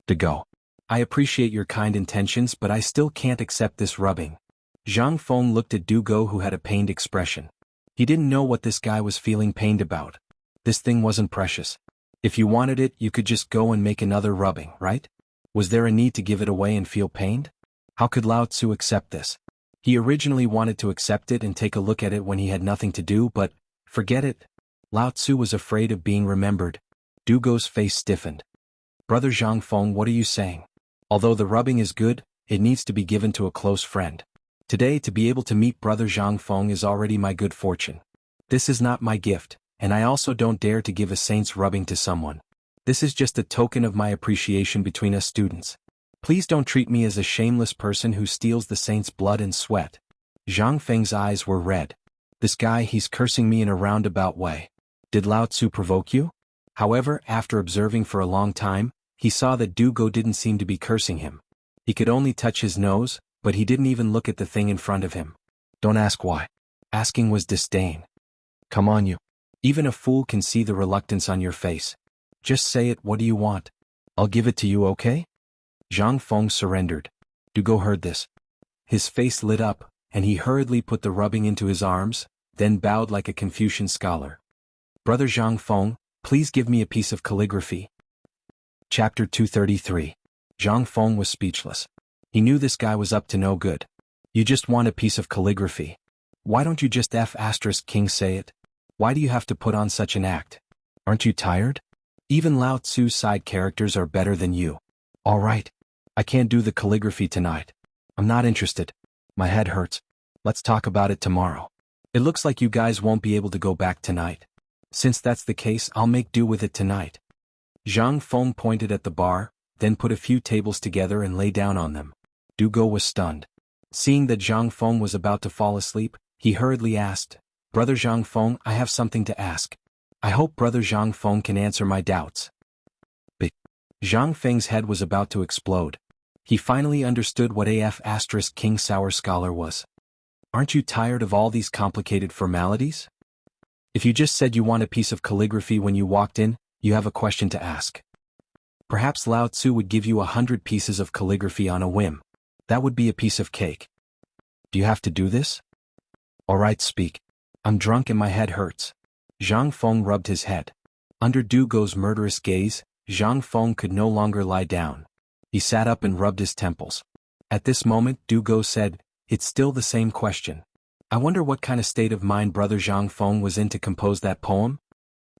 Speaker 1: Du Go. I appreciate your kind intentions, but I still can't accept this rubbing. Zhang Feng looked at Du Go, who had a pained expression. He didn't know what this guy was feeling pained about. This thing wasn't precious. If you wanted it, you could just go and make another rubbing, right? Was there a need to give it away and feel pained? How could Lao Tzu accept this? He originally wanted to accept it and take a look at it when he had nothing to do, but, forget it. Lao Tzu was afraid of being remembered. Du Go's face stiffened. Brother Zhang Feng, what are you saying? Although the rubbing is good, it needs to be given to a close friend. Today, to be able to meet Brother Zhang Feng is already my good fortune. This is not my gift, and I also don't dare to give a saint's rubbing to someone. This is just a token of my appreciation between us students. Please don't treat me as a shameless person who steals the saint's blood and sweat. Zhang Feng's eyes were red. This guy, he's cursing me in a roundabout way. Did Lao Tzu provoke you? However, after observing for a long time, he saw that Dugo didn't seem to be cursing him. He could only touch his nose, but he didn't even look at the thing in front of him. Don't ask why. Asking was disdain. Come on you. Even a fool can see the reluctance on your face. Just say it, what do you want? I'll give it to you, okay? Zhang Feng surrendered. Dugo heard this. His face lit up, and he hurriedly put the rubbing into his arms, then bowed like a Confucian scholar. Brother Zhang Feng, please give me a piece of calligraphy. Chapter 233. Zhang Feng was speechless. He knew this guy was up to no good. You just want a piece of calligraphy. Why don't you just King say it? Why do you have to put on such an act? Aren't you tired? Even Lao Tzu's side characters are better than you. All right. I can't do the calligraphy tonight. I'm not interested. My head hurts. Let's talk about it tomorrow. It looks like you guys won't be able to go back tonight. Since that's the case, I'll make do with it tonight. Zhang Feng pointed at the bar, then put a few tables together and lay down on them. Dugo was stunned. Seeing that Zhang Feng was about to fall asleep, he hurriedly asked, Brother Zhang Feng, I have something to ask. I hope Brother Zhang Feng can answer my doubts. But Zhang Feng's head was about to explode. He finally understood what King Sour Scholar was. Aren't you tired of all these complicated formalities? If you just said you want a piece of calligraphy when you walked in, you have a question to ask. Perhaps Lao Tzu would give you 100 pieces of calligraphy on a whim. That would be a piece of cake. Do you have to do this? All right, speak. I'm drunk and my head hurts. Zhang Feng rubbed his head. Under Dugo's murderous gaze, Zhang Feng could no longer lie down. He sat up and rubbed his temples. At this moment, Dugo said, It's still the same question. I wonder what kind of state of mind Brother Zhang Feng was in to compose that poem?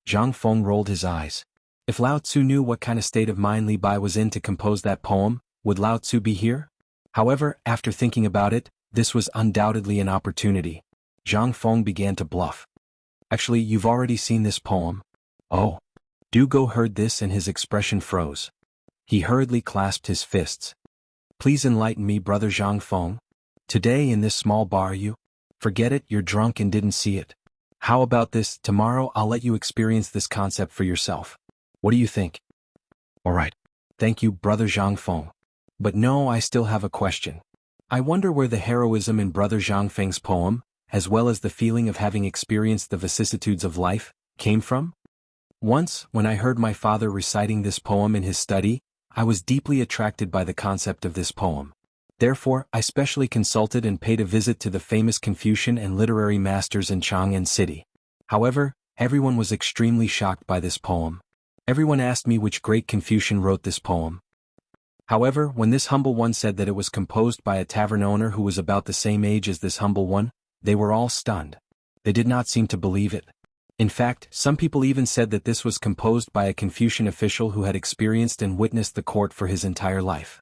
Speaker 1: Zhang Feng rolled his eyes. If Lao Tzu knew what kind of state of mind Li Bai was in to compose that poem, would Lao Tzu be here? However, after thinking about it, this was undoubtedly an opportunity. Zhang Feng began to bluff. Actually, you've already seen this poem. Oh. Dugo heard this and his expression froze. He hurriedly clasped his fists. Please enlighten me, Brother Zhang Feng. Today in this small bar you? Forget it, you're drunk and didn't see it. How about this, tomorrow I'll let you experience this concept for yourself. What do you think? All right. Thank you, Brother Zhang Feng. But no, I still have a question. I wonder where the heroism in Brother Zhang Feng's poem, as well as the feeling of having experienced the vicissitudes of life, came from? Once, when I heard my father reciting this poem in his study, I was deeply attracted by the concept of this poem. Therefore, I specially consulted and paid a visit to the famous Confucian and literary masters in Chang'an City. However, everyone was extremely shocked by this poem. Everyone asked me which great Confucian wrote this poem. However, when this humble one said that it was composed by a tavern owner who was about the same age as this humble one, they were all stunned. They did not seem to believe it. In fact, some people even said that this was composed by a Confucian official who had experienced and witnessed the court for his entire life.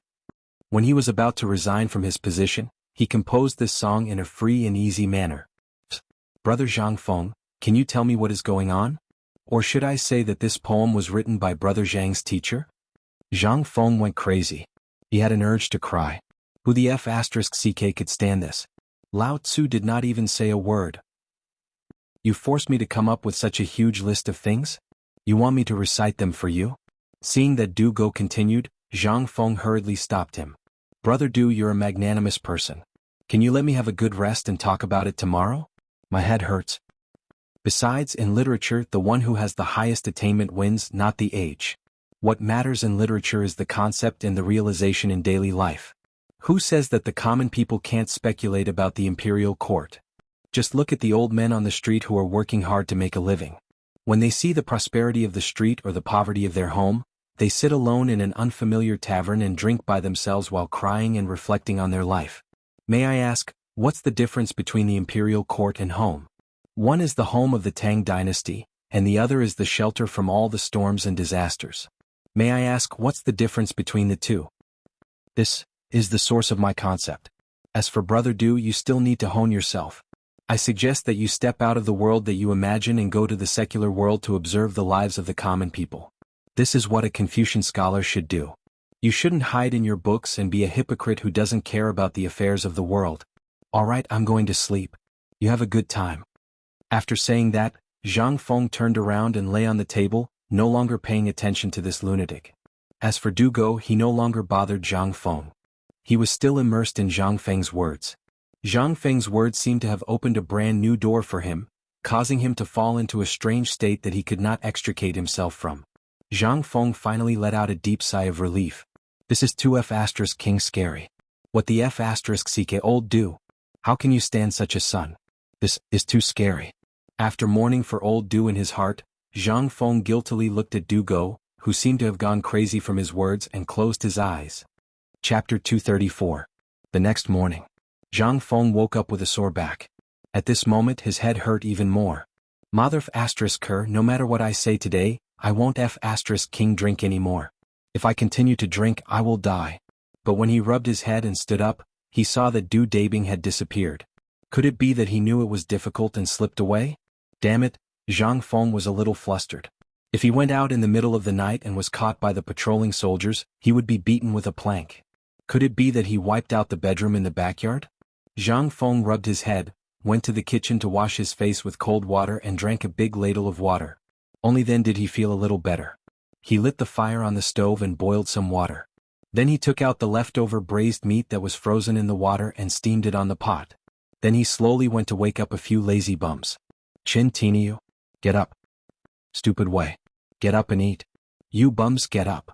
Speaker 1: When he was about to resign from his position, he composed this song in a free and easy manner. Brother Zhang Feng, can you tell me what is going on? Or should I say that this poem was written by Brother Zhang's teacher? Zhang Feng went crazy. He had an urge to cry. Who the CK could stand this? Lao Tzu did not even say a word. You forced me to come up with such a huge list of things? You want me to recite them for you? Seeing that Du Go continued, Zhang Feng hurriedly stopped him. Brother Du, you're a magnanimous person. Can you let me have a good rest and talk about it tomorrow? My head hurts. Besides, in literature, the one who has the highest attainment wins, not the age. What matters in literature is the concept and the realization in daily life. Who says that the common people can't speculate about the imperial court? Just look at the old men on the street who are working hard to make a living. When they see the prosperity of the street or the poverty of their home, they sit alone in an unfamiliar tavern and drink by themselves while crying and reflecting on their life. May I ask, what's the difference between the imperial court and home? One is the home of the Tang Dynasty, and the other is the shelter from all the storms and disasters. May I ask, what's the difference between the two? This is the source of my concept. As for Brother Du, you still need to hone yourself. I suggest that you step out of the world that you imagine and go to the secular world to observe the lives of the common people. This is what a Confucian scholar should do. You shouldn't hide in your books and be a hypocrite who doesn't care about the affairs of the world. All right, I'm going to sleep. You have a good time. After saying that, Zhang Feng turned around and lay on the table, no longer paying attention to this lunatic. As for Du Go, he no longer bothered Zhang Feng. He was still immersed in Zhang Feng's words. Zhang Feng's words seemed to have opened a brand new door for him, causing him to fall into a strange state that he could not extricate himself from. Zhang Feng finally let out a deep sigh of relief. This is too King scary. What the CK old do? How can you stand such a son? This is too scary. After mourning for old Du in his heart, Zhang Feng guiltily looked at Du Go, who seemed to have gone crazy from his words, and closed his eyes. Chapter 234. The next morning. Zhang Feng woke up with a sore back. At this moment his head hurt even more. Mother Ker, no matter what I say today, I won't King drink anymore. If I continue to drink I will die. But when he rubbed his head and stood up, he saw that Du Dabing had disappeared. Could it be that he knew it was difficult and slipped away? Damn it, Zhang Feng was a little flustered. If he went out in the middle of the night and was caught by the patrolling soldiers, he would be beaten with a plank. Could it be that he wiped out the bedroom in the backyard? Zhang Feng rubbed his head, went to the kitchen to wash his face with cold water and drank a big ladle of water. Only then did he feel a little better. He lit the fire on the stove and boiled some water. Then he took out the leftover braised meat that was frozen in the water and steamed it on the pot. Then he slowly went to wake up a few lazy bums. Chin Tiniu, get up. Stupid way. Get up and eat. You bums get up.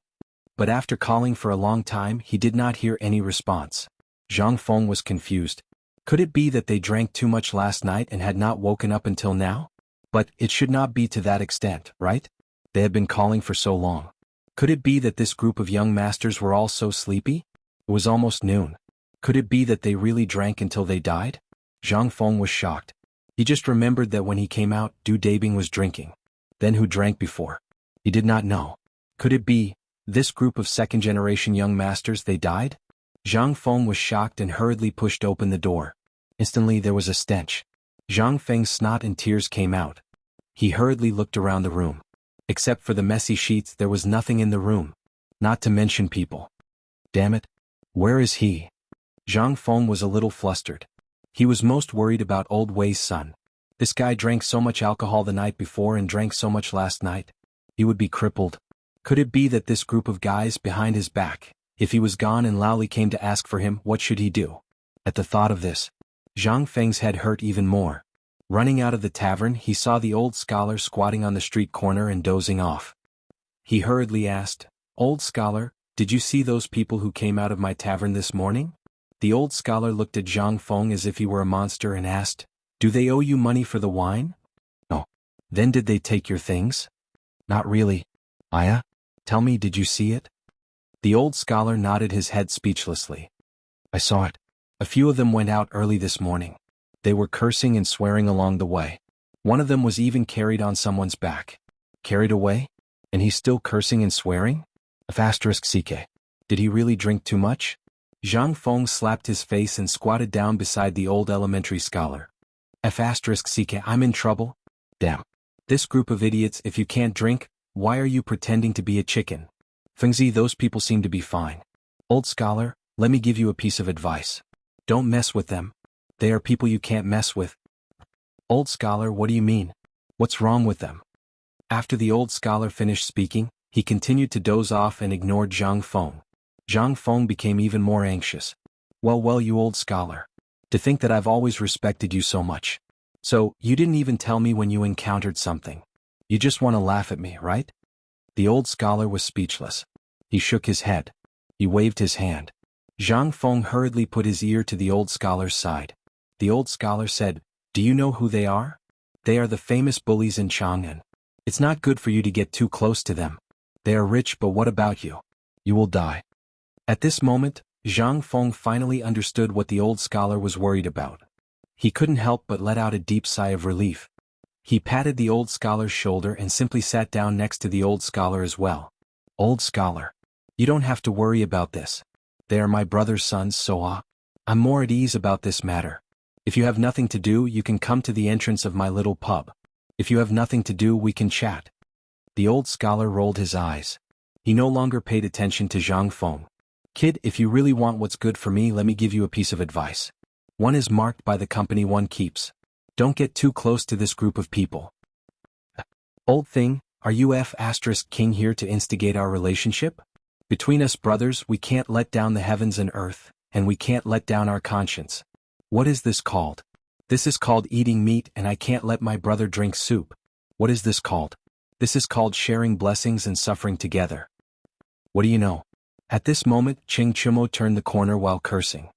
Speaker 1: But after calling for a long time he did not hear any response. Zhang Feng was confused. Could it be that they drank too much last night and had not woken up until now? But it should not be to that extent, right? They had been calling for so long. Could it be that this group of young masters were all so sleepy? It was almost noon. Could it be that they really drank until they died? Zhang Feng was shocked. He just remembered that when he came out, Du Dabing was drinking. Then who drank before? He did not know. Could it be, this group of second-generation young masters, they died? Zhang Feng was shocked and hurriedly pushed open the door. Instantly there was a stench. Zhang Feng's snot and tears came out. He hurriedly looked around the room. Except for the messy sheets there was nothing in the room. Not to mention people. Damn it. Where is he? Zhang Feng was a little flustered. He was most worried about old Wei's son. This guy drank so much alcohol the night before and drank so much last night. He would be crippled. Could it be that this group of guys behind his back, if he was gone and Lao Li came to ask for him, what should he do? At the thought of this, Zhang Feng's head hurt even more. Running out of the tavern he saw the old scholar squatting on the street corner and dozing off. He hurriedly asked, "Old scholar, did you see those people who came out of my tavern this morning?" The old scholar looked at Zhang Feng as if he were a monster and asked, "Do they owe you money for the wine?" "No." "Then did they take your things?" "Not really." "Aya? Tell me, did you see it?" The old scholar nodded his head speechlessly. "I saw it. A few of them went out early this morning. They were cursing and swearing along the way. One of them was even carried on someone's back." "Carried away? And he's still cursing and swearing?" CK. "Did he really drink too much?" Zhang Feng slapped his face and squatted down beside the old elementary scholar. CK, I'm in trouble? Damn. This group of idiots, if you can't drink, why are you pretending to be a chicken? Fengzi, those people seem to be fine. Old scholar, let me give you a piece of advice. Don't mess with them. They are people you can't mess with. Old scholar, what do you mean? What's wrong with them? After the old scholar finished speaking, he continued to doze off and ignored Zhang Feng. Zhang Feng became even more anxious. Well, you old scholar. To think that I've always respected you so much. So, you didn't even tell me when you encountered something. You just want to laugh at me, right? The old scholar was speechless. He shook his head. He waved his hand. Zhang Feng hurriedly put his ear to the old scholar's side. The old scholar said, "Do you know who they are? They are the famous bullies in Chang'an. It's not good for you to get too close to them. They are rich, but what about you? You will die." At this moment, Zhang Feng finally understood what the old scholar was worried about. He couldn't help but let out a deep sigh of relief. He patted the old scholar's shoulder and simply sat down next to the old scholar as well. "Old scholar, you don't have to worry about this. They are my brother's sons, so I'm more at ease about this matter. If you have nothing to do, you can come to the entrance of my little pub. If you have nothing to do, we can chat." The old scholar rolled his eyes. He no longer paid attention to Zhang Feng. "Kid, if you really want what's good for me, let me give you a piece of advice. One is marked by the company one keeps. Don't get too close to this group of people. Old thing, are you King here to instigate our relationship? Between us brothers we can't let down the heavens and earth, and we can't let down our conscience. What is this called? This is called eating meat, and I can't let my brother drink soup. What is this called? This is called sharing blessings and suffering together. What do you know? At this moment Ching Chumo turned the corner while cursing.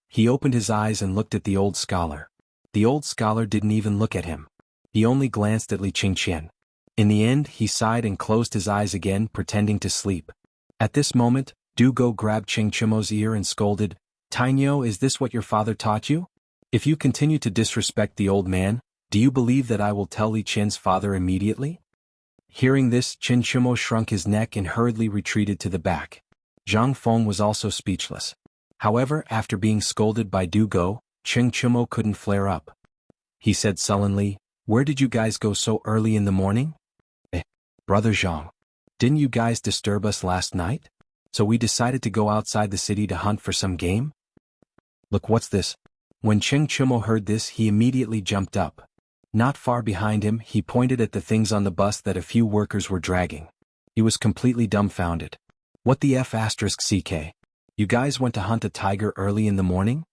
Speaker 1: He opened his eyes and looked at the old scholar. The old scholar didn't even look at him. He only glanced at Li Qingqian. In the end he sighed and closed his eyes again, pretending to sleep. At this moment, Du Go grabbed Ching Chumo's ear and scolded, "Tainyo, is this what your father taught you? If you continue to disrespect the old man, do you believe that I will tell Li Qin's father immediately?" Hearing this, Ching Chumo shrunk his neck and hurriedly retreated to the back. Zhang Feng was also speechless. However, after being scolded by Du Go, Ching Chumo couldn't flare up. He said sullenly, "Where did you guys go so early in the morning?" Brother Zhang. Didn't you guys disturb us last night? So we decided to go outside the city to hunt for some game? Look, what's this? When Ching Chumo heard this, he immediately jumped up. Not far behind him, he pointed at the things on the bus that a few workers were dragging. He was completely dumbfounded. What the F***ck? You guys went to hunt a tiger early in the morning?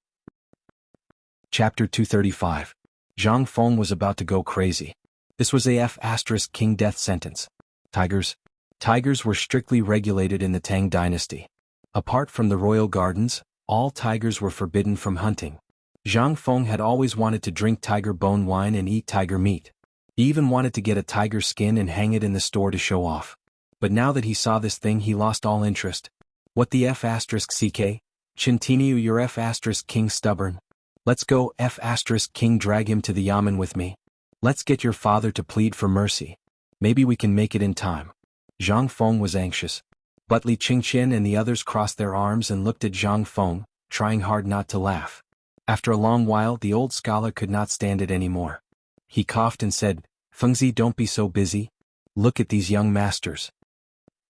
Speaker 1: Chapter 235. Zhang Feng was about to go crazy. This was a F***king death sentence. Tigers were strictly regulated in the Tang Dynasty. Apart from the royal gardens, all tigers were forbidden from hunting. Zhang Feng had always wanted to drink tiger bone wine and eat tiger meat. He even wanted to get a tiger skin and hang it in the store to show off. But now that he saw this thing, he lost all interest. What the F***ck? Chintiniu, your F***king stubborn. Let's go, F***king, drag him to the yamen with me. Let's get your father to plead for mercy. Maybe we can make it in time. Zhang Feng was anxious. But Li Qingqian and the others crossed their arms and looked at Zhang Feng, trying hard not to laugh. After a long while, the old scholar could not stand it anymore. He coughed and said, "Fengzi, don't be so busy. Look at these young masters."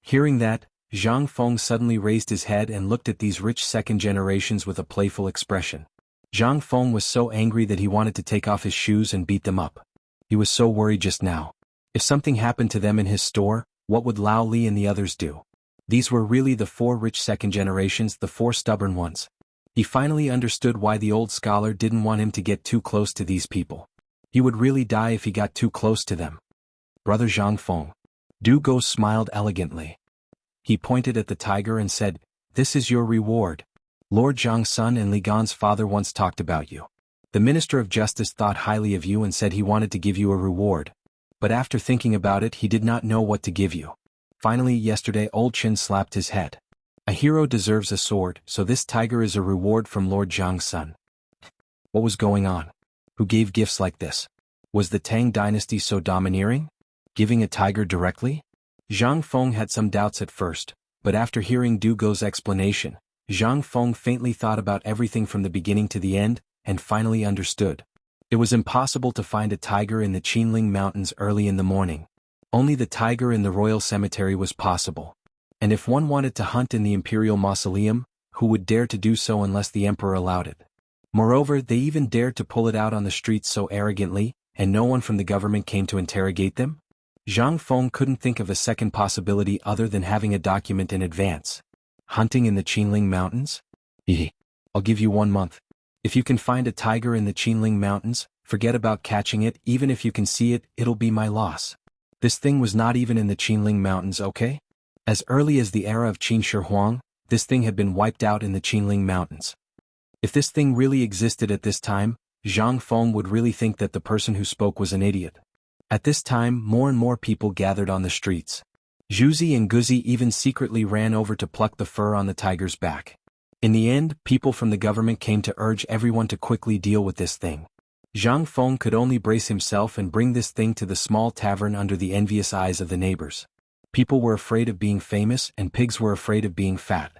Speaker 1: Hearing that, Zhang Feng suddenly raised his head and looked at these rich second generations with a playful expression. Zhang Feng was so angry that he wanted to take off his shoes and beat them up. He was so worried just now. If something happened to them in his store, what would Lao Li and the others do? These were really the 4 rich second generations, the 4 stubborn ones. He finally understood why the old scholar didn't want him to get too close to these people. He would really die if he got too close to them. Brother Zhang Feng. Du Go smiled elegantly. He pointed at the tiger and said, "This is your reward. Lord Zhang's son and Li Gan's father once talked about you. The Minister of Justice thought highly of you and said he wanted to give you a reward. But after thinking about it, he did not know what to give you. Finally, yesterday old Chin slapped his head. A hero deserves a sword, so this tiger is a reward from Lord Zhang's son." What was going on? Who gave gifts like this? Was the Tang Dynasty so domineering? Giving a tiger directly? Zhang Feng had some doubts at first, but after hearing Du Go's explanation, Zhang Feng faintly thought about everything from the beginning to the end, and finally understood. It was impossible to find a tiger in the Qinling Mountains early in the morning. Only the tiger in the royal cemetery was possible. And if one wanted to hunt in the imperial mausoleum, who would dare to do so unless the emperor allowed it? Moreover, they even dared to pull it out on the streets so arrogantly, and no one from the government came to interrogate them? Zhang Feng couldn't think of a second possibility other than having a document in advance. Hunting in the Qinling Mountains? I'll give you 1 month. If you can find a tiger in the Qinling Mountains, forget about catching it. Even if you can see it, it'll be my loss. This thing was not even in the Qinling Mountains, okay? As early as the era of Qin Shi Huang, this thing had been wiped out in the Qinling Mountains. If this thing really existed at this time, Zhang Feng would really think that the person who spoke was an idiot. At this time, more and more people gathered on the streets. Zhuzi and Guzi even secretly ran over to pluck the fur on the tiger's back. In the end, people from the government came to urge everyone to quickly deal with this thing. Zhang Feng could only brace himself and bring this thing to the small tavern under the envious eyes of the neighbors. People were afraid of being famous and pigs were afraid of being fat.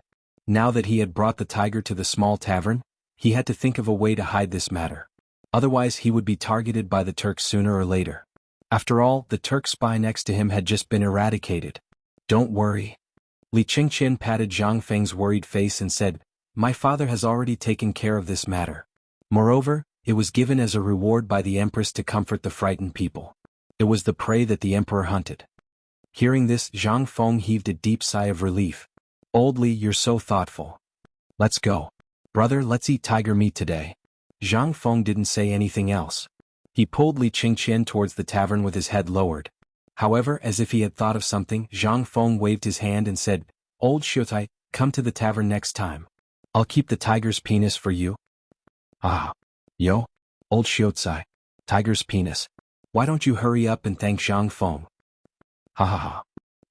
Speaker 1: Now that he had brought the tiger to the small tavern, he had to think of a way to hide this matter. Otherwise he would be targeted by the Turks sooner or later. After all, the Turk spy next to him had just been eradicated. "Don't worry." Li Qingqian patted Zhang Feng's worried face and said, "My father has already taken care of this matter. Moreover, it was given as a reward by the empress to comfort the frightened people. It was the prey that the emperor hunted. Hearing this, Zhang Feng heaved a deep sigh of relief. Old Li, you're so thoughtful. Let's go. Brother, let's eat tiger meat today. Zhang Feng didn't say anything else. He pulled Li Qingqian towards the tavern with his head lowered. However, as if he had thought of something, Zhang Feng waved his hand and said, Old Xiutai, come to the tavern next time. I'll keep the tiger's penis for you. Ah. Yo. Old Xiutai. Tiger's penis. Why don't you hurry up and thank Zhang Feng? Ha ha ha.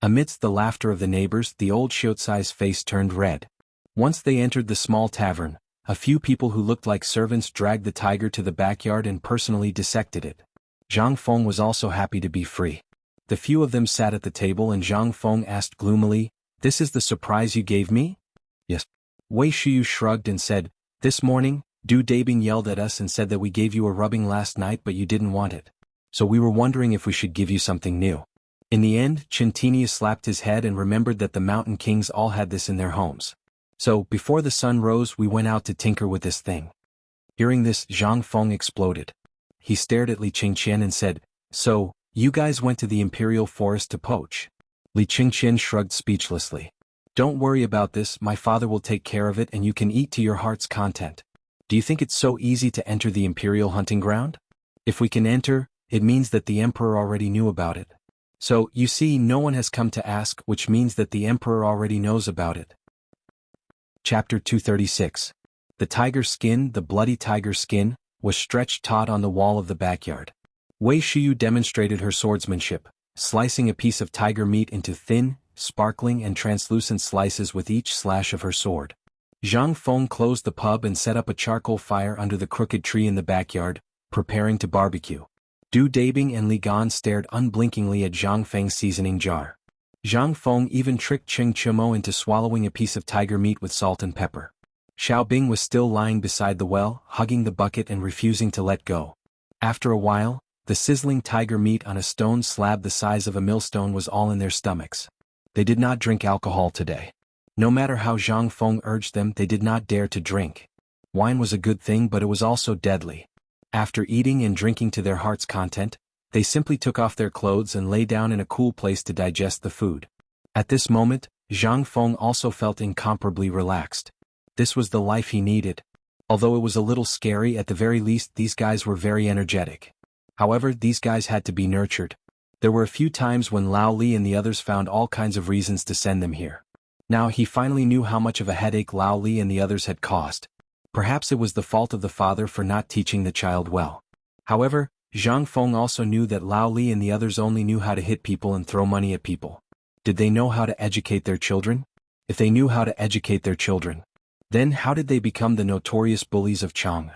Speaker 1: Amidst the laughter of the neighbors, the old Xiutai's face turned red. Once they entered the small tavern, a few people who looked like servants dragged the tiger to the backyard and personally dissected it. Zhang Feng was also happy to be free. The few of them sat at the table and Zhang Feng asked gloomily, This is the surprise you gave me? Yes. Wei Shiyu shrugged and said, This morning, Du Dabing yelled at us and said that we gave you a rubbing last night but you didn't want it. So we were wondering if we should give you something new. In the end, Chintinius slapped his head and remembered that the Mountain Kings all had this in their homes. So, before the sun rose, we went out to tinker with this thing. Hearing this, Zhang Feng exploded. He stared at Li Qingqian and said, So, you guys went to the Imperial Forest to poach? Li Qingqian shrugged speechlessly. Don't worry about this, my father will take care of it and you can eat to your heart's content. Do you think it's so easy to enter the Imperial hunting ground? If we can enter, it means that the Emperor already knew about it. So, you see, no one has come to ask, which means that the Emperor already knows about it. Chapter 236. The tiger skin, the bloody tiger skin, was stretched taut on the wall of the backyard. Wei Shiyu demonstrated her swordsmanship, slicing a piece of tiger meat into thin, sparkling and translucent slices with each slash of her sword. Zhang Feng closed the pub and set up a charcoal fire under the crooked tree in the backyard, preparing to barbecue. Du Dabing and Li Gan stared unblinkingly at Zhang Feng's seasoning jar. Zhang Feng even tricked Cheng Chimo into swallowing a piece of tiger meat with salt and pepper. Xiao Bing was still lying beside the well, hugging the bucket and refusing to let go. After a while, the sizzling tiger meat on a stone slab the size of a millstone was all in their stomachs. They did not drink alcohol today. No matter how Zhang Feng urged them, they did not dare to drink. Wine was a good thing, but it was also deadly. After eating and drinking to their heart's content, they simply took off their clothes and lay down in a cool place to digest the food. At this moment, Zhang Feng also felt incomparably relaxed. This was the life he needed. Although it was a little scary, at the very least these guys were very energetic. However, these guys had to be nurtured. There were a few times when Lao Li and the others found all kinds of reasons to send them here. Now he finally knew how much of a headache Lao Li and the others had caused. Perhaps it was the fault of the father for not teaching the child well. However, Zhang Feng also knew that Lao Li and the others only knew how to hit people and throw money at people. Did they know how to educate their children? If they knew how to educate their children, then how did they become the notorious bullies of Chang?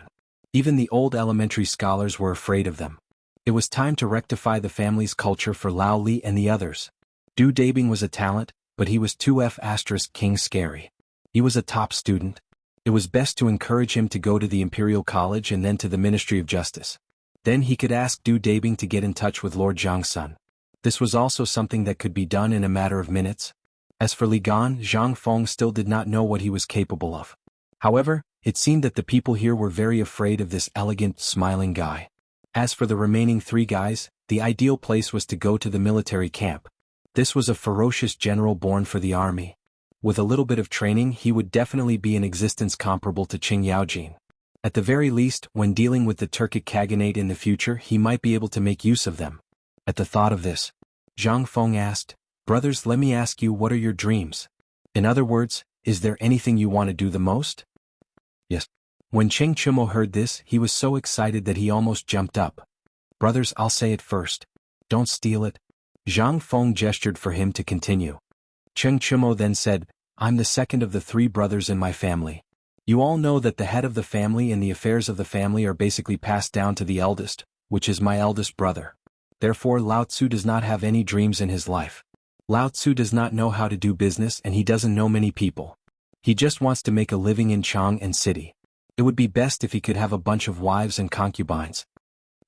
Speaker 1: Even the old elementary scholars were afraid of them. It was time to rectify the family's culture for Lao Li and the others. Du Dabing was a talent, but he was 2F** King scary. He was a top student. It was best to encourage him to go to the Imperial College and then to the Ministry of Justice. Then he could ask Du Dabing to get in touch with Lord Zhang's son. This was also something that could be done in a matter of minutes. As for Li Gan, Zhang Feng still did not know what he was capable of. However, it seemed that the people here were very afraid of this elegant, smiling guy. As for the remaining three guys, the ideal place was to go to the military camp. This was a ferocious general born for the army. With a little bit of training, he would definitely be in existence comparable to Qing Yaojin. At the very least, when dealing with the Turkic Khaganate in the future, he might be able to make use of them. At the thought of this, Zhang Feng asked, Brothers, let me ask you, what are your dreams? In other words, is there anything you want to do the most? Yes. When Cheng Chimo heard this, he was so excited that he almost jumped up. Brothers, I'll say it first. Don't steal it. Zhang Feng gestured for him to continue. Cheng Chimo then said, I'm the second of the three brothers in my family. You all know that the head of the family and the affairs of the family are basically passed down to the eldest, which is my eldest brother. Therefore Lao Tzu does not have any dreams in his life. Lao Tzu does not know how to do business and he doesn't know many people. He just wants to make a living in Chang and city. It would be best if he could have a bunch of wives and concubines.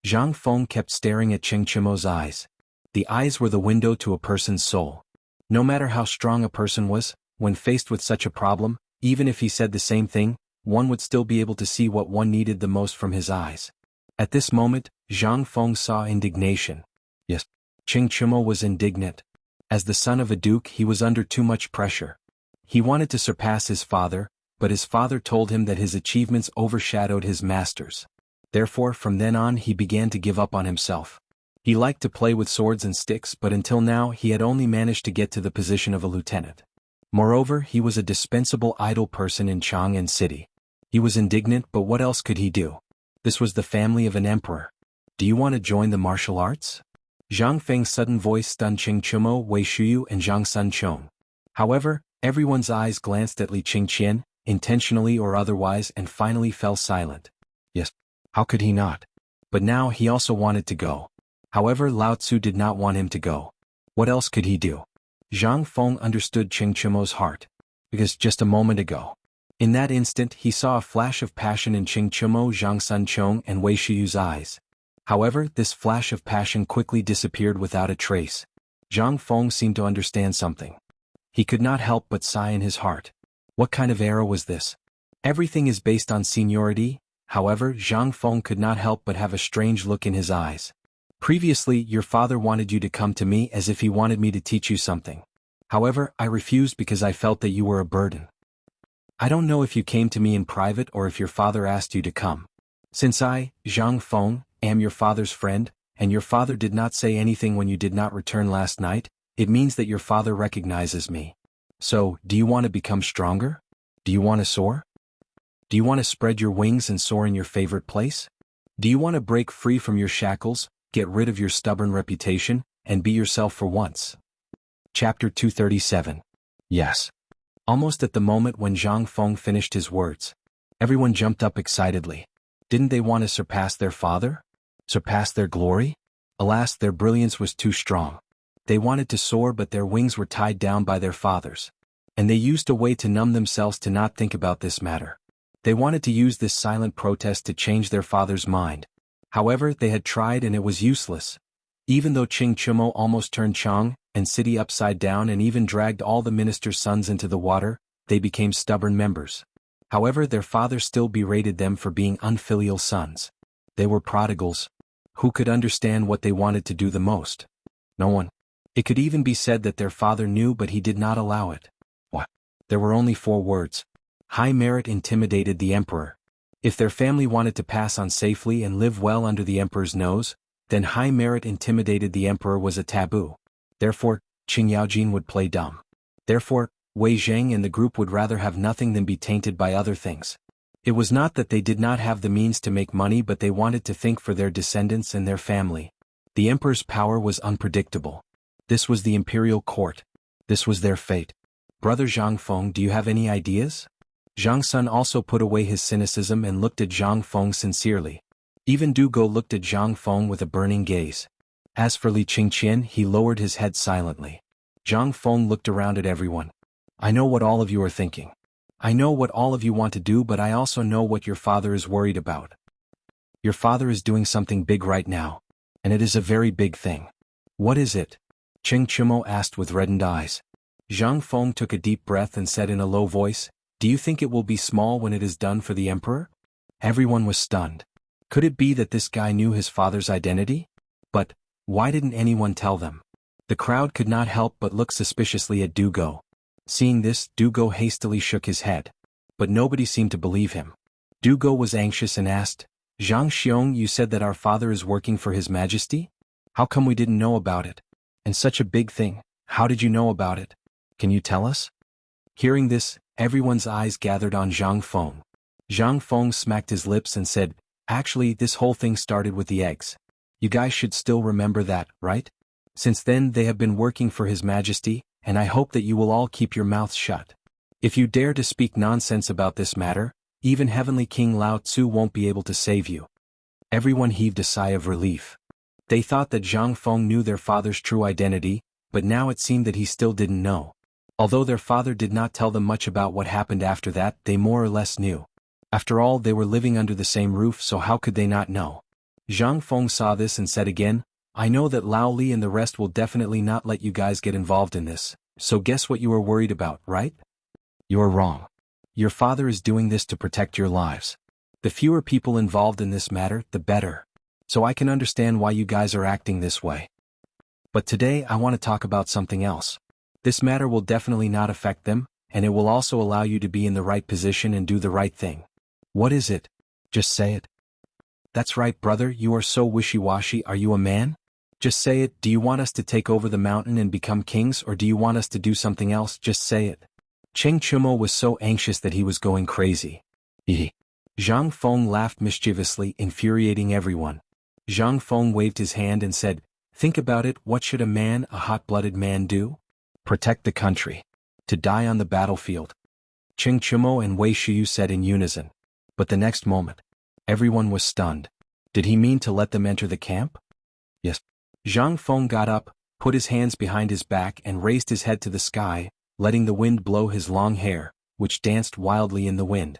Speaker 1: Zhang Feng kept staring at Cheng Chimo's eyes. The eyes were the window to a person's soul. No matter how strong a person was, when faced with such a problem, even if he said the same thing, one would still be able to see what one needed the most from his eyes. At this moment, Zhang Feng saw indignation. Yes, Qing Chimo was indignant. As the son of a duke, he was under too much pressure. He wanted to surpass his father, but his father told him that his achievements overshadowed his master's. Therefore, from then on, he began to give up on himself. He liked to play with swords and sticks, but until now he had only managed to get to the position of a lieutenant. Moreover, he was a dispensable idle person in Chang'an City. He was indignant, but what else could he do? This was the family of an emperor. Do you want to join the martial arts? Zhang Feng's sudden voice stunned Qing Chimo, Wei Shuyu, and Zhang Sun Chong. However, everyone's eyes glanced at Li Qingqian, intentionally or otherwise, and finally fell silent. Yes, how could he not? But now he also wanted to go. However, Lao Tzu did not want him to go. What else could he do? Zhang Feng understood Qing Chimo's heart. Because just a moment ago, in that instant he saw a flash of passion in Qing Chimo, Zhang Sun Chong, and Wei Shiyu's eyes. However, this flash of passion quickly disappeared without a trace. Zhang Feng seemed to understand something. He could not help but sigh in his heart. What kind of era was this? Everything is based on seniority. However, Zhang Feng could not help but have a strange look in his eyes. Previously, your father wanted you to come to me as if he wanted me to teach you something. However, I refused because I felt that you were a burden. I don't know if you came to me in private or if your father asked you to come. Since I, Zhang Feng, am your father's friend, and your father did not say anything when you did not return last night, it means that your father recognizes me. So, do you want to become stronger? Do you want to soar? Do you want to spread your wings and soar in your favorite place? Do you want to break free from your shackles, get rid of your stubborn reputation, and be yourself for once? Chapter 237. Yes. Almost at the moment when Zhang Feng finished his words, everyone jumped up excitedly. Didn't they want to surpass their father? Surpass their glory? Alas, their brilliance was too strong. They wanted to soar, but their wings were tied down by their fathers. And they used a way to numb themselves to not think about this matter. They wanted to use this silent protest to change their father's mind. However, they had tried and it was useless. Even though Qing Chimo almost turned Chang and city upside down and even dragged all the minister's sons into the water, they became stubborn members. However, their father still berated them for being unfilial sons. They were prodigals. Who could understand what they wanted to do the most? No one. It could even be said that their father knew, but he did not allow it. What? There were only 4 words. High merit intimidated the emperor. If their family wanted to pass on safely and live well under the emperor's nose, then high merit intimidated the emperor was a taboo. Therefore, Qing Yaojin would play dumb. Therefore, Wei Zheng and the group would rather have nothing than be tainted by other things. It was not that they did not have the means to make money, but they wanted to think for their descendants and their family. The emperor's power was unpredictable. This was the imperial court. This was their fate. Brother Zhang Feng, do you have any ideas? Zhang Sun also put away his cynicism and looked at Zhang Feng sincerely. Even Du Go looked at Zhang Feng with a burning gaze. As for Li Qingqian, he lowered his head silently. Zhang Feng looked around at everyone. I know what all of you are thinking. I know what all of you want to do, but I also know what your father is worried about. Your father is doing something big right now. And it is a very big thing. What is it? Qing Chimo asked with reddened eyes. Zhang Feng took a deep breath and said in a low voice, Do you think it will be small when it is done for the emperor? Everyone was stunned. Could it be that this guy knew his father's identity? But why didn't anyone tell them? The crowd could not help but look suspiciously at Du Go. Seeing this, Du Go hastily shook his head. But nobody seemed to believe him. Du Go was anxious and asked, Zhang Xiong, you said that our father is working for His Majesty? How come we didn't know about it? And such a big thing, how did you know about it? Can you tell us? Hearing this, everyone's eyes gathered on Zhang Feng. Zhang Feng smacked his lips and said, Actually, this whole thing started with the eggs. You guys should still remember that, right? Since then they have been working for His Majesty, and I hope that you will all keep your mouths shut. If you dare to speak nonsense about this matter, even Heavenly King Lao Tzu won't be able to save you. Everyone heaved a sigh of relief. They thought that Zhang Feng knew their father's true identity, but now it seemed that he still didn't know. Although their father did not tell them much about what happened after that, they more or less knew. After all, they were living under the same roof, so how could they not know? Zhang Feng saw this and said again, I know that Lao Li and the rest will definitely not let you guys get involved in this, so guess what you are worried about, right? You are wrong. Your father is doing this to protect your lives. The fewer people involved in this matter, the better. So I can understand why you guys are acting this way. But today I want to talk about something else. This matter will definitely not affect them, and it will also allow you to be in the right position and do the right thing. What is it? Just say it. That's right, brother, you are so wishy-washy. Are you a man? Just say it. Do you want us to take over the mountain and become kings, or do you want us to do something else? Just say it. Cheng Chumo was so anxious that he was going crazy. Zhang Feng laughed mischievously, infuriating everyone. Zhang Feng waved his hand and said, "Think about it, what should a hot-blooded man do? Protect the country. To die on the battlefield." Cheng Chumo and Wei Shiyu said in unison. But the next moment, everyone was stunned. Did he mean to let them enter the camp? Yes. Zhang Feng got up, put his hands behind his back and raised his head to the sky, letting the wind blow his long hair, which danced wildly in the wind.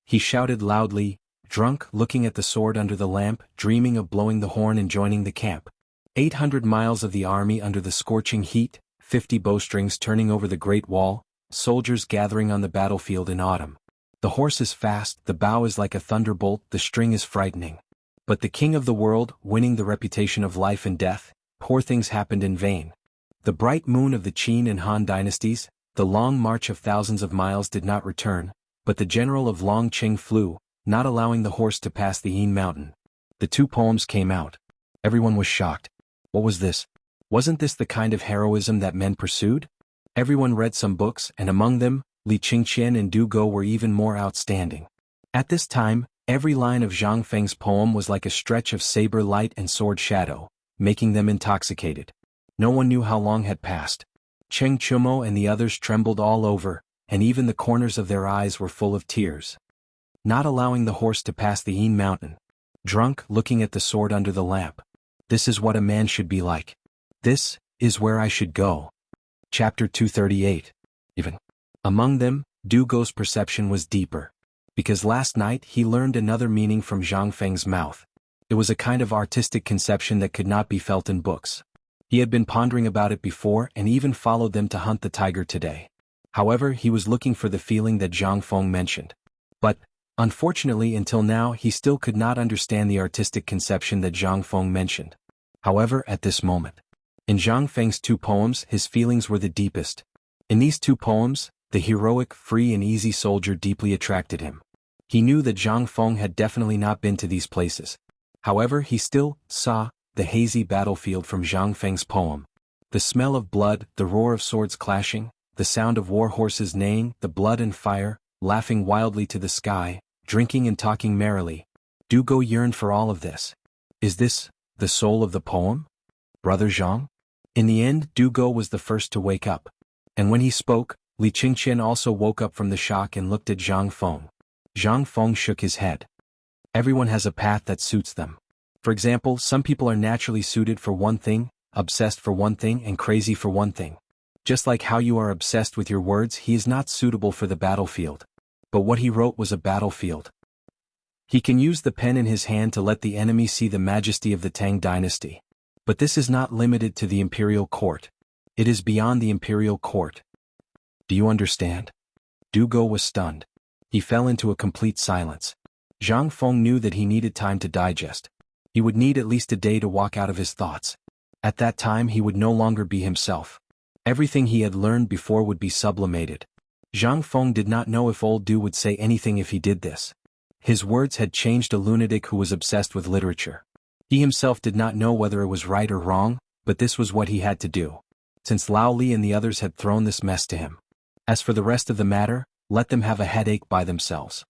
Speaker 1: He shouted loudly, drunk, looking at the sword under the lamp, dreaming of blowing the horn and joining the camp. 800 miles of the army under the scorching heat, 50 bowstrings turning over the Great Wall, soldiers gathering on the battlefield in autumn. The horse is fast, the bow is like a thunderbolt, the string is frightening. But the king of the world, winning the reputation of life and death, poor things happened in vain. The bright moon of the Qin and Han dynasties, the long march of thousands of miles did not return, but the general of Long Qing flew, not allowing the horse to pass the Yin mountain. The two poems came out. Everyone was shocked. What was this? Wasn't this the kind of heroism that men pursued? Everyone read some books, and among them, Li Qingqian and Du Go were even more outstanding. At this time, every line of Zhang Feng's poem was like a stretch of saber light and sword shadow, making them intoxicated. No one knew how long had passed. Cheng Chumo and the others trembled all over, and even the corners of their eyes were full of tears. Not allowing the horse to pass the Yin mountain. Drunk, looking at the sword under the lamp. This is what a man should be like. This is where I should go. Chapter 238. Even among them, Du Go's perception was deeper. Because last night he learned another meaning from Zhang Feng's mouth. It was a kind of artistic conception that could not be felt in books. He had been pondering about it before and even followed them to hunt the tiger today. However, he was looking for the feeling that Zhang Feng mentioned. But, unfortunately until now he still could not understand the artistic conception that Zhang Feng mentioned. However, at this moment, in Zhang Feng's two poems his feelings were the deepest. In these two poems, the heroic, free and easy soldier deeply attracted him. He knew that Zhang Feng had definitely not been to these places. However, he still saw the hazy battlefield from Zhang Feng's poem. The smell of blood, the roar of swords clashing, the sound of war horses neighing, the blood and fire, laughing wildly to the sky, drinking and talking merrily. Du Go yearned for all of this. Is this the soul of the poem? Brother Zhang? In the end, Du Go was the first to wake up. And when he spoke, Li Qingqian also woke up from the shock and looked at Zhang Feng. Zhang Feng shook his head. Everyone has a path that suits them. For example, some people are naturally suited for one thing, obsessed for one thing and crazy for one thing. Just like how you are obsessed with your words, he is not suitable for the battlefield. But what he wrote was a battlefield. He can use the pen in his hand to let the enemy see the majesty of the Tang Dynasty. But this is not limited to the imperial court. It is beyond the imperial court. Do you understand? Du Go was stunned. He fell into a complete silence. Zhang Feng knew that he needed time to digest. He would need at least a day to walk out of his thoughts. At that time he would no longer be himself. Everything he had learned before would be sublimated. Zhang Feng did not know if old Du would say anything if he did this. His words had changed a lunatic who was obsessed with literature. He himself did not know whether it was right or wrong, but this was what he had to do. Since Lao Li and the others had thrown this mess to him. As for the rest of the matter, let them have a headache by themselves.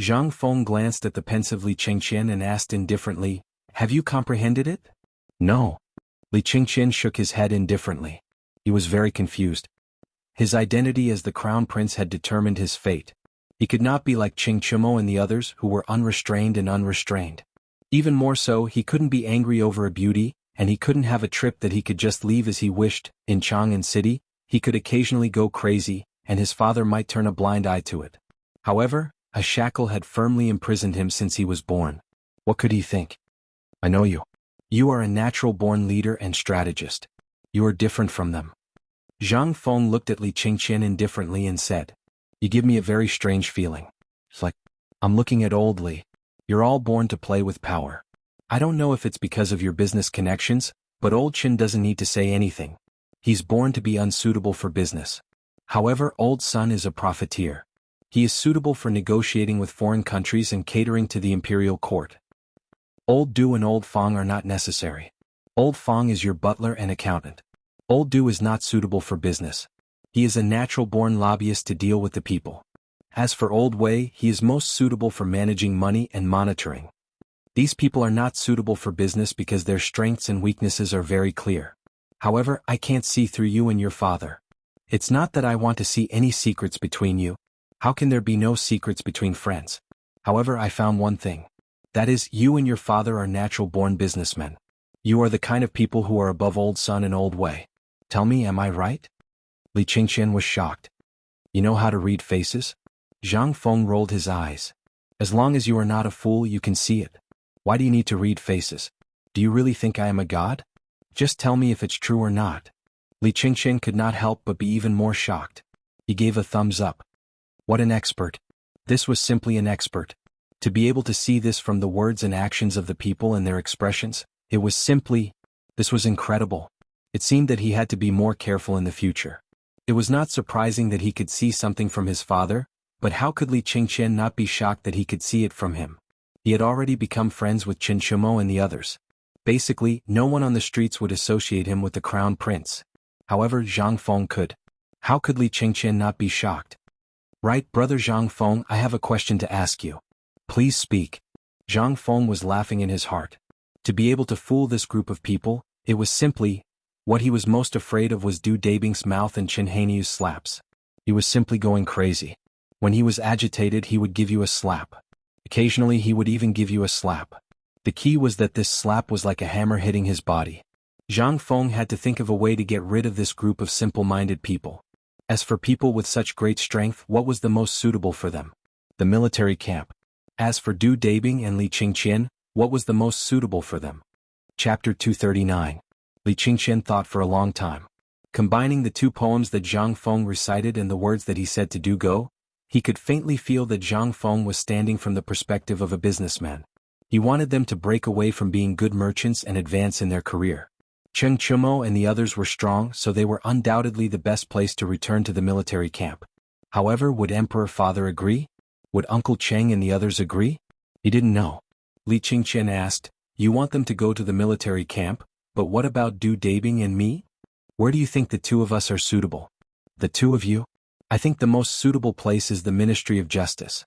Speaker 1: Zhang Feng glanced at the pensive Li Qingqian and asked indifferently, "Have you comprehended it?" "No." Li Qingqian shook his head indifferently. He was very confused. His identity as the crown prince had determined his fate. He could not be like Cheng Chumo and the others who were unrestrained and unrestrained. Even more so, he couldn't be angry over a beauty, and he couldn't have a trip that he could just leave as he wished. In Chang'an City, he could occasionally go crazy, and his father might turn a blind eye to it. However, a shackle had firmly imprisoned him since he was born. What could he think? "I know you. You are a natural-born leader and strategist. You are different from them." Zhang Feng looked at Li Qingqian indifferently and said, You give me a very strange feeling. It's like, I'm looking at old Li. You're all born to play with power. I don't know if it's because of your business connections, but old Chen doesn't need to say anything. He's born to be unsuitable for business. However, old Sun is a profiteer. He is suitable for negotiating with foreign countries and catering to the imperial court. Old Du and old Fong are not necessary. Old Fong is your butler and accountant. Old Du is not suitable for business. He is a natural-born lobbyist to deal with the people. As for old Wei, he is most suitable for managing money and monitoring. These people are not suitable for business because their strengths and weaknesses are very clear. However, I can't see through you and your father. It's not that I want to see any secrets between you. How can there be no secrets between friends? However, I found one thing. That is, you and your father are natural-born businessmen. You are the kind of people who are above old Sun and old Wei. Tell me, am I right? Li Qingqian was shocked. You know how to read faces? Zhang Feng rolled his eyes. As long as you are not a fool, you can see it. Why do you need to read faces? Do you really think I am a god? Just tell me if it's true or not. Li Qingqian could not help but be even more shocked. He gave a thumbs up. What an expert. This was simply an expert. To be able to see this from the words and actions of the people and their expressions, it was simply, this was incredible. It seemed that he had to be more careful in the future. It was not surprising that he could see something from his father, but how could Li Qingqian not be shocked that he could see it from him? He had already become friends with Qin Shimo and the others. Basically, no one on the streets would associate him with the crown prince. However, Zhang Feng could. How could Li Qingqian not be shocked? Right, brother Zhang Feng, I have a question to ask you. Please speak. Zhang Feng was laughing in his heart. To be able to fool this group of people, it was simply, what he was most afraid of was Du Dabing's mouth and Qin Hanyu's slaps. He was simply going crazy. When he was agitated, he would give you a slap. Occasionally he would even give you a slap. The key was that this slap was like a hammer hitting his body. Zhang Feng had to think of a way to get rid of this group of simple-minded people. As for people with such great strength, what was the most suitable for them? The military camp. As for Du Dabing and Li Qingqian, what was the most suitable for them? Chapter 239. Li Qingqian thought for a long time. Combining the two poems that Zhang Feng recited and the words that he said to Du Go, he could faintly feel that Zhang Feng was standing from the perspective of a businessman. He wanted them to break away from being good merchants and advance in their career. Cheng Chumo and the others were strong, so they were undoubtedly the best place to return to the military camp. However, would Emperor Father agree? Would Uncle Cheng and the others agree? He didn't know. Li Qingqian asked, You want them to go to the military camp, but what about Du Dabing and me? Where do you think the two of us are suitable? The two of you? I think the most suitable place is the Ministry of Justice.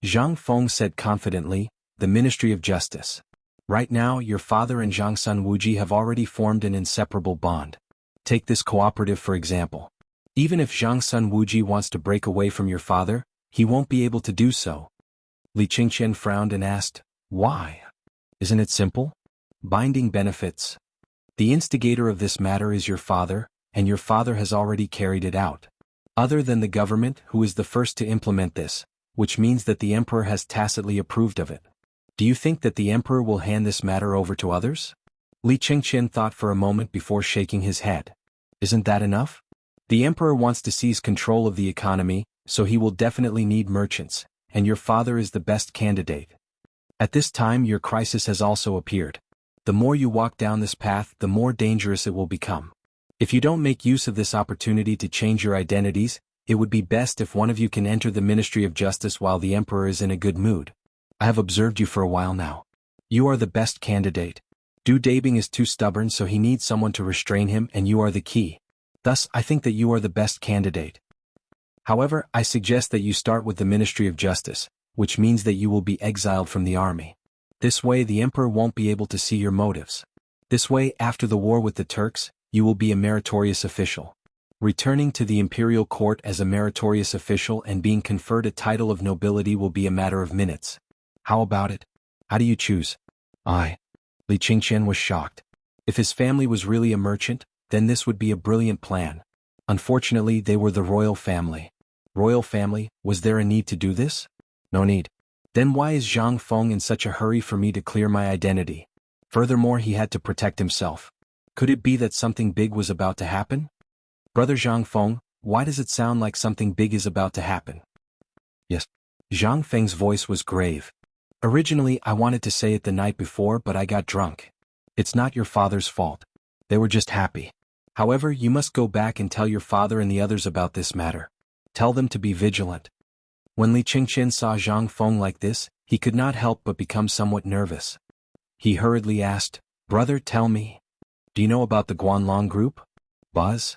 Speaker 1: Zhang Feng said confidently, the Ministry of Justice. Right now, your father and Zhang Sun Wuji have already formed an inseparable bond. Take this cooperative for example. Even if Zhang Sun Wuji wants to break away from your father, he won't be able to do so. Li Qingqian frowned and asked, Why? Isn't it simple? Binding benefits. The instigator of this matter is your father, and your father has already carried it out. Other than the government, who is the first to implement this, which means that the emperor has tacitly approved of it. Do you think that the emperor will hand this matter over to others? Li Qingqian thought for a moment before shaking his head. Isn't that enough? The emperor wants to seize control of the economy, so he will definitely need merchants, and your father is the best candidate. At this time your crisis has also appeared. The more you walk down this path, the more dangerous it will become. If you don't make use of this opportunity to change your identities, it would be best if one of you can enter the Ministry of Justice while the emperor is in a good mood. I have observed you for a while now. You are the best candidate. Du Dabing is too stubborn, so he needs someone to restrain him, and you are the key. Thus, I think that you are the best candidate. However, I suggest that you start with the Ministry of Justice, which means that you will be exiled from the army. This way the emperor won't be able to see your motives. This way, after the war with the Turks, you will be a meritorious official. Returning to the imperial court as a meritorious official and being conferred a title of nobility will be a matter of minutes. How about it? How do you choose? Li Qingqian was shocked. If his family was really a merchant, then this would be a brilliant plan. Unfortunately, they were the royal family. Royal family, was there a need to do this? No need. Then why is Zhang Feng in such a hurry for me to clear my identity? Furthermore, he had to protect himself. Could it be that something big was about to happen? Brother Zhang Feng, why does it sound like something big is about to happen? Yes. Zhang Feng's voice was grave. Originally, I wanted to say it the night before, but I got drunk. It's not your father's fault. They were just happy. However, you must go back and tell your father and the others about this matter. Tell them to be vigilant. When Li Qingqian saw Zhang Feng like this, he could not help but become somewhat nervous. He hurriedly asked, "Brother, tell me. Do you know about the Guanlong group?" Buzz?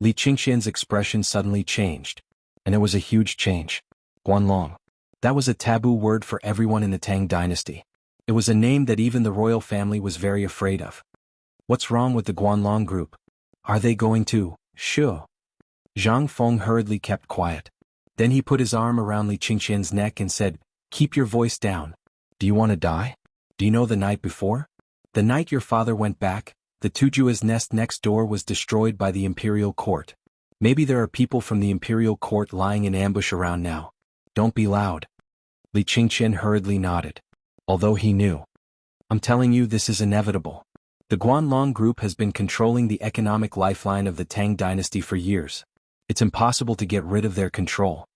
Speaker 1: Li Qingqian's expression suddenly changed. And it was a huge change. Guanlong. That was a taboo word for everyone in the Tang Dynasty. It was a name that even the royal family was very afraid of. What's wrong with the Guanlong group? Are they going to, Sure. Zhang Feng hurriedly kept quiet. Then he put his arm around Li Qingqian's neck and said, "Keep your voice down. Do you want to die? Do you know the night before? The night your father went back, the Tujua's nest next door was destroyed by the imperial court. Maybe there are people from the imperial court lying in ambush around now. Don't be loud." Li Qingqian hurriedly nodded. Although he knew. "I'm telling you, this is inevitable. The Guanlong group has been controlling the economic lifeline of the Tang Dynasty for years. It's impossible to get rid of their control.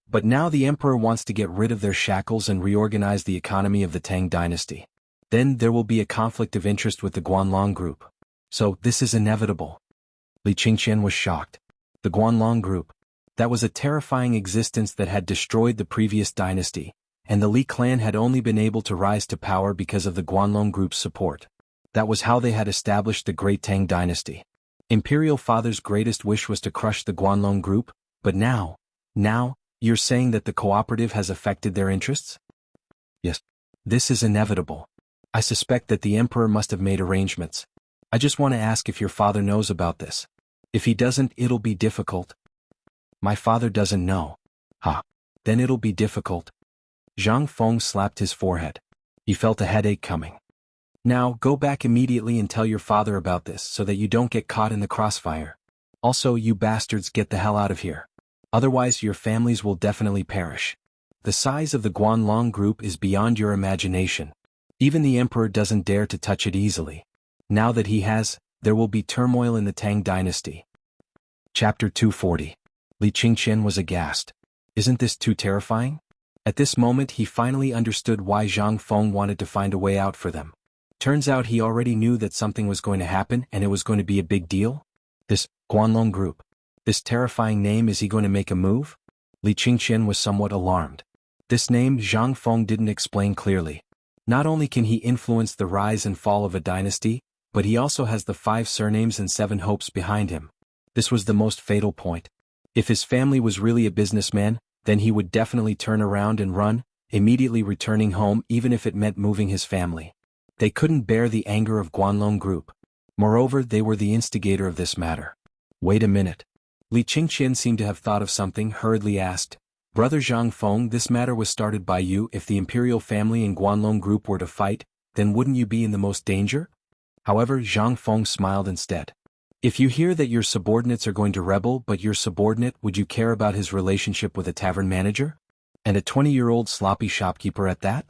Speaker 1: But now the emperor wants to get rid of their shackles and reorganize the economy of the Tang Dynasty. Then there will be a conflict of interest with the Guanlong group. So, this is inevitable." Li Qingqian was shocked. The Guanlong group. That was a terrifying existence that had destroyed the previous dynasty, and the Li clan had only been able to rise to power because of the Guanlong group's support. That was how they had established the Great Tang Dynasty. Imperial Father's greatest wish was to crush the Guanlong group, but now, you're saying that the cooperative has affected their interests? Yes. This is inevitable. I suspect that the emperor must have made arrangements. I just want to ask if your father knows about this. If he doesn't, it'll be difficult. My father doesn't know. Then it'll be difficult. Zhang Feng slapped his forehead. He felt a headache coming. Now, go back immediately and tell your father about this so that you don't get caught in the crossfire. Also, you bastards, get the hell out of here. Otherwise, your families will definitely perish. The size of the Guanlong group is beyond your imagination. Even the emperor doesn't dare to touch it easily. Now that he has, there will be turmoil in the Tang Dynasty. Chapter 240. Li Qingqian was aghast. Isn't this too terrifying? At this moment he finally understood why Zhang Feng wanted to find a way out for them. Turns out he already knew that something was going to happen and it was going to be a big deal. This Guanlong group. This terrifying name, is he going to make a move? Li Qingqian was somewhat alarmed. This name Zhang Feng didn't explain clearly. Not only can he influence the rise and fall of a dynasty, but he also has the 5 surnames and 7 hopes behind him. This was the most fatal point. If his family was really a businessman, then he would definitely turn around and run, immediately returning home even if it meant moving his family. They couldn't bear the anger of Guanlong group. Moreover, they were the instigator of this matter. Wait a minute. Li Qingqian seemed to have thought of something, hurriedly asked, "Brother Zhang Feng, this matter was started by you. If the imperial family and Guanlong group were to fight, then wouldn't you be in the most danger?" However, Zhang Feng smiled instead. "If you hear that your subordinates are going to rebel, but your subordinate, would you care about his relationship with a tavern manager? And a 20-year-old sloppy shopkeeper at that?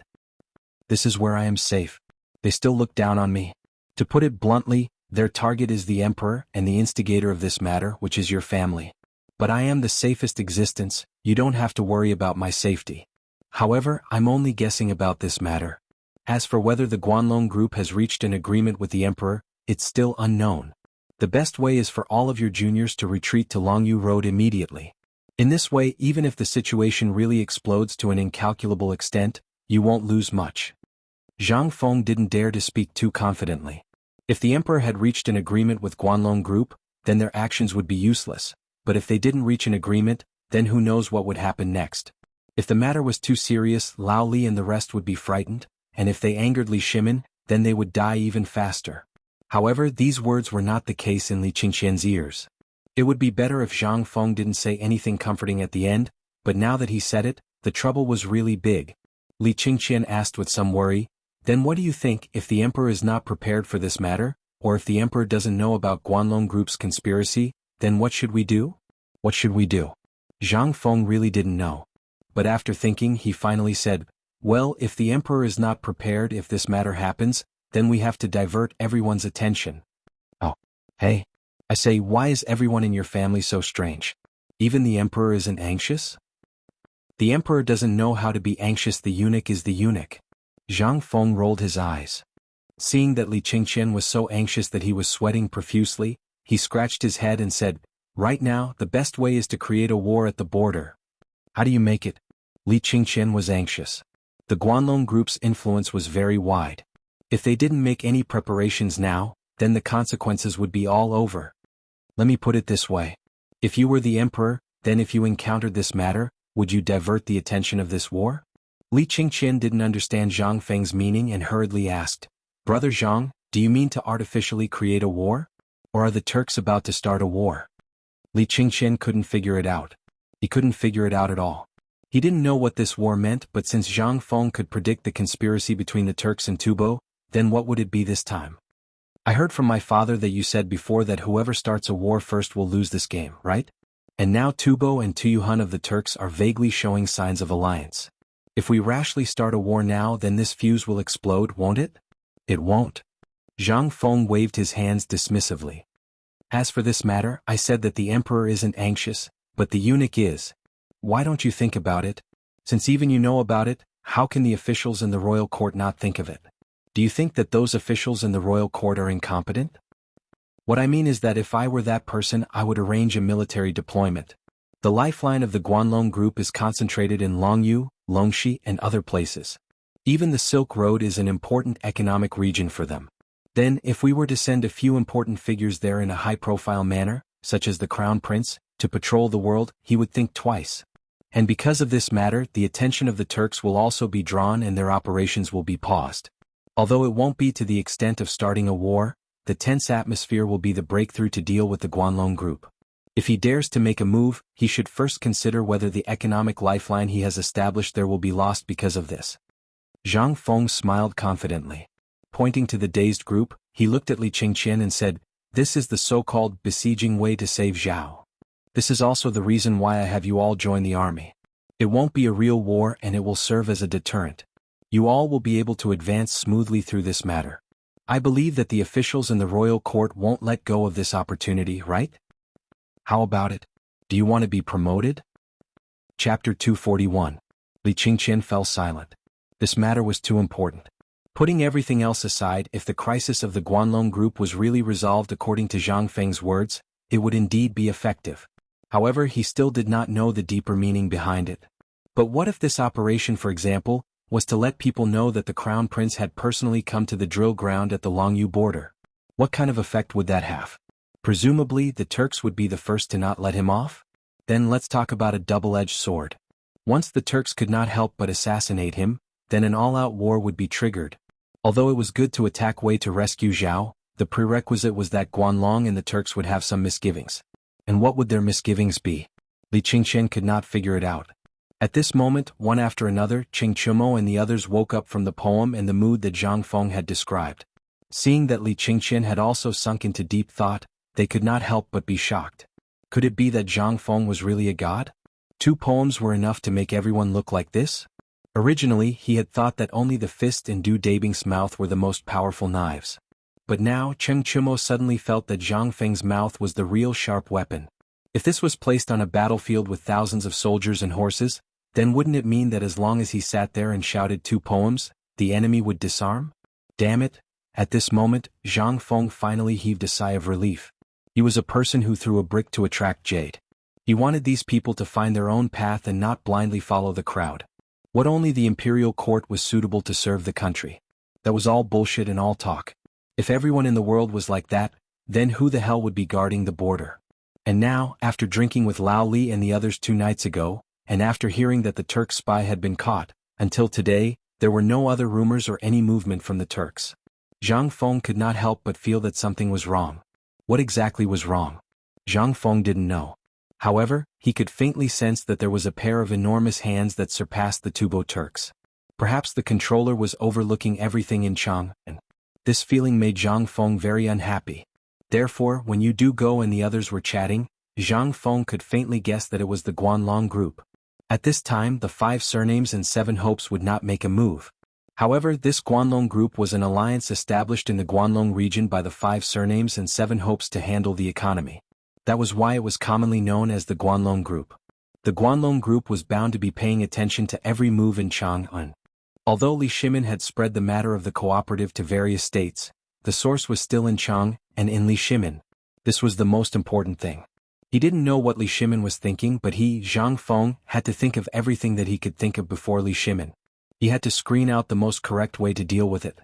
Speaker 1: This is where I am safe. They still look down on me. To put it bluntly, their target is the emperor and the instigator of this matter, which is your family. But I am the safest existence, you don't have to worry about my safety. However, I'm only guessing about this matter. As for whether the Guanlong group has reached an agreement with the emperor, it's still unknown. The best way is for all of your juniors to retreat to Longyu Road immediately. In this way, even if the situation really explodes to an incalculable extent, you won't lose much." Zhang Feng didn't dare to speak too confidently. If the emperor had reached an agreement with Guanlong group, then their actions would be useless, but if they didn't reach an agreement, then who knows what would happen next. If the matter was too serious, Lao Li and the rest would be frightened, and if they angered Li Shimin, then they would die even faster. However, these words were not the case in Li Qingqian's ears. It would be better if Zhang Feng didn't say anything comforting at the end, but now that he said it, the trouble was really big. Li Qingqian asked with some worry, "Then what do you think, if the emperor is not prepared for this matter, or if the emperor doesn't know about Guanlong group's conspiracy, then what should we do?" What should we do? Zhang Feng really didn't know. But after thinking, he finally said, "Well, if the emperor is not prepared, if this matter happens, then we have to divert everyone's attention." "Oh. Hey. I say, why is everyone in your family so strange? Even the emperor isn't anxious? The emperor doesn't know how to be anxious, the eunuch is the eunuch. Zhang Feng rolled his eyes. Seeing that Li Qingqian was so anxious that he was sweating profusely, he scratched his head and said, "Right now, the best way is to create a war at the border." "How do you make it?" Li Qingqian was anxious. The Guanlong group's influence was very wide. If they didn't make any preparations now, then the consequences would be all over. Let me put it this way. If you were the emperor, then if you encountered this matter, would you divert the attention of this war? Li Qingqian didn't understand Zhang Feng's meaning and hurriedly asked, "Brother Zhang, do you mean to artificially create a war? Or are the Turks about to start a war?" Li Qingqian couldn't figure it out. He couldn't figure it out at all. He didn't know what this war meant, but since Zhang Feng could predict the conspiracy between the Turks and Tubo, then what would it be this time? "I heard from my father that you said before that whoever starts a war first will lose this game, right? And now Tubo and Tuyuhun of the Turks are vaguely showing signs of alliance. If we rashly start a war now, then this fuse will explode, won't it?" "It won't." Zhang Feng waved his hands dismissively. "As for this matter, I said that the emperor isn't anxious, but the eunuch is. Why don't you think about it? Since even you know about it, how can the officials in the royal court not think of it? Do you think that those officials in the royal court are incompetent? What I mean is that if I were that person, I would arrange a military deployment. The lifeline of the Guanlong group is concentrated in Longyu, Longxi, and other places. Even the Silk Road is an important economic region for them. Then, if we were to send a few important figures there in a high-profile manner, such as the Crown Prince, to patrol the world, he would think twice. And because of this matter, the attention of the Turks will also be drawn and their operations will be paused. Although it won't be to the extent of starting a war, the tense atmosphere will be the breakthrough to deal with the Guanlong group. If he dares to make a move, he should first consider whether the economic lifeline he has established there will be lost because of this." Zhang Feng smiled confidently. Pointing to the dazed group, he looked at Li Qingqian and said, "This is the so-called besieging way to save Zhao. This is also the reason why I have you all join the army. It won't be a real war and it will serve as a deterrent. You all will be able to advance smoothly through this matter. I believe that the officials in the royal court won't let go of this opportunity, right? How about it? Do you want to be promoted?" Chapter 241. Li Qingqian fell silent. This matter was too important. Putting everything else aside, if the crisis of the Guanlong group was really resolved according to Zhang Feng's words, it would indeed be effective. However, he still did not know the deeper meaning behind it. But what if this operation, for example, was to let people know that the Crown Prince had personally come to the drill ground at the Longyu border? What kind of effect would that have? Presumably, the Turks would be the first to not let him off? Then let's talk about a double-edged sword. Once the Turks could not help but assassinate him, then an all-out war would be triggered. Although it was good to attack Wei to rescue Zhao, the prerequisite was that Guanlong and the Turks would have some misgivings. And what would their misgivings be? Li Qingqian could not figure it out. At this moment, one after another, Qing Chumo and the others woke up from the poem and the mood that Zhang Feng had described. Seeing that Li Qingqian had also sunk into deep thought, they could not help but be shocked. Could it be that Zhang Feng was really a god? 2 poems were enough to make everyone look like this? Originally, he had thought that only the fist and Du Dabing's mouth were the most powerful knives. But now, Cheng Chumo suddenly felt that Zhang Feng's mouth was the real sharp weapon. If this was placed on a battlefield with thousands of soldiers and horses, then wouldn't it mean that as long as he sat there and shouted 2 poems, the enemy would disarm? Damn it! At this moment, Zhang Feng finally heaved a sigh of relief. He was a person who threw a brick to attract jade. He wanted these people to find their own path and not blindly follow the crowd. What only the imperial court was suitable to serve the country. That was all bullshit and all talk. If everyone in the world was like that, then who the hell would be guarding the border? And now, after drinking with Lao Li and the others 2 nights ago, and after hearing that the Turk spy had been caught, until today, there were no other rumors or any movement from the Turks. Zhang Feng could not help but feel that something was wrong. What exactly was wrong? Zhang Feng didn't know. However, he could faintly sense that there was a pair of enormous hands that surpassed the Tubo Turks. Perhaps the controller was overlooking everything in Chang, and this feeling made Zhang Feng very unhappy. Therefore, when Yu Du Go and the others were chatting, Zhang Feng could faintly guess that it was the Guanlong group. At this time, the 5 surnames and 7 hopes would not make a move. However, this Guanlong group was an alliance established in the Guanlong region by the 5 surnames and 7 hopes to handle the economy. That was why it was commonly known as the Guanlong Group. The Guanlong Group was bound to be paying attention to every move in Chang'an. Although Li Shimin had spread the matter of the cooperative to various states, the source was still in Chang and in Li Shimin. This was the most important thing. He didn't know what Li Shimin was thinking, but he, Zhang Feng, had to think of everything that he could think of before Li Shimin. He had to screen out the most correct way to deal with it.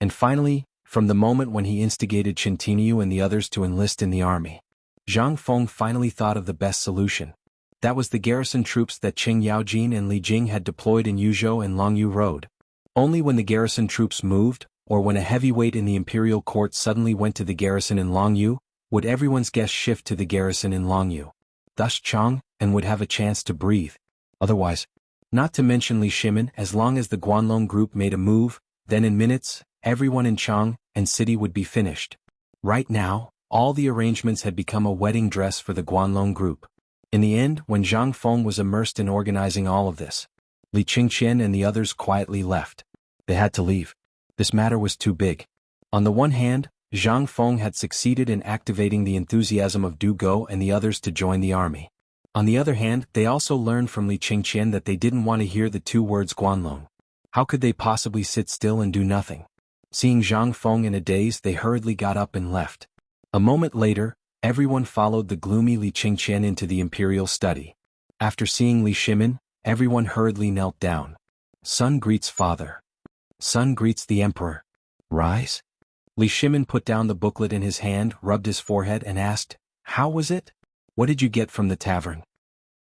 Speaker 1: And finally, from the moment when he instigated Chen Tinyu and the others to enlist in the army, Zhang Feng finally thought of the best solution. That was the garrison troops that Qing Yaojin and Li Jing had deployed in Yuzhou and Longyu Road. Only when the garrison troops moved, or when a heavyweight in the imperial court suddenly went to the garrison in Longyu, would everyone's guess shift to the garrison in Longyu. Thus Chang and would have a chance to breathe. Otherwise, not to mention Li Shimin, as long as the Guanlong Group made a move, then in minutes, everyone in Chang and city would be finished. Right now, all the arrangements had become a wedding dress for the Guanlong Group. In the end, when Zhang Feng was immersed in organizing all of this, Li Qingqian and the others quietly left. They had to leave. This matter was too big. On the one hand, Zhang Feng had succeeded in activating the enthusiasm of Du Go and the others to join the army. On the other hand, they also learned from Li Qingqian that they didn't want to hear the two words Guanlong. How could they possibly sit still and do nothing? Seeing Zhang Feng in a daze, they hurriedly got up and left. A moment later, everyone followed the gloomy Li Qingqian into the imperial study. After seeing Li Shimin, everyone hurriedly knelt down. Son greets father. Son greets the emperor. Rise? Li Shimin put down the booklet in his hand, rubbed his forehead and asked, "How was it? What did you get from the tavern?"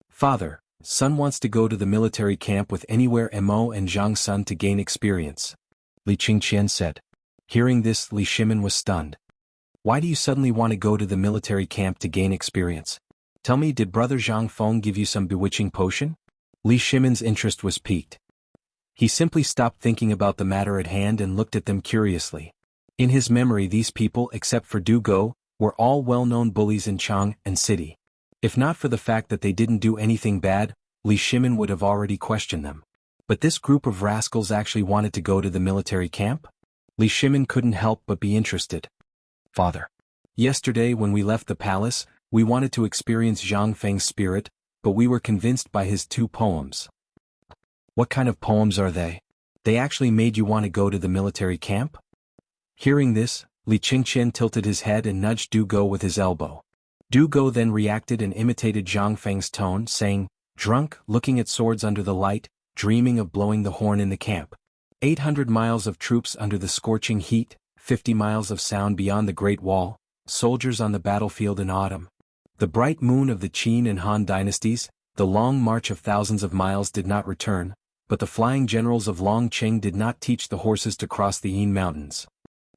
Speaker 1: "Father, son wants to go to the military camp with Anywhere Mo and Zhang Sun to gain experience," Li Qingqian said. Hearing this, Li Shimin was stunned. "Why do you suddenly want to go to the military camp to gain experience? Tell me, did brother Zhang Feng give you some bewitching potion?" Li Shimin's interest was piqued. He simply stopped thinking about the matter at hand and looked at them curiously. In his memory, these people, except for Du Go, were all well-known bullies in Chang and city. If not for the fact that they didn't do anything bad, Li Shimin would have already questioned them. But this group of rascals actually wanted to go to the military camp? Li Shimin couldn't help but be interested. "Father, yesterday when we left the palace, we wanted to experience Zhang Feng's spirit, but we were convinced by his two poems." "What kind of poems are they? They actually made you want to go to the military camp?" Hearing this, Li Qingqian tilted his head and nudged Du Go with his elbow. Du Go then reacted and imitated Zhang Feng's tone, saying, "Drunk, looking at swords under the light, dreaming of blowing the horn in the camp. 800 miles of troops under the scorching heat, 50 miles of sound beyond the Great Wall, soldiers on the battlefield in autumn. The bright moon of the Qin and Han dynasties, the long march of thousands of miles did not return, but the flying generals of Long Qing did not teach the horses to cross the Yin Mountains."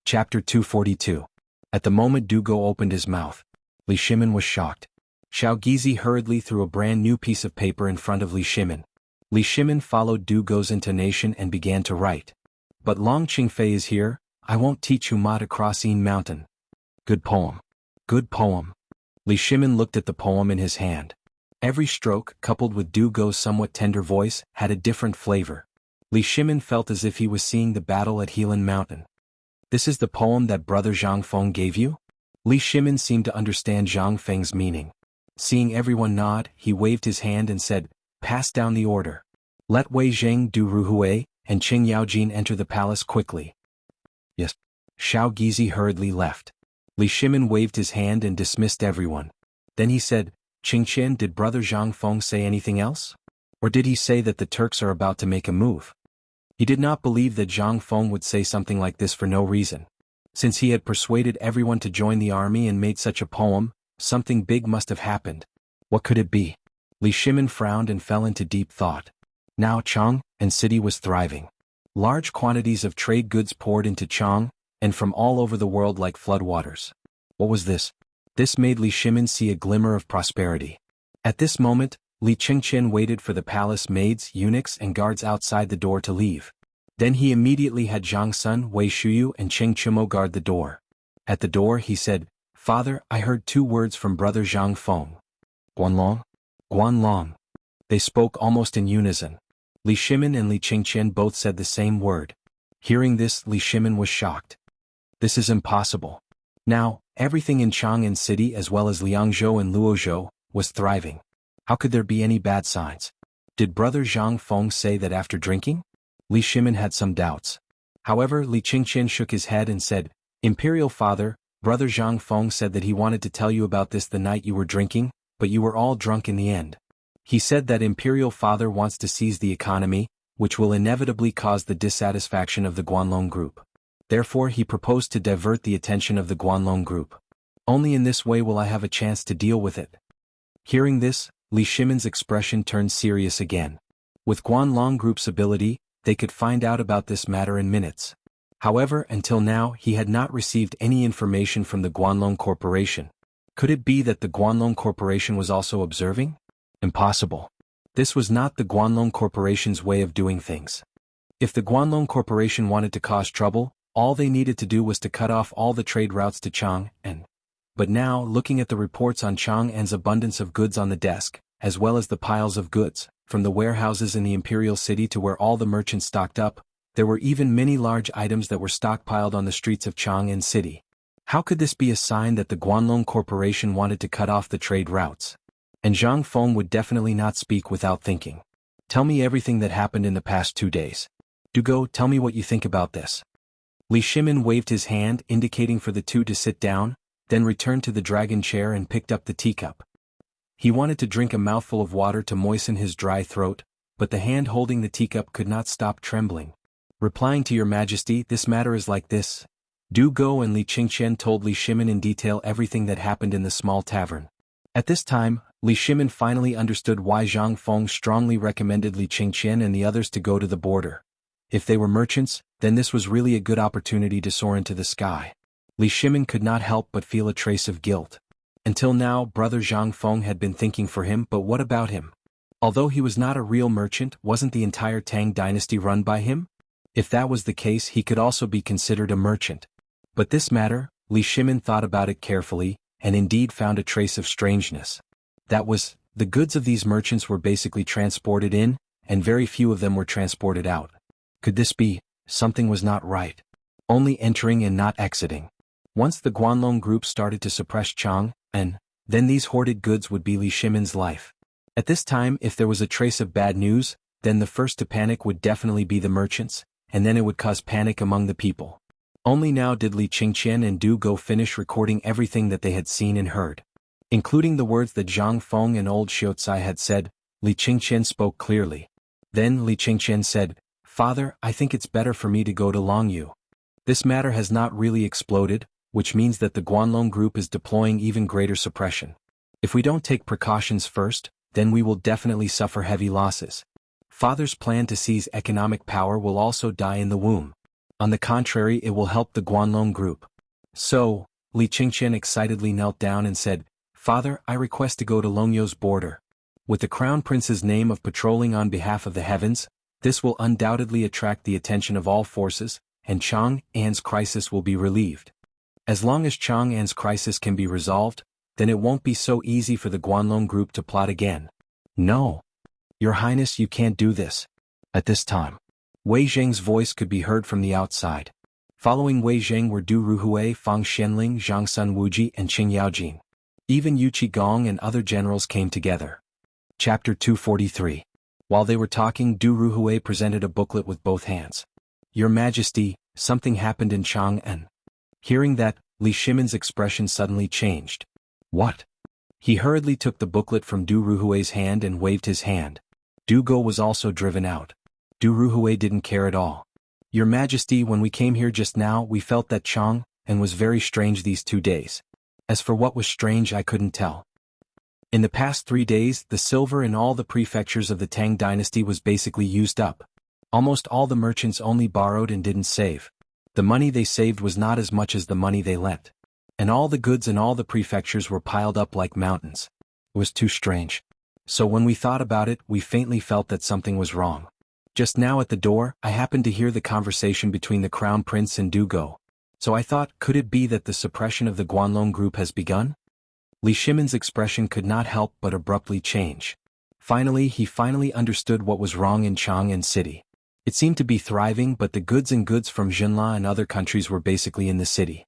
Speaker 1: Chapter 242. At the moment Du Go opened his mouth, Li Shimin was shocked. Xiao Gizi hurriedly threw a brand new piece of paper in front of Li Shimin. Li Shimin followed Du Go's intonation and began to write. "But Long Qingfei is here, I won't teach you Ma to cross Yin Mountain." Good poem. Good poem. Li Shimin looked at the poem in his hand. Every stroke, coupled with Du Go's somewhat tender voice, had a different flavor. Li Shimin felt as if he was seeing the battle at Helan Mountain. "This is the poem that brother Zhang Feng gave you?" Li Shimin seemed to understand Zhang Feng's meaning. Seeing everyone nod, he waved his hand and said, "Pass down the order. Let Wei Zheng do Ruhui, and Qing Yaojin enter the palace quickly." "Yes." Xiao Gizi hurriedly left. Li Shimin waved his hand and dismissed everyone. Then he said, "Qingqian, did brother Zhang Feng say anything else? Or did he say that the Turks are about to make a move?" He did not believe that Zhang Feng would say something like this for no reason. Since he had persuaded everyone to join the army and made such a poem, something big must have happened. What could it be? Li Shimin frowned and fell into deep thought. Now Chang and city was thriving. Large quantities of trade goods poured into Chang, and from all over the world like floodwaters. What was this? This made Li Shimin see a glimmer of prosperity. At this moment, Li Qingqian waited for the palace maids, eunuchs and guards outside the door to leave. Then he immediately had Zhang Sun, Wei Shuyu and Cheng Chumo guard the door. At the door he said, "Father, I heard two words from brother Zhang Feng." "Guanlong? Guanlong." They spoke almost in unison. Li Shimin and Li Qingqian both said the same word. Hearing this, Li Shimin was shocked. "This is impossible. Now, Everything in Chang'an City as well as Liangzhou and Luozhou was thriving. How could there be any bad signs? Did Brother Zhang Feng say that after drinking? Li Shimin had some doubts. However, Li Qingqian shook his head and said, Imperial Father, Brother Zhang Feng said that he wanted to tell you about this the night you were drinking, but you were all drunk in the end. He said that Imperial Father wants to seize the economy, which will inevitably cause the dissatisfaction of the Guanlong group. Therefore he proposed to divert the attention of the Guanlong group. Only in this way will I have a chance to deal with it. Hearing this, Li Shimin's expression turned serious again. With Guanlong group's ability, they could find out about this matter in minutes. However, until now he had not received any information from the Guanlong Corporation. Could it be that the Guanlong Corporation was also observing? Impossible. This was not the Guanlong Corporation's way of doing things. If the Guanlong Corporation wanted to cause trouble, all they needed to do was to cut off all the trade routes to Chang'an. But now, looking at the reports on Chang'an's abundance of goods on the desk, as well as the piles of goods, from the warehouses in the imperial city to where all the merchants stocked up, there were even many large items that were stockpiled on the streets of Chang'an City. How could this be a sign that the Guanlong Corporation wanted to cut off the trade routes? And Zhang Feng would definitely not speak without thinking. Tell me everything that happened in the past 2 days. Do go, tell me what you think about this. Li Shimin waved his hand indicating for the two to sit down, then returned to the dragon chair and picked up the teacup. He wanted to drink a mouthful of water to moisten his dry throat, but the hand holding the teacup could not stop trembling. Replying to Your Majesty, this matter is like this. Du Go and Li Qingqian told Li Shimin in detail everything that happened in the small tavern. At this time, Li Shimin finally understood why Zhang Feng strongly recommended Li Qingqian and the others to go to the border. If they were merchants, then this was really a good opportunity to soar into the sky. Li Shimin could not help but feel a trace of guilt. Until now, Brother Zhang Feng had been thinking for him, but what about him? Although he was not a real merchant, wasn't the entire Tang dynasty run by him? If that was the case, he could also be considered a merchant. But this matter, Li Shimin thought about it carefully, and indeed found a trace of strangeness. That was, the goods of these merchants were basically transported in, and very few of them were transported out. Could this be, something was not right? Only entering and not exiting. Once the Guanlong group started to suppress Chang'an, then these hoarded goods would be Li Shimin's life. At this time, if there was a trace of bad news, then the first to panic would definitely be the merchants, and then it would cause panic among the people. Only now did Li Qingqian and Du Go finish recording everything that they had seen and heard. Including the words that Zhang Feng and old Xiaocai had said, Li Qingqian spoke clearly. Then Li Qingqian said, Father, I think it's better for me to go to Longyu. This matter has not really exploded, which means that the Guanlong group is deploying even greater suppression. If we don't take precautions first, then we will definitely suffer heavy losses. Father's plan to seize economic power will also die in the womb. On the contrary, it will help the Guanlong group. So, Li Qingqian excitedly knelt down and said, Father, I request to go to Longyu's border. With the Crown Prince's name of patrolling on behalf of the heavens, this will undoubtedly attract the attention of all forces, and Chang'an's crisis will be relieved. As long as Chang'an's crisis can be resolved, then it won't be so easy for the Guanlong group to plot again. No. Your Highness, you can't do this. At this time, Wei Zheng's voice could be heard from the outside. Following Wei Zheng were Du Ruhui, Fang Xianling, Zhang Sun Wuji and Qing Yaojin. Even Yu Qigong and other generals came together. Chapter 243. While they were talking, Du Ruhui presented a booklet with both hands. Your Majesty, something happened in Chang'an. Hearing that, Li Shimin's expression suddenly changed. What? He hurriedly took the booklet from Du Ruhui's hand and waved his hand. Du Go was also driven out. Du Ruhui didn't care at all. Your Majesty, when we came here just now, we felt that Chang'an was very strange these 2 days. As for what was strange, I couldn't tell. In the past 3 days, the silver in all the prefectures of the Tang dynasty was basically used up. Almost all the merchants only borrowed and didn't save. The money they saved was not as much as the money they lent. And all the goods in all the prefectures were piled up like mountains. It was too strange. So when we thought about it, we faintly felt that something was wrong. Just now at the door, I happened to hear the conversation between the Crown Prince and Du Go. So I thought, could it be that the suppression of the Guanlong group has begun? Li Shimin's expression could not help but abruptly change. Finally, he understood what was wrong in Chang'an City. It seemed to be thriving, but the goods from Jinla and other countries were basically in the city.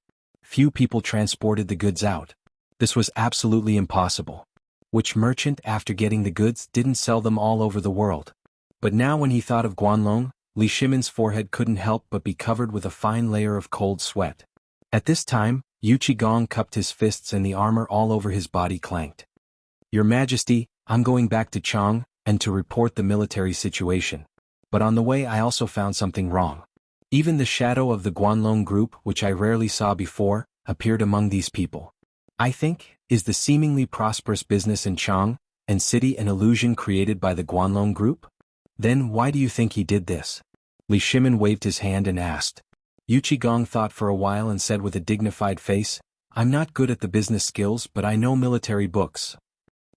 Speaker 1: few people transported the goods out. This was absolutely impossible. Which merchant, after getting the goods, didn't sell them all over the world? But now when he thought of Guanlong, Li Shimin's forehead couldn't help but be covered with a fine layer of cold sweat. At this time, Yu Qigong cupped his fists and the armor all over his body clanked. Your Majesty, I'm going back to Chang, and to report the military situation. But on the way I also found something wrong. Even the shadow of the Guanlong group, which I rarely saw before, appeared among these people. I think, is the seemingly prosperous business in Chang and city an illusion created by the Guanlong group? Then why do you think he did this? Li Shimin waved his hand and asked. Yu Qigong thought for a while and said with a dignified face, I'm not good at the business skills, but I know military books.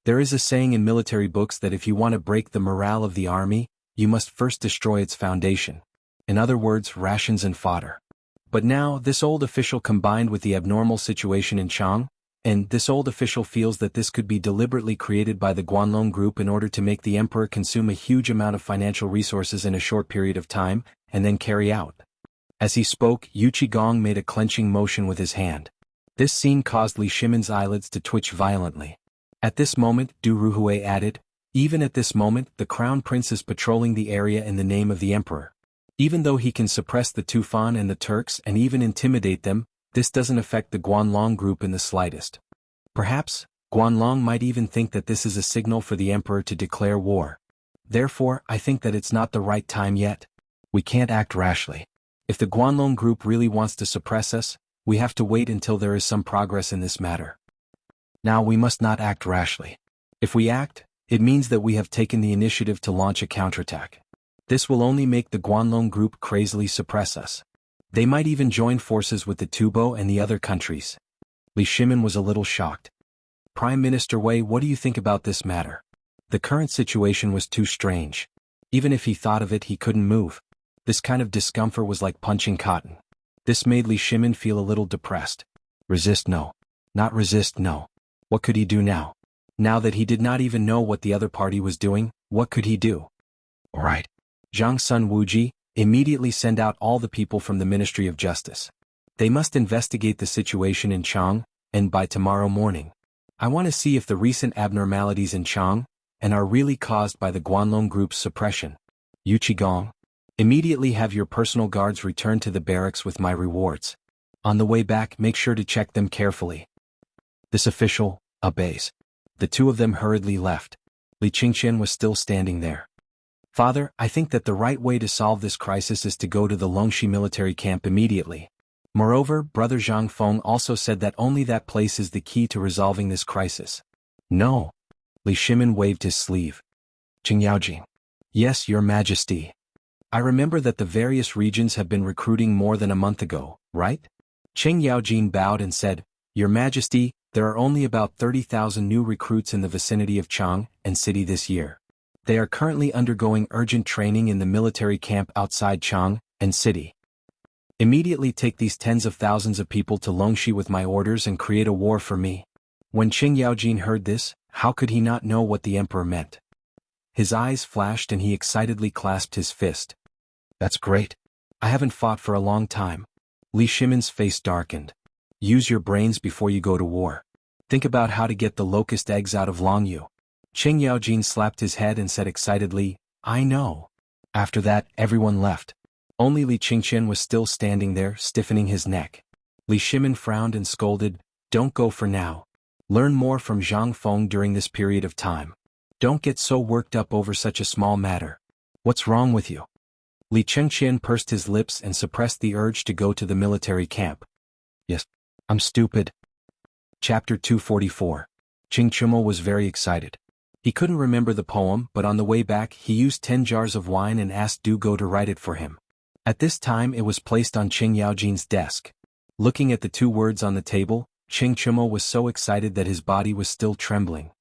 Speaker 1: There is a saying in military books that if you want to break the morale of the army, you must first destroy its foundation. In other words, rations and fodder. But now, this old official combined with the abnormal situation in Chang, and this old official feels that this could be deliberately created by the Guanlong group in order to make the emperor consume a huge amount of financial resources in a short period of time, and then carry out. As he spoke, Yu Qigong made a clenching motion with his hand. This scene caused Li Shimin's eyelids to twitch violently. At this moment, Du Ruhui added, even at this moment, the crown prince is patrolling the area in the name of the emperor. Even though he can suppress the Tufan and the Turks and even intimidate them, this doesn't affect the Guanlong group in the slightest. Perhaps, Guanlong might even think that this is a signal for the emperor to declare war. Therefore, I think that it's not the right time yet. We can't act rashly. If the Guanlong group really wants to suppress us, we have to wait until there is some progress in this matter. Now we must not act rashly. If we act, it means that we have taken the initiative to launch a counterattack. This will only make the Guanlong group crazily suppress us. They might even join forces with the Tubo and the other countries. Li Shimin was a little shocked. Prime Minister Wei, what do you think about this matter? The current situation was too strange. Even if he thought of it, he couldn't move. This kind of discomfort was like punching cotton. This made Li Shimin feel a little depressed. Resist, no. Not resist, no. What could he do now? Now that he did not even know what the other party was doing, what could he do? All right. Zhang Sun Wuji, immediately send out all the people from the Ministry of Justice. They must investigate the situation in Chang, and by tomorrow morning. I want to see if the recent abnormalities in Chang and are really caused by the Guanlong group's suppression. Yu Qigong, immediately have your personal guards return to the barracks with my rewards. On the way back, make sure to check them carefully. This official obeys. The two of them hurriedly left. Li Qingqian was still standing there. Father, I think that the right way to solve this crisis is to go to the Longxi military camp immediately. Moreover, Brother Zhang Feng also said that only that place is the key to resolving this crisis. No. Li Shimin waved his sleeve. Qing Yaojing. Yes, Your Majesty. I remember that the various regions have been recruiting more than a month ago, right? Qing Yaojin bowed and said, Your Majesty, there are only about 30,000 new recruits in the vicinity of Chang and city this year. They are currently undergoing urgent training in the military camp outside Chang and city. Immediately take these tens of thousands of people to Longxi with my orders and create a war for me. When Qing Yaojin heard this, how could he not know what the emperor meant? His eyes flashed and he excitedly clasped his fist. That's great. I haven't fought for a long time. Li Shimin's face darkened. Use your brains before you go to war. Think about how to get the locust eggs out of Longyu. Qing Yaojin slapped his head and said excitedly, I know. After that, everyone left. Only Li Qingqian was still standing there, stiffening his neck. Li Shimin frowned and scolded, Don't go for now. Learn more from Zhang Feng during this period of time. Don't get so worked up over such a small matter. What's wrong with you? Li Qingqian pursed his lips and suppressed the urge to go to the military camp. Yes, I'm stupid. Chapter 244. Qing Chumo was very excited. He couldn't remember the poem, but on the way back he used 10 jars of wine and asked Du Go to write it for him. At this time it was placed on Qing Yaojin's desk. Looking at the two words on the table, Qing Chumo was so excited that his body was still trembling.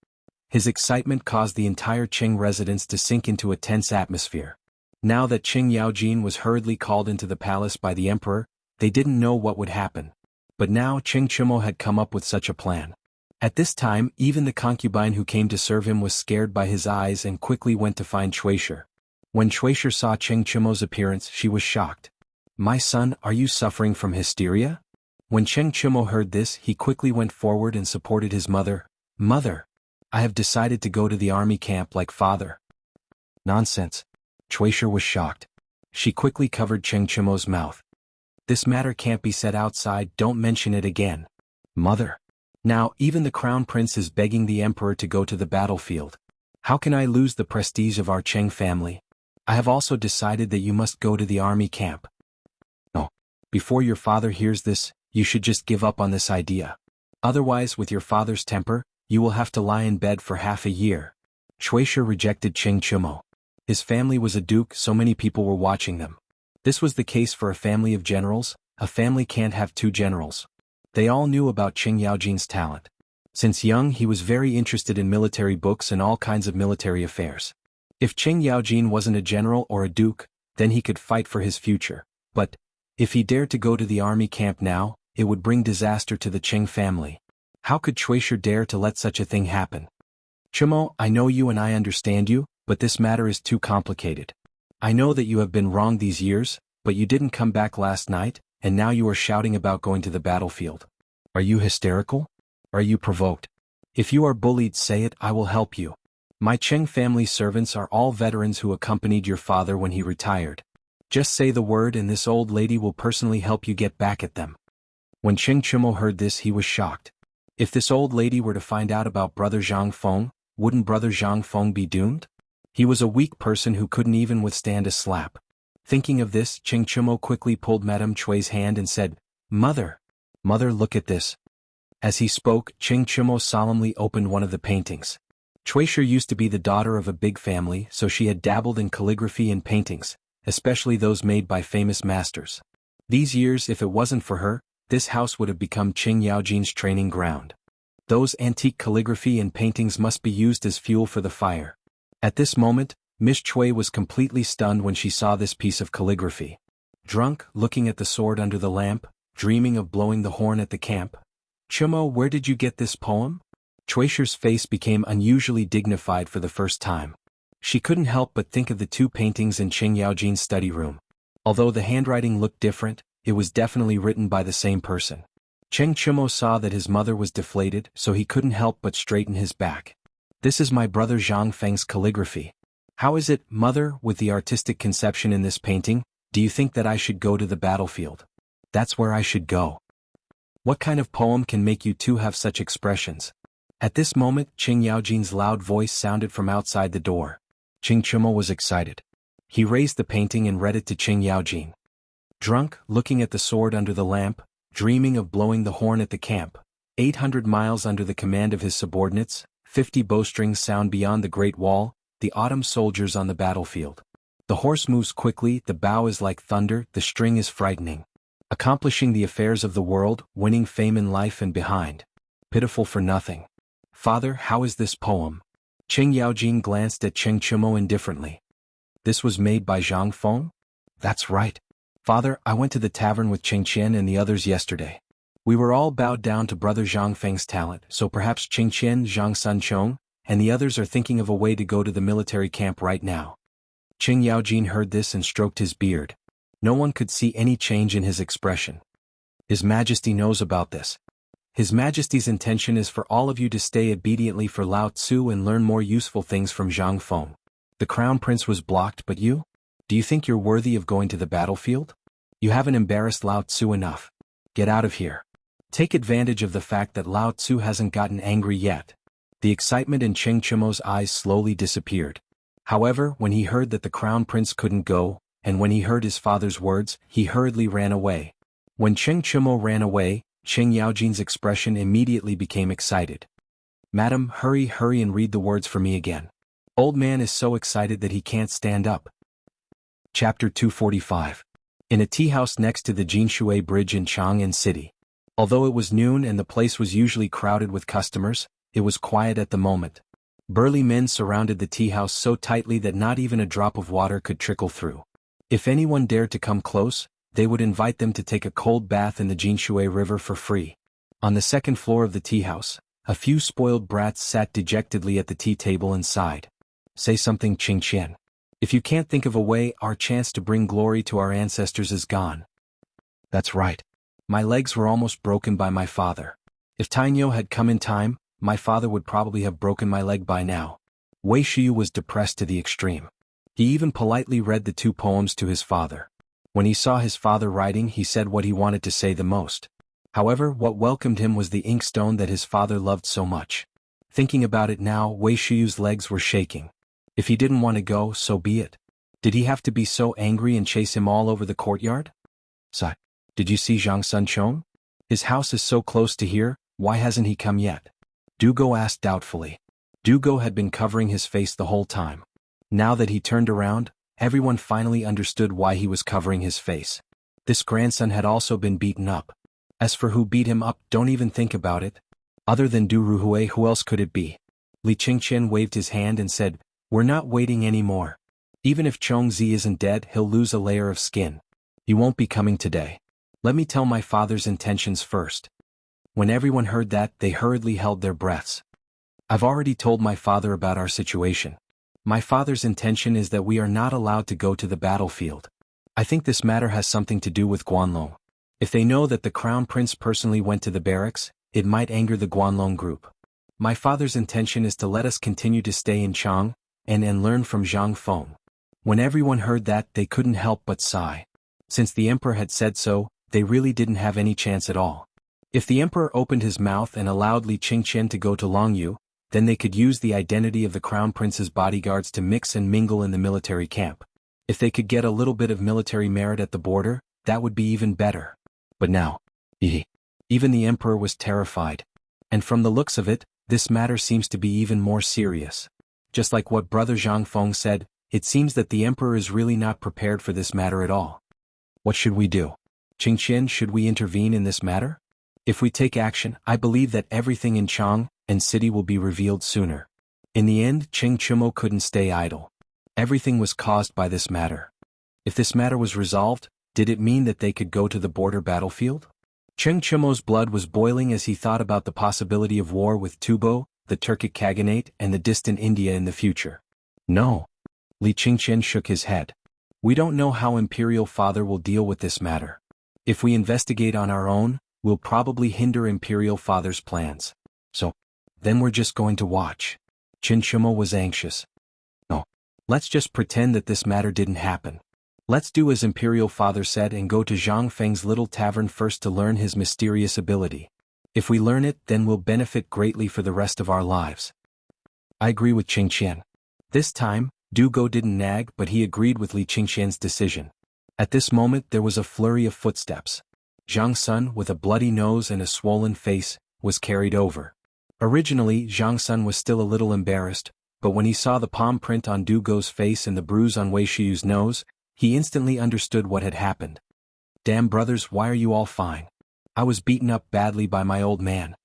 Speaker 1: His excitement caused the entire Qing residence to sink into a tense atmosphere. Now that Qing Yaojin was hurriedly called into the palace by the emperor, they didn't know what would happen. But now Qing Chumo had come up with such a plan. At this time, even the concubine who came to serve him was scared by his eyes and quickly went to find Shueisha. When Shueisha saw Qing Chumo's appearance, she was shocked. My son, are you suffering from hysteria? When Cheng Chimo heard this, he quickly went forward and supported his mother. Mother, I have decided to go to the army camp like father. Nonsense. Chuisher was shocked. She quickly covered Cheng Chimo's mouth. This matter can't be said outside, don't mention it again. Mother. Now, even the crown prince is begging the emperor to go to the battlefield. How can I lose the prestige of our Cheng family? I have also decided that you must go to the army camp. No. Before your father hears this, you should just give up on this idea. Otherwise, with your father's temper, you will have to lie in bed for half a year. Chuisher rejected Cheng Chimo. His family was a duke, so many people were watching them. This was the case for a family of generals. A family can't have two generals. They all knew about Cheng Yaojin's talent. Since young, he was very interested in military books and all kinds of military affairs. If Cheng Yaojin wasn't a general or a duke, then he could fight for his future. But if he dared to go to the army camp now, it would bring disaster to the Cheng family. How could Chuisher dare to let such a thing happen? Chimo, I know you and I understand you, but this matter is too complicated. I know that you have been wrong these years, but you didn't come back last night, and now you are shouting about going to the battlefield. Are you hysterical? Are you provoked? If you are bullied, say it, I will help you. My Cheng family servants are all veterans who accompanied your father when he retired. Just say the word and this old lady will personally help you get back at them. When Cheng Chimo heard this, he was shocked. If this old lady were to find out about Brother Zhang Feng, wouldn't Brother Zhang Feng be doomed? He was a weak person who couldn't even withstand a slap. Thinking of this, Cheng Chimo quickly pulled Madame Chui's hand and said, Mother, look at this. As he spoke, Cheng Chimo solemnly opened one of the paintings. Chuisher used to be the daughter of a big family, so she had dabbled in calligraphy and paintings, especially those made by famous masters. These years, if it wasn't for her, this house would have become Cheng Yaojin's training ground. Those antique calligraphy and paintings must be used as fuel for the fire. At this moment, Miss Chui was completely stunned when she saw this piece of calligraphy. Drunk, looking at the sword under the lamp, dreaming of blowing the horn at the camp. Chimo, where did you get this poem? Chuisher's face became unusually dignified for the first time. She couldn't help but think of the two paintings in Cheng Yaojin's study room. Although the handwriting looked different, it was definitely written by the same person. Cheng Chimo saw that his mother was deflated, so he couldn't help but straighten his back. This is my brother Zhang Feng's calligraphy. How is it, mother, with the artistic conception in this painting, do you think that I should go to the battlefield? That's where I should go. What kind of poem can make you two have such expressions? At this moment, Cheng Yaojin's loud voice sounded from outside the door. Cheng Chimo was excited. He raised the painting and read it to Cheng Yaojin. Drunk, looking at the sword under the lamp, dreaming of blowing the horn at the camp, 800 miles under the command of his subordinates, 50 bowstrings sound beyond the Great Wall, the autumn soldiers on the battlefield. The horse moves quickly, the bow is like thunder, the string is frightening. Accomplishing the affairs of the world, winning fame in life and behind. Pitiful for nothing. Father, how is this poem? Cheng Yaojin glanced at Cheng Chimo indifferently. This was made by Zhang Feng? That's right. Father, I went to the tavern with Cheng Qian and the others yesterday. We were all bowed down to Brother Zhang Feng's talent, so perhaps Cheng Qian, Zhang Sunchong, and the others are thinking of a way to go to the military camp right now. Cheng Yaojin heard this and stroked his beard. No one could see any change in his expression. His Majesty knows about this. His Majesty's intention is for all of you to stay obediently for Lao Tzu and learn more useful things from Zhang Feng. The Crown Prince was blocked, but you? Do you think you're worthy of going to the battlefield? You haven't embarrassed Lao Tzu enough. Get out of here. Take advantage of the fact that Lao Tzu hasn't gotten angry yet. The excitement in Cheng Chimo's eyes slowly disappeared. However, when he heard that the Crown Prince couldn't go, and when he heard his father's words, he hurriedly ran away. When Cheng Chimo ran away, Cheng Yaojin's expression immediately became excited. Madam, hurry and read the words for me again. Old man is so excited that he can't stand up. Chapter 245. In a tea house next to the Jinshui Bridge in Chang'an City. Although it was noon and the place was usually crowded with customers, it was quiet at the moment. Burly men surrounded the tea house so tightly that not even a drop of water could trickle through. If anyone dared to come close, they would invite them to take a cold bath in the Jinshui River for free. On the second floor of the tea house, a few spoiled brats sat dejectedly at the tea table and sighed. Say something, Qing Qian. If you can't think of a way, our chance to bring glory to our ancestors is gone. That's right. My legs were almost broken by my father. If Tainyo had come in time, my father would probably have broken my leg by now. Wei Shiyu was depressed to the extreme. He even politely read the 2 poems to his father. When he saw his father writing, he said what he wanted to say the most. However, what welcomed him was the inkstone that his father loved so much. Thinking about it now, Wei Shiyu's legs were shaking. If he didn't want to go, so be it. Did he have to be so angry and chase him all over the courtyard? Sai, did you see Zhang Sunchong? His house is so close to here, why hasn't he come yet? Dugo asked doubtfully. Dugo had been covering his face the whole time. Now that he turned around, everyone finally understood why he was covering his face. This grandson had also been beaten up. As for who beat him up, don't even think about it. Other than Du Ruhui, who else could it be? Li Qingqian waved his hand and said, "We're not waiting anymore. Even if Chongzi isn't dead, he'll lose a layer of skin. He won't be coming today. Let me tell my father's intentions first." When everyone heard that, they hurriedly held their breaths. "I've already told my father about our situation. My father's intention is that we are not allowed to go to the battlefield. I think this matter has something to do with Guanlong. If they know that the Crown Prince personally went to the barracks, it might anger the Guanlong group. My father's intention is to let us continue to stay in Chang and learn from Zhang Feng." When everyone heard that, they couldn't help but sigh. Since the emperor had said so, they really didn't have any chance at all. If the emperor opened his mouth and allowed Li Qingqian to go to Longyu, then they could use the identity of the Crown Prince's bodyguards to mix and mingle in the military camp. If they could get a little bit of military merit at the border, that would be even better. But now, even the emperor was terrified. And from the looks of it, this matter seems to be even more serious. Just like what Brother Zhang Feng said, it seems that the emperor is really not prepared for this matter at all. What should we do? Qingqian, should we intervene in this matter? If we take action, I believe that everything in Chang and city will be revealed sooner. In the end, Cheng Chumo couldn't stay idle. Everything was caused by this matter. If this matter was resolved, did it mean that they could go to the border battlefield? Cheng Chumo's blood was boiling as he thought about the possibility of war with Tubo, the Turkic Khaganate, and the distant India in the future. No. Li Qingqian shook his head. We don't know how Imperial Father will deal with this matter. If we investigate on our own, we'll probably hinder Imperial Father's plans. So, then we're just going to watch. Chen Chumo was anxious. No. Let's just pretend that this matter didn't happen. Let's do as Imperial Father said and go to Zhang Feng's little tavern first to learn his mysterious ability. If we learn it, then we'll benefit greatly for the rest of our lives. I agree with Qingqian. This time, Du Go didn't nag, but he agreed with Li Qingqian's decision. At this moment there was a flurry of footsteps. Zhang Sun, with a bloody nose and a swollen face, was carried over. Originally, Zhang Sun was still a little embarrassed, but when he saw the palm print on Du Go's face and the bruise on Wei Shiyu's nose, he instantly understood what had happened. Damn brothers, why are you all fine? I was beaten up badly by my old man.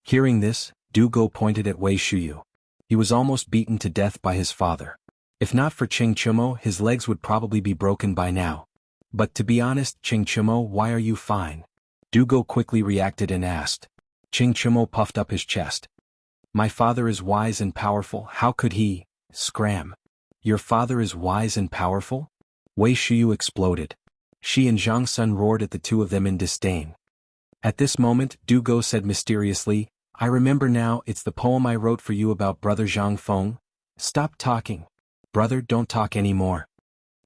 Speaker 1: Hearing this, Du Go pointed at Wei Shiyu. He was almost beaten to death by his father. If not for Cheng Chumo, his legs would probably be broken by now. But to be honest, Cheng Chumo, why are you fine? Du Go quickly reacted and asked. Cheng Chumo puffed up his chest. My father is wise and powerful, how could he? Scram. Your father is wise and powerful? Wei Shiyu exploded. She and Zhang Sun roared at the two of them in disdain. At this moment, Du Go said mysteriously, I remember now, it's the poem I wrote for you about Brother Zhang Feng. Stop talking. Brother, don't talk anymore.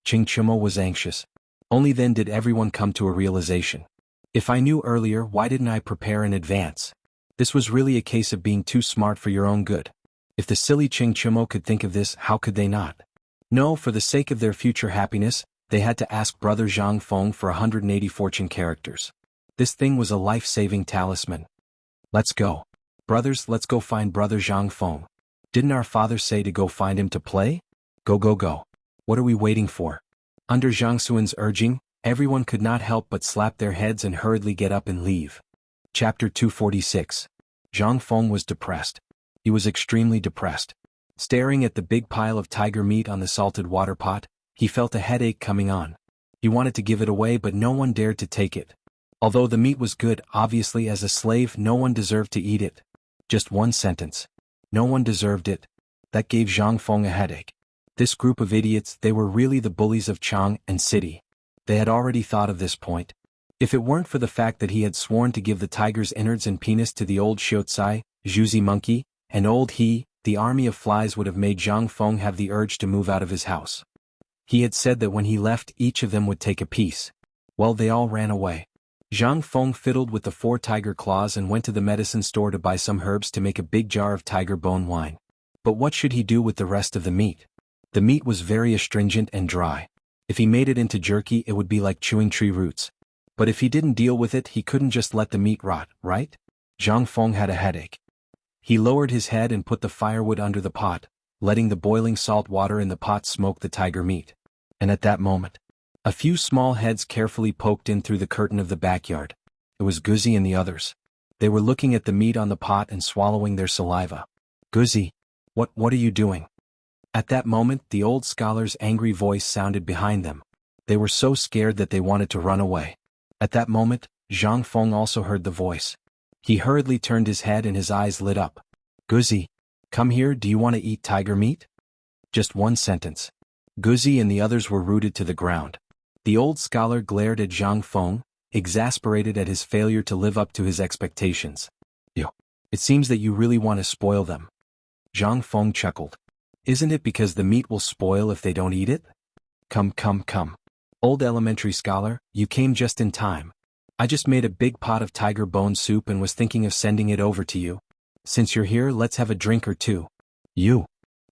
Speaker 1: Cheng Chumo was anxious. Only then did everyone come to a realization. If I knew earlier, why didn't I prepare in advance? This was really a case of being too smart for your own good. If the silly Cheng Chumo could think of this, how could they not? No, for the sake of their future happiness, they had to ask Brother Zhang Feng for 180 fortune characters. This thing was a life-saving talisman. Let's go. Brothers, let's go find Brother Zhang Feng. Didn't our father say to go find him to play? Go go go. What are we waiting for? Under Zhang Xuan's urging, everyone could not help but slap their heads and hurriedly get up and leave. Chapter 246. Zhang Feng was depressed. He was extremely depressed. Staring at the big pile of tiger meat on the salted water pot, he felt a headache coming on. He wanted to give it away, but no one dared to take it. Although the meat was good, obviously as a slave no one deserved to eat it. Just one sentence. No one deserved it. That gave Zhang Feng a headache. This group of idiots, they were really the bullies of Chang and city. They had already thought of this point. If it weren't for the fact that he had sworn to give the tiger's innards and penis to the old Xiaocai, Zhuzi monkey, and old he, the army of flies would have made Zhang Feng have the urge to move out of his house. He had said that when he left each of them would take a piece. Well, they all ran away. Zhang Feng fiddled with the 4 tiger claws and went to the medicine store to buy some herbs to make a big jar of tiger bone wine. But what should he do with the rest of the meat? The meat was very astringent and dry. If he made it into jerky, it would be like chewing tree roots. But if he didn't deal with it, he couldn't just let the meat rot, right? Zhang Feng had a headache. He lowered his head and put the firewood under the pot, letting the boiling salt water in the pot smoke the tiger meat. And at that moment, a few small heads carefully poked in through the curtain of the backyard. It was Guzi and the others. They were looking at the meat on the pot and swallowing their saliva. Guzi, what are you doing? At that moment, the old scholar's angry voice sounded behind them. They were so scared that they wanted to run away. At that moment, Zhang Feng also heard the voice. He hurriedly turned his head and his eyes lit up. Guzi, come here, do you want to eat tiger meat? Just one sentence. Guzi and the others were rooted to the ground. The old scholar glared at Zhang Feng, exasperated at his failure to live up to his expectations. It seems that you really want to spoil them. Zhang Feng chuckled. Isn't it because the meat will spoil if they don't eat it? Come. Old elementary scholar, you came just in time. I just made a big pot of tiger bone soup and was thinking of sending it over to you. Since you're here, let's have a drink or two. You.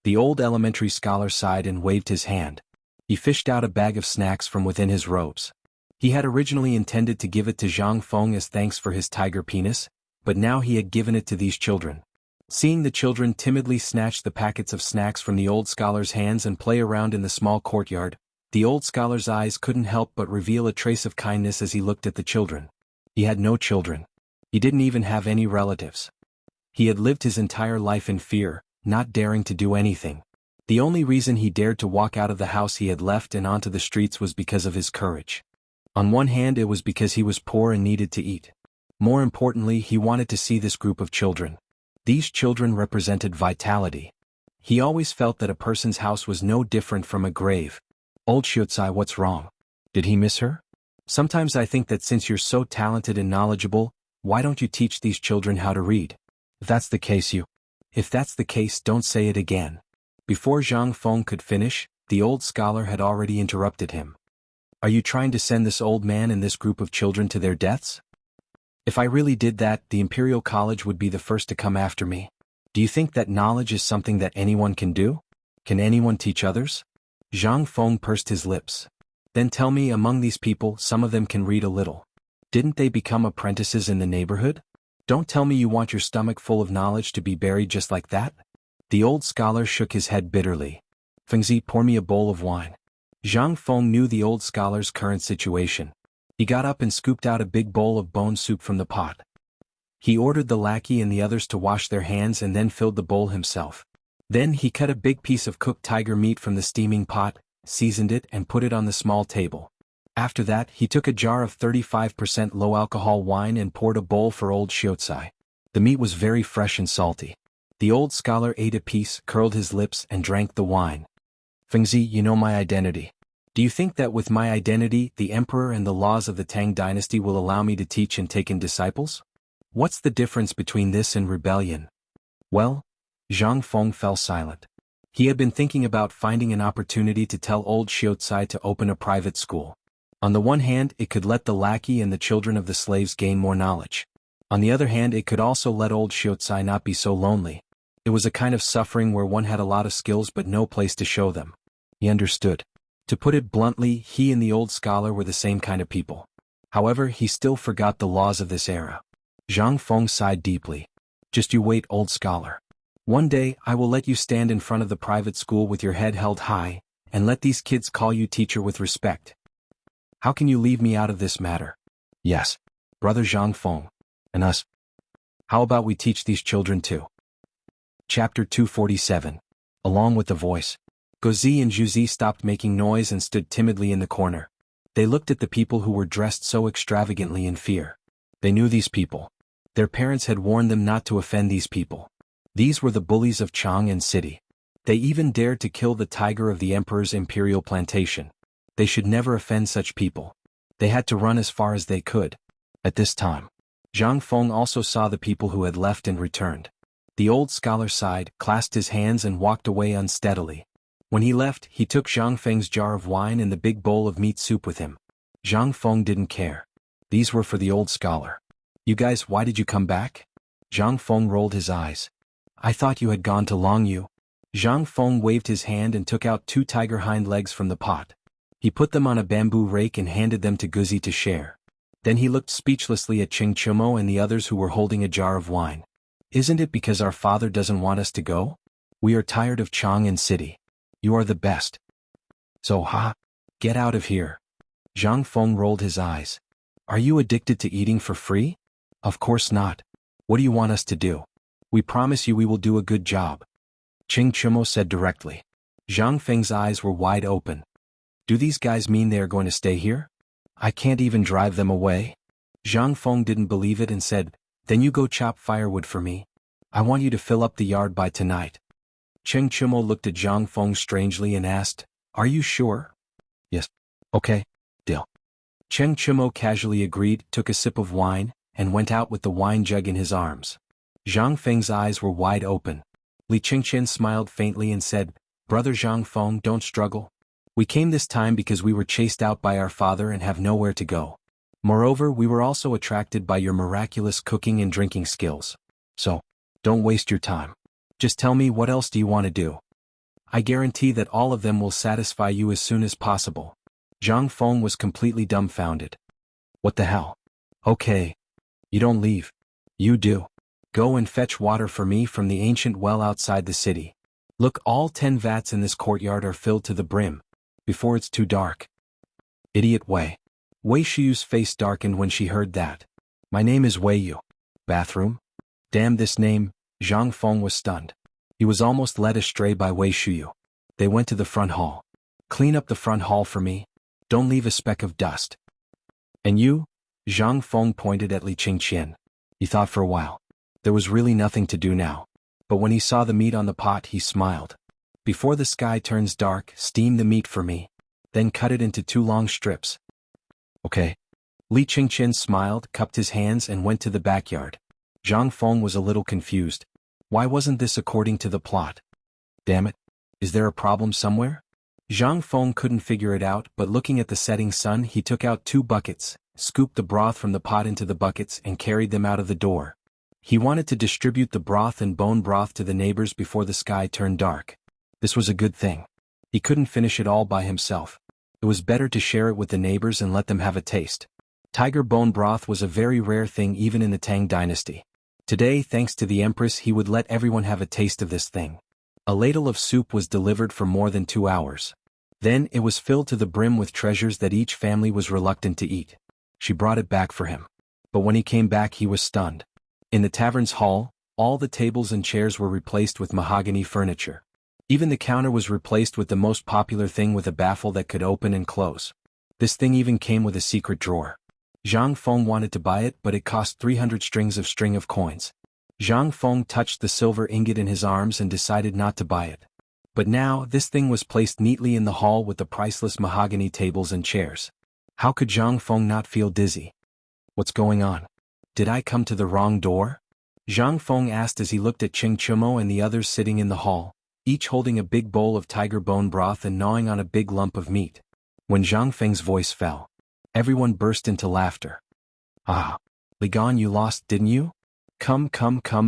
Speaker 1: The old elementary scholar sighed and waved his hand. He fished out a bag of snacks from within his robes. He had originally intended to give it to Zhang Feng as thanks for his tiger penis, but now he had given it to these children. Seeing the children timidly snatch the packets of snacks from the old scholar's hands and play around in the small courtyard, the old scholar's eyes couldn't help but reveal a trace of kindness as he looked at the children. He had no children. He didn't even have any relatives. He had lived his entire life in fear, not daring to do anything. The only reason he dared to walk out of the house he had left and onto the streets was because of his courage. On one hand, it was because he was poor and needed to eat. More importantly, he wanted to see this group of children. These children represented vitality. He always felt that a person's house was no different from a grave. Old Xiaocai, what's wrong? Did he miss her? Sometimes I think that since you're so talented and knowledgeable, why don't you teach these children how to read? If that's the case, don't say it again. Before Zhang Feng could finish, the old scholar had already interrupted him. Are you trying to send this old man and this group of children to their deaths? If I really did that, the Imperial College would be the first to come after me. Do you think that knowledge is something that anyone can do? Can anyone teach others? Zhang Feng pursed his lips. Then tell me, among these people, some of them can read a little. Didn't they become apprentices in the neighborhood? Don't tell me you want your stomach full of knowledge to be buried just like that? The old scholar shook his head bitterly. Fengzi, pour me a bowl of wine. Zhang Feng knew the old scholar's current situation. He got up and scooped out a big bowl of bone soup from the pot. He ordered the lackey and the others to wash their hands and then filled the bowl himself. Then he cut a big piece of cooked tiger meat from the steaming pot, seasoned it and put it on the small table. After that, he took a jar of 35% low-alcohol wine and poured a bowl for old Xiaocai. The meat was very fresh and salty. The old scholar ate a piece, curled his lips and drank the wine. Fengzi, you know my identity. Do you think that with my identity, the emperor and the laws of the Tang Dynasty will allow me to teach and take in disciples? What's the difference between this and rebellion? Well, Zhang Feng fell silent. He had been thinking about finding an opportunity to tell old Xiaocai to open a private school. On the one hand, it could let the lackey and the children of the slaves gain more knowledge. On the other hand, it could also let old Xiaocai not be so lonely. It was a kind of suffering where one had a lot of skills but no place to show them. He understood. To put it bluntly, he and the old scholar were the same kind of people. However, he still forgot the laws of this era. Zhang Feng sighed deeply. Just you wait, old scholar. One day, I will let you stand in front of the private school with your head held high, and let these kids call you teacher with respect. How can you leave me out of this matter? Yes, brother Zhang Feng. And us. How about we teach these children too? Chapter 247. Along with the voice. Guzi and Zhuzi stopped making noise and stood timidly in the corner. They looked at the people who were dressed so extravagantly in fear. They knew these people. Their parents had warned them not to offend these people. These were the bullies of Chang'an City. They even dared to kill the tiger of the emperor's imperial plantation. They should never offend such people. They had to run as far as they could. At this time, Zhang Feng also saw the people who had left and returned. The old scholar sighed, clasped his hands and walked away unsteadily. When he left, he took Zhang Feng's jar of wine and the big bowl of meat soup with him. Zhang Feng didn't care. These were for the old scholar. You guys, why did you come back? Zhang Feng rolled his eyes. I thought you had gone to Longyu. Zhang Feng waved his hand and took out 2 tiger hind legs from the pot. He put them on a bamboo rake and handed them to Guzi to share. Then he looked speechlessly at Qing Chumo and the others who were holding a jar of wine. Isn't it because our father doesn't want us to go? We are tired of Chang'an City. You are the best. So get out of here. Zhang Feng rolled his eyes. Are you addicted to eating for free? Of course not. What do you want us to do? We promise you we will do a good job. Qing Chumo said directly. Zhang Feng's eyes were wide open. Do these guys mean they are going to stay here? I can't even drive them away? Zhang Feng didn't believe it and said, then you go chop firewood for me. I want you to fill up the yard by tonight. Qing Chumo looked at Zhang Feng strangely and asked, are you sure? Yes. Okay. Deal. Qing Chumo casually agreed, took a sip of wine, and went out with the wine jug in his arms. Zhang Feng's eyes were wide open. Li Qingqian smiled faintly and said, Brother Zhang Feng, don't struggle. We came this time because we were chased out by our father and have nowhere to go. Moreover, we were also attracted by your miraculous cooking and drinking skills. So, don't waste your time. Just tell me, what else do you want to do? I guarantee that all of them will satisfy you as soon as possible. Zhang Feng was completely dumbfounded. What the hell? Okay. You don't leave. You do. Go and fetch water for me from the ancient well outside the city. Look, all 10 vats in this courtyard are filled to the brim. Before it's too dark. Idiot Wei. Wei Shuyu's face darkened when she heard that. My name is Wei Yu. Bathroom? Damn this name. Zhang Feng was stunned. He was almost led astray by Wei Shuyu. They went to the front hall. Clean up the front hall for me. Don't leave a speck of dust. And you? Zhang Feng pointed at Li Qingqian. He thought for a while. There was really nothing to do now. But when he saw the meat on the pot, he smiled. Before the sky turns dark, steam the meat for me. Then cut it into 2 long strips. Okay. Li Qingqian smiled, cupped his hands and went to the backyard. Zhang Feng was a little confused. Why wasn't this according to the plot? Damn it. Is there a problem somewhere? Zhang Feng couldn't figure it out, but looking at the setting sun, he took out 2 buckets, scooped the broth from the pot into the buckets and carried them out of the door. He wanted to distribute the broth and bone broth to the neighbors before the sky turned dark. This was a good thing. He couldn't finish it all by himself. It was better to share it with the neighbors and let them have a taste. Tiger bone broth was a very rare thing even in the Tang Dynasty. Today, thanks to the Empress, he would let everyone have a taste of this thing. A ladle of soup was delivered for more than 2 hours. Then it was filled to the brim with treasures that each family was reluctant to eat. She brought it back for him. But when he came back, he was stunned. In the tavern's hall, all the tables and chairs were replaced with mahogany furniture. Even the counter was replaced with the most popular thing with a baffle that could open and close. This thing even came with a secret drawer. Zhang Feng wanted to buy it, but it cost 300 strings of coins. Zhang Feng touched the silver ingot in his arms and decided not to buy it. But now, this thing was placed neatly in the hall with the priceless mahogany tables and chairs. How could Zhang Feng not feel dizzy? What's going on? Did I come to the wrong door? Zhang Feng asked as he looked at Qing Chumo and the others sitting in the hall, each holding a big bowl of tiger bone broth and gnawing on a big lump of meat. When Zhang Feng's voice fell, everyone burst into laughter. Ah, Li Gan, you lost, didn't you? Come,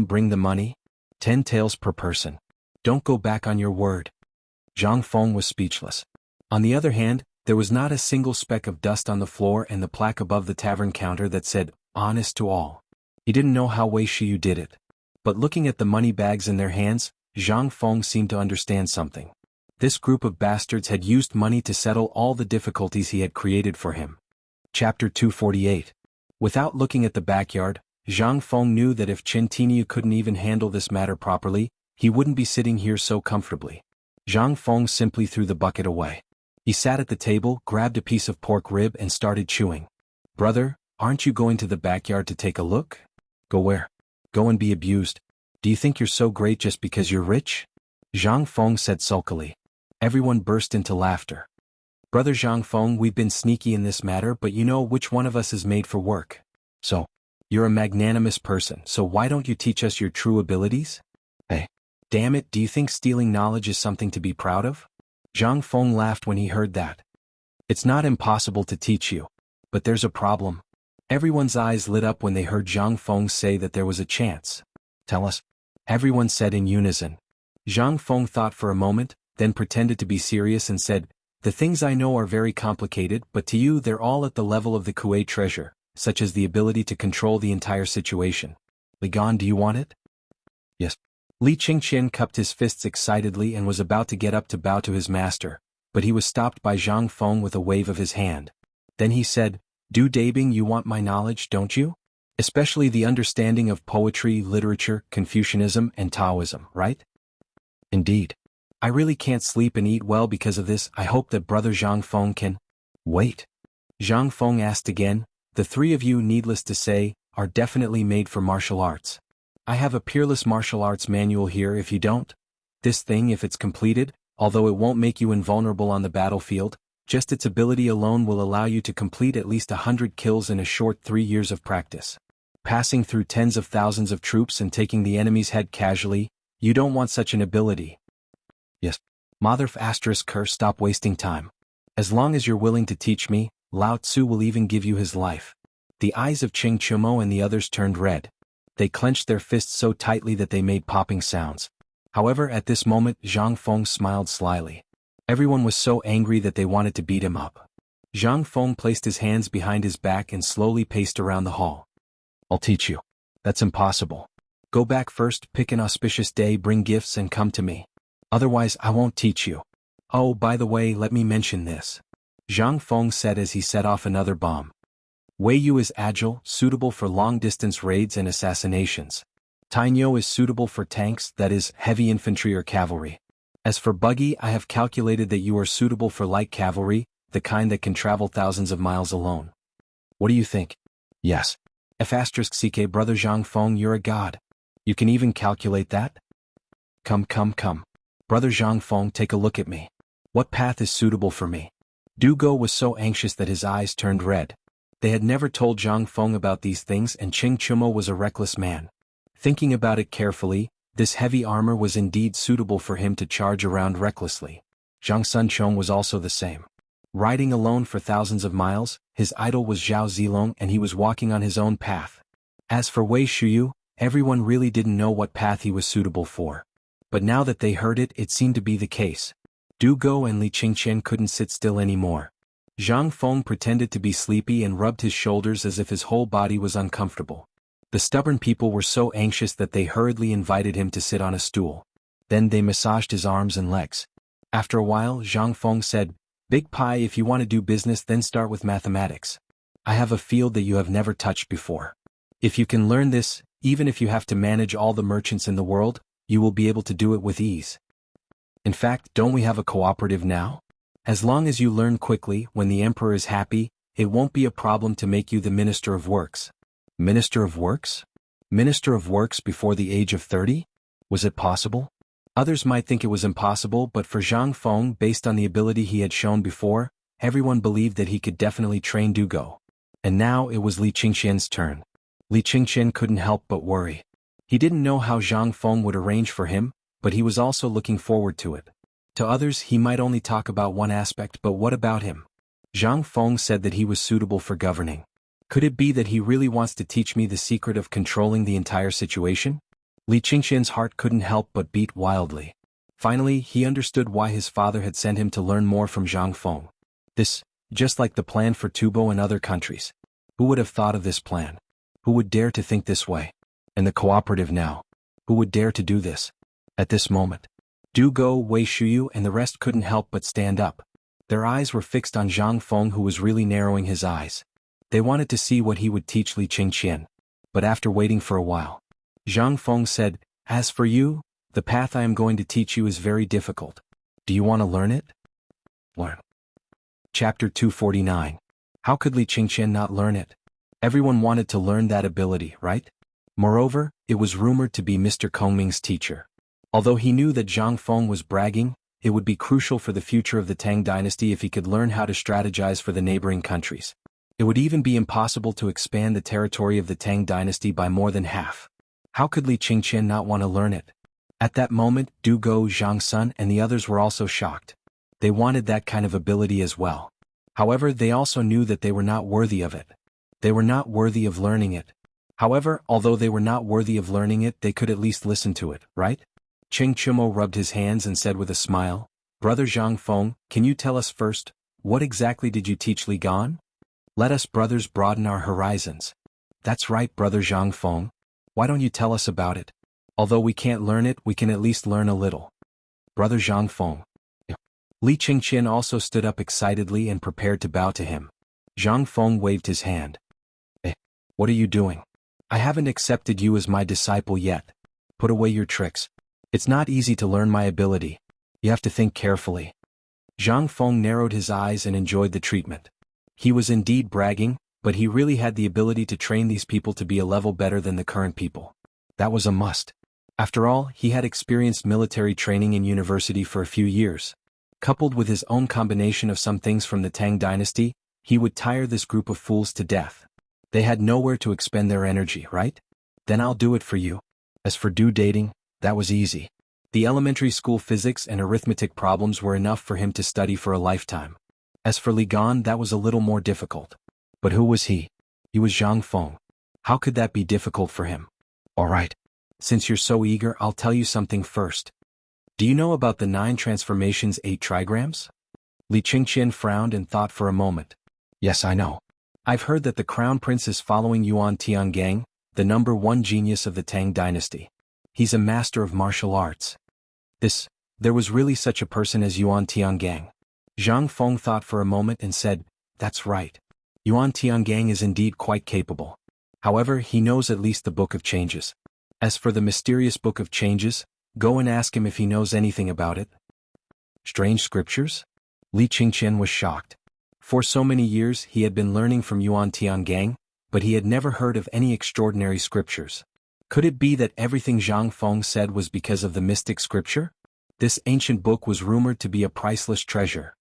Speaker 1: bring the money. 10 taels per person. Don't go back on your word. Zhang Feng was speechless. On the other hand, there was not a single speck of dust on the floor and the plaque above the tavern counter that said, honest to all. He didn't know how Wei Shiyu did it. But looking at the money bags in their hands, Zhang Feng seemed to understand something. This group of bastards had used money to settle all the difficulties he had created for him. Chapter 248. Without looking at the backyard, Zhang Feng knew that if Chen Tiniu couldn't even handle this matter properly, he wouldn't be sitting here so comfortably. Zhang Feng simply threw the bucket away. He sat at the table, grabbed a piece of pork rib and started chewing. Brother, aren't you going to the backyard to take a look? Go where? Go and be abused. Do you think you're so great just because you're rich? Zhang Feng said sulkily. Everyone burst into laughter. Brother Zhang Feng, we've been sneaky in this matter, but you know which one of us is made for work. So, you're a magnanimous person, so why don't you teach us your true abilities? Hey. Damn it, do you think stealing knowledge is something to be proud of? Zhang Feng laughed when he heard that. It's not impossible to teach you. But there's a problem. Everyone's eyes lit up when they heard Zhang Feng say that there was a chance. Tell us. Everyone said in unison. Zhang Feng thought for a moment, then pretended to be serious and said, the things I know are very complicated, but to you they're all at the level of the Kuei treasure, such as the ability to control the entire situation. Li Gan, do you want it? Yes. Li Qingqian cupped his fists excitedly and was about to get up to bow to his master, but he was stopped by Zhang Feng with a wave of his hand. Then he said, Du Dabing, you want my knowledge, don't you? Especially the understanding of poetry, literature, Confucianism, and Taoism, right? Indeed. I really can't sleep and eat well because of this. I hope that Brother Zhang Feng can... Wait. Zhang Feng asked again, the three of you, needless to say, are definitely made for martial arts. I have a peerless martial arts manual here if you don't. This thing, if it's completed, although it won't make you invulnerable on the battlefield, just its ability alone will allow you to complete at least 100 kills in a short 3 years of practice. Passing through tens of thousands of troops and taking the enemy's head casually, you don't want such an ability. Yes. Mother ***, stop wasting time. As long as you're willing to teach me, Lao Tzu will even give you his life. The eyes of Qing Chumo and the others turned red. They clenched their fists so tightly that they made popping sounds. However, at this moment, Zhang Feng smiled slyly. Everyone was so angry that they wanted to beat him up. Zhang Feng placed his hands behind his back and slowly paced around the hall. I'll teach you. That's impossible. Go back first, pick an auspicious day, bring gifts and come to me. Otherwise, I won't teach you. Oh, by the way, let me mention this. Zhang Feng said as he set off another bomb. Wei Yu is agile, suitable for long-distance raids and assassinations. Tainyo is suitable for tanks, that is, heavy infantry or cavalry. As for Buggy, I have calculated that you are suitable for light cavalry, the kind that can travel thousands of miles alone. What do you think? Yes. F***ck, Brother Zhang Feng, you're a god. You can even calculate that? Come. Brother Zhang Feng, take a look at me. What path is suitable for me? Du Go was so anxious that his eyes turned red. They had never told Zhang Feng about these things, and Qing Chumo was a reckless man. Thinking about it carefully, this heavy armor was indeed suitable for him to charge around recklessly. Zhang Sunchong was also the same. Riding alone for thousands of miles, his idol was Zhao Zilong and he was walking on his own path. As for Wei Shuyu, everyone really didn't know what path he was suitable for. But now that they heard it, it seemed to be the case. Du Go and Li Qingqian couldn't sit still anymore. Zhang Feng pretended to be sleepy and rubbed his shoulders as if his whole body was uncomfortable. The stubborn people were so anxious that they hurriedly invited him to sit on a stool. Then they massaged his arms and legs. After a while, Zhang Feng said, Big Pie, if you want to do business, then start with mathematics. I have a field that you have never touched before. If you can learn this, even if you have to manage all the merchants in the world, you will be able to do it with ease. In fact, don't we have a cooperative now? As long as you learn quickly, when the emperor is happy, it won't be a problem to make you the Minister of Works. Minister of Works? Minister of Works before the age of 30? Was it possible? Others might think it was impossible, but for Zhang Feng, based on the ability he had shown before, everyone believed that he could definitely train Du Go. And now it was Li Qingqian's turn. Li Qingqian couldn't help but worry. He didn't know how Zhang Feng would arrange for him, but he was also looking forward to it. To others, he might only talk about one aspect, but what about him? Zhang Feng said that he was suitable for governing. Could it be that he really wants to teach me the secret of controlling the entire situation? Li Qingqian's heart couldn't help but beat wildly. Finally, he understood why his father had sent him to learn more from Zhang Feng. This, just like the plan for Tubo and other countries. Who would have thought of this plan? Who would dare to think this way? And the cooperative now. Who would dare to do this? At this moment, Du Go, Wei Shuyu and the rest couldn't help but stand up. Their eyes were fixed on Zhang Feng, who was really narrowing his eyes. They wanted to see what he would teach Li Qingqian. But after waiting for a while, Zhang Feng said, As for you, the path I am going to teach you is very difficult. Do you want to learn it? Learn. Chapter 249. How could Li Qingqian not learn it? Everyone wanted to learn that ability, right? Moreover, it was rumored to be Mr. Kongming's teacher. Although he knew that Zhang Feng was bragging, it would be crucial for the future of the Tang dynasty if he could learn how to strategize for the neighboring countries. It would even be impossible to expand the territory of the Tang dynasty by more than half. How could Li Qingqian not want to learn it? At that moment, Du Go, Zhang Sun and the others were also shocked. They wanted that kind of ability as well. However, they also knew that they were not worthy of it. They were not worthy of learning it. However, although they were not worthy of learning it, they could at least listen to it, right? Cheng Chumo rubbed his hands and said with a smile, "Brother Zhang Feng, can you tell us first, what exactly did you teach Li Gan? Let us brothers broaden our horizons." "That's right, Brother Zhang Feng. Why don't you tell us about it? Although we can't learn it, we can at least learn a little." Brother Zhang Feng. Li Qingqian also stood up excitedly and prepared to bow to him. Zhang Feng waved his hand. What are you doing? I haven't accepted you as my disciple yet. Put away your tricks. It's not easy to learn my ability. You have to think carefully. Zhang Feng narrowed his eyes and enjoyed the treatment. He was indeed bragging, but he really had the ability to train these people to be a level better than the current people. That was a must. After all, he had experienced military training in university for a few years. Coupled with his own combination of some things from the Tang dynasty, he would tire this group of fools to death. They had nowhere to expend their energy, right? Then I'll do it for you. As for dating, that was easy. The elementary school physics and arithmetic problems were enough for him to study for a lifetime. As for Li Gan, that was a little more difficult. But who was he? He was Zhang Feng. How could that be difficult for him? All right. Since you're so eager, I'll tell you something first. Do you know about the 9 transformations 8 trigrams? Li Qingqian frowned and thought for a moment. Yes, I know. I've heard that the crown prince is following Yuan Tiangang, the number 1 genius of the Tang dynasty. He's a master of martial arts. There was really such a person as Yuan Tiangang. Zhang Feng thought for a moment and said, "That's right. Yuan Tiangang is indeed quite capable. However, he knows at least the Book of Changes. As for the mysterious Book of Changes, go and ask him if he knows anything about it." Strange scriptures? Li Qingqian was shocked. For so many years he had been learning from Yuan Tiangang, but he had never heard of any extraordinary scriptures. Could it be that everything Zhang Feng said was because of the mystic scripture? This ancient book was rumored to be a priceless treasure.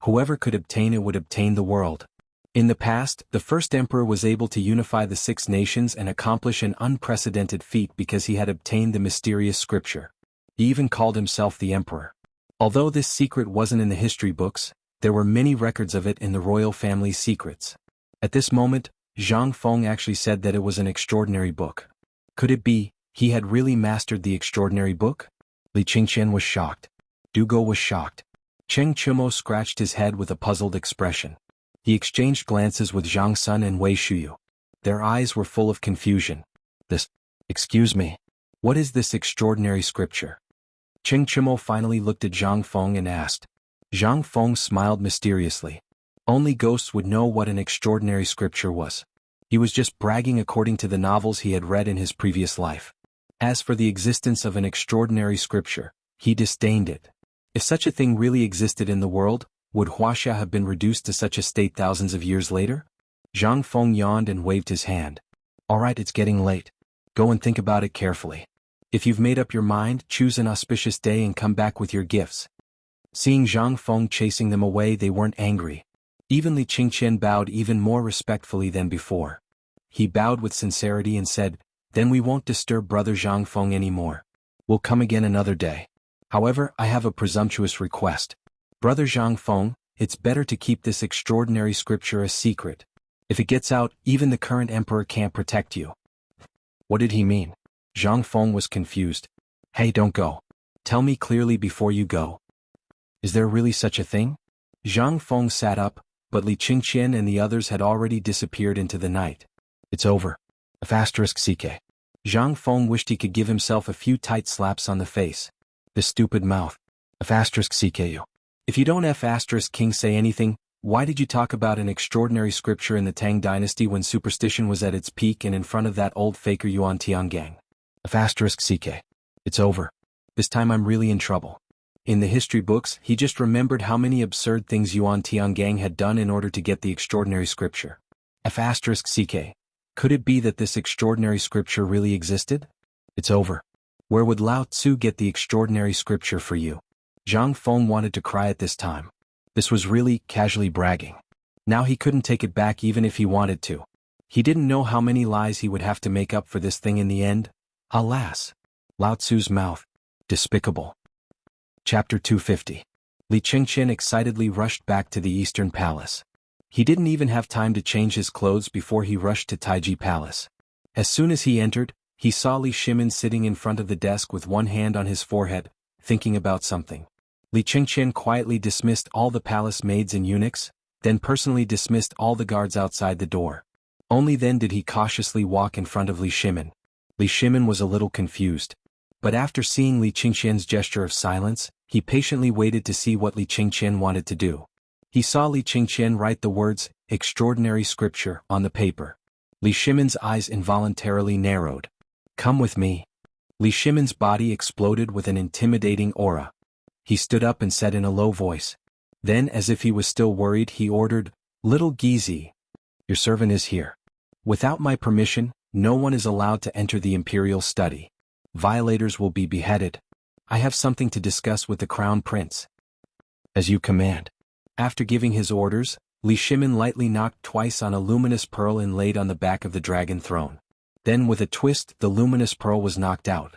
Speaker 1: Whoever could obtain it would obtain the world. In the past, the first emperor was able to unify the 6 nations and accomplish an unprecedented feat because he had obtained the mysterious scripture. He even called himself the emperor. Although this secret wasn't in the history books, there were many records of it in the royal family's secrets. At this moment, Zhang Feng actually said that it was an extraordinary book. Could it be, he had really mastered the extraordinary book? Li Qingqian was shocked. Du Go was shocked. Cheng Chumo scratched his head with a puzzled expression. He exchanged glances with Zhang Sun and Wei Shuyu. Their eyes were full of confusion. Excuse me. What is this extraordinary scripture? Cheng Chumo finally looked at Zhang Feng and asked. Zhang Feng smiled mysteriously. Only ghosts would know what an extraordinary scripture was. He was just bragging according to the novels he had read in his previous life. As for the existence of an extraordinary scripture, he disdained it. If such a thing really existed in the world, would Wuxia have been reduced to such a state thousands of years later? Zhang Feng yawned and waved his hand. All right, it's getting late. Go and think about it carefully. If you've made up your mind, choose an auspicious day and come back with your gifts. Seeing Zhang Feng chasing them away, they weren't angry. Even Li Qingqian bowed even more respectfully than before. He bowed with sincerity and said, "Then we won't disturb Brother Zhang Feng anymore. We'll come again another day. However, I have a presumptuous request. Brother Zhang Feng, it's better to keep this extraordinary scripture a secret. If it gets out, even the current emperor can't protect you." What did he mean? Zhang Feng was confused. Hey, don't go. Tell me clearly before you go. Is there really such a thing? Zhang Feng sat up, but Li Qingqian and the others had already disappeared into the night. It's over. F***ck. Zhang Feng wished he could give himself a few tight slaps on the face. This stupid mouth. F***ck. If you don't F***king say anything, why did you talk about an extraordinary scripture in the Tang dynasty when superstition was at its peak and in front of that old faker Yuan Tiangang? F***ck. It's over. This time I'm really in trouble. In the history books, he just remembered how many absurd things Yuan Tiangang had done in order to get the extraordinary scripture. F***ck. Could it be that this extraordinary scripture really existed? It's over. Where would Lao Tzu get the extraordinary scripture for you? Zhang Feng wanted to cry at this time. This was really casually bragging. Now he couldn't take it back even if he wanted to. He didn't know how many lies he would have to make up for this thing in the end. Alas! Lao Tzu's mouth. Despicable. Chapter 250. Li Qingqian excitedly rushed back to the Eastern Palace. He didn't even have time to change his clothes before he rushed to Taiji Palace. As soon as he entered, he saw Li Shimin sitting in front of the desk with one hand on his forehead, thinking about something. Li Qingqian quietly dismissed all the palace maids and eunuchs, then personally dismissed all the guards outside the door. Only then did he cautiously walk in front of Li Shimin. Li Shimin was a little confused. But after seeing Li Qingqian's gesture of silence, he patiently waited to see what Li Qingqian wanted to do. He saw Li Qingqian write the words, "Extraordinary Scripture," on the paper. Li Shimin's eyes involuntarily narrowed. "Come with me." Li Shimin's body exploded with an intimidating aura. He stood up and said in a low voice. Then, as if he was still worried, he ordered, "Little Gizi, your servant is here. Without my permission, no one is allowed to enter the imperial study. Violators will be beheaded. I have something to discuss with the crown prince." "As you command." After giving his orders, Li Shimin lightly knocked twice on a luminous pearl inlaid on the back of the dragon throne. Then with a twist the luminous pearl was knocked out.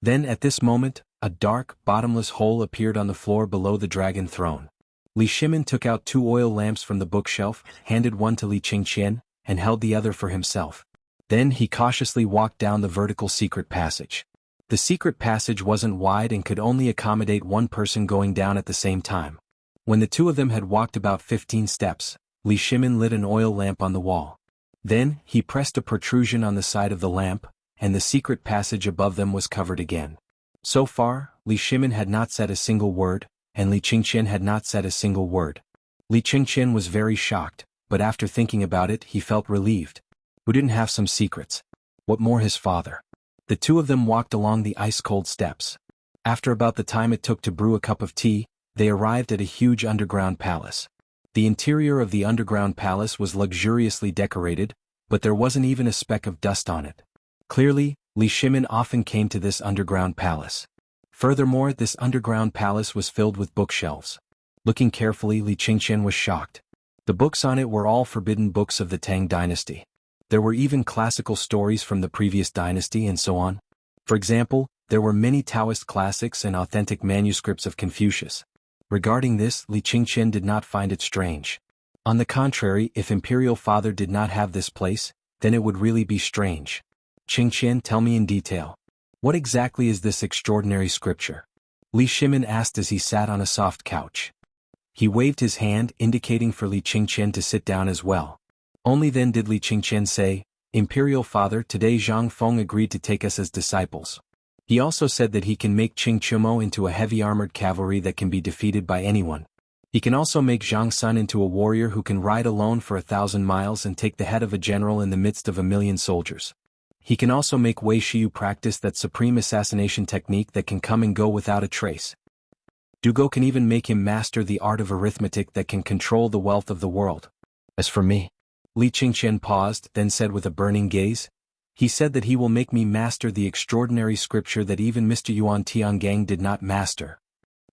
Speaker 1: Then at this moment, a dark, bottomless hole appeared on the floor below the dragon throne. Li Shimin took out 2 oil lamps from the bookshelf, handed one to Li Qingqian, and held the other for himself. Then he cautiously walked down the vertical secret passage. The secret passage wasn't wide and could only accommodate one person going down at the same time. When the two of them had walked about 15 steps, Li Shimin lit an oil lamp on the wall. Then, he pressed a protrusion on the side of the lamp, and the secret passage above them was covered again. So far, Li Shimin had not said a single word, and Li Qingqian had not said a single word. Li Qingqian was very shocked, but after thinking about it he felt relieved. Who didn't have some secrets? What more his father? The two of them walked along the ice-cold steps. After about the time it took to brew a cup of tea, they arrived at a huge underground palace. The interior of the underground palace was luxuriously decorated, but there wasn't even a speck of dust on it. Clearly, Li Shimin often came to this underground palace. Furthermore, this underground palace was filled with bookshelves. Looking carefully, Li Qingqian was shocked. The books on it were all forbidden books of the Tang Dynasty. There were even classical stories from the previous dynasty and so on. For example, there were many Taoist classics and authentic manuscripts of Confucius. Regarding this, Li Qingqian did not find it strange. On the contrary, if Imperial Father did not have this place, then it would really be strange. "Qingqian, tell me in detail. What exactly is this extraordinary scripture?" Li Shimin asked as he sat on a soft couch. He waved his hand, indicating for Li Qingqian to sit down as well. Only then did Li Qingqian say, "Imperial Father, today Zhang Feng agreed to take us as disciples. He also said that he can make Qing Chumo into a heavy armored cavalry that can be defeated by anyone. He can also make Zhang Sun into a warrior who can ride alone for 1,000 miles and take the head of a general in the midst of 1,000,000 soldiers. He can also make Wei Shiyu practice that supreme assassination technique that can come and go without a trace. Dugo can even make him master the art of arithmetic that can control the wealth of the world. As for me..." Li Qingqian paused, then said with a burning gaze, "He said that he will make me master the extraordinary scripture that even Mr. Yuan Tiangang did not master.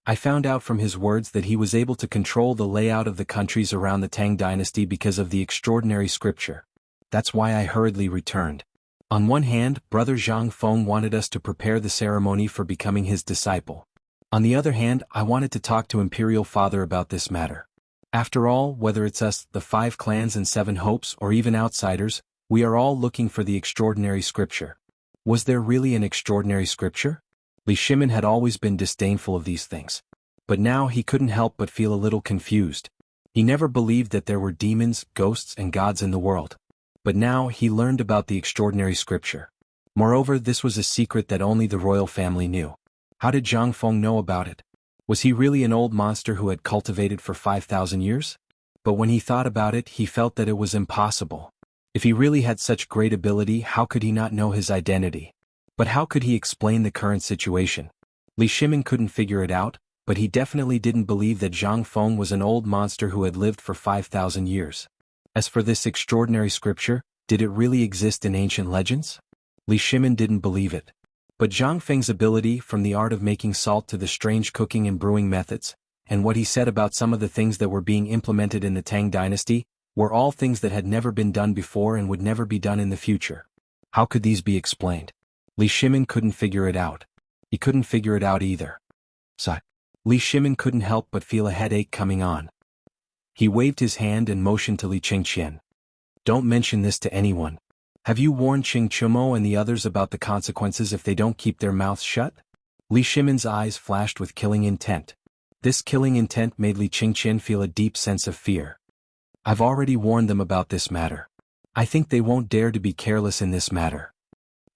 Speaker 1: I found out from his words that he was able to control the layout of the countries around the Tang Dynasty because of the extraordinary scripture. That's why I hurriedly returned. On one hand, Brother Zhang Feng wanted us to prepare the ceremony for becoming his disciple. On the other hand, I wanted to talk to Imperial Father about this matter. After all, whether it's us, the 5 clans and 7 hopes, or even outsiders, we are all looking for the extraordinary scripture. Was there really an extraordinary scripture?" Li Shimin had always been disdainful of these things. But now he couldn't help but feel a little confused. He never believed that there were demons, ghosts and gods in the world. But now he learned about the extraordinary scripture. Moreover, this was a secret that only the royal family knew. How did Zhang Feng know about it? Was he really an old monster who had cultivated for 5,000 years? But when he thought about it, he felt that it was impossible. If he really had such great ability, how could he not know his identity? But how could he explain the current situation? Li Shimin couldn't figure it out, but he definitely didn't believe that Zhang Feng was an old monster who had lived for 5,000 years. As for this extraordinary scripture, did it really exist in ancient legends? Li Shimin didn't believe it. But Zhang Feng's ability from the art of making salt to the strange cooking and brewing methods, and what he said about some of the things that were being implemented in the Tang Dynasty, were all things that had never been done before and would never be done in the future. How could these be explained? Li Shimin couldn't figure it out. He couldn't figure it out either. Sigh. Li Shimin couldn't help but feel a headache coming on. He waved his hand and motioned to Li Qingqian. Don't mention this to anyone. Have you warned Qing Chumo and the others about the consequences if they don't keep their mouths shut? Li Shimin's eyes flashed with killing intent. This killing intent made Li Qingqian feel a deep sense of fear. I've already warned them about this matter. I think they won't dare to be careless in this matter.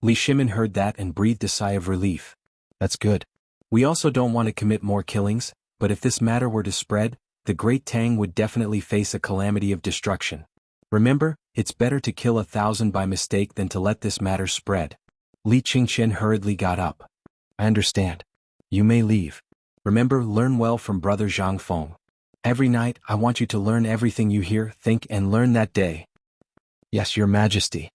Speaker 1: Li Shimin heard that and breathed a sigh of relief. That's good. We also don't want to commit more killings, but if this matter were to spread, the great Tang would definitely face a calamity of destruction. Remember, it's better to kill 1,000 by mistake than to let this matter spread. Li Qingqian hurriedly got up. I understand. You may leave. Remember, learn well from Brother Zhang Feng. Every night, I want you to learn everything you hear, think and learn that day. Yes, Your Majesty.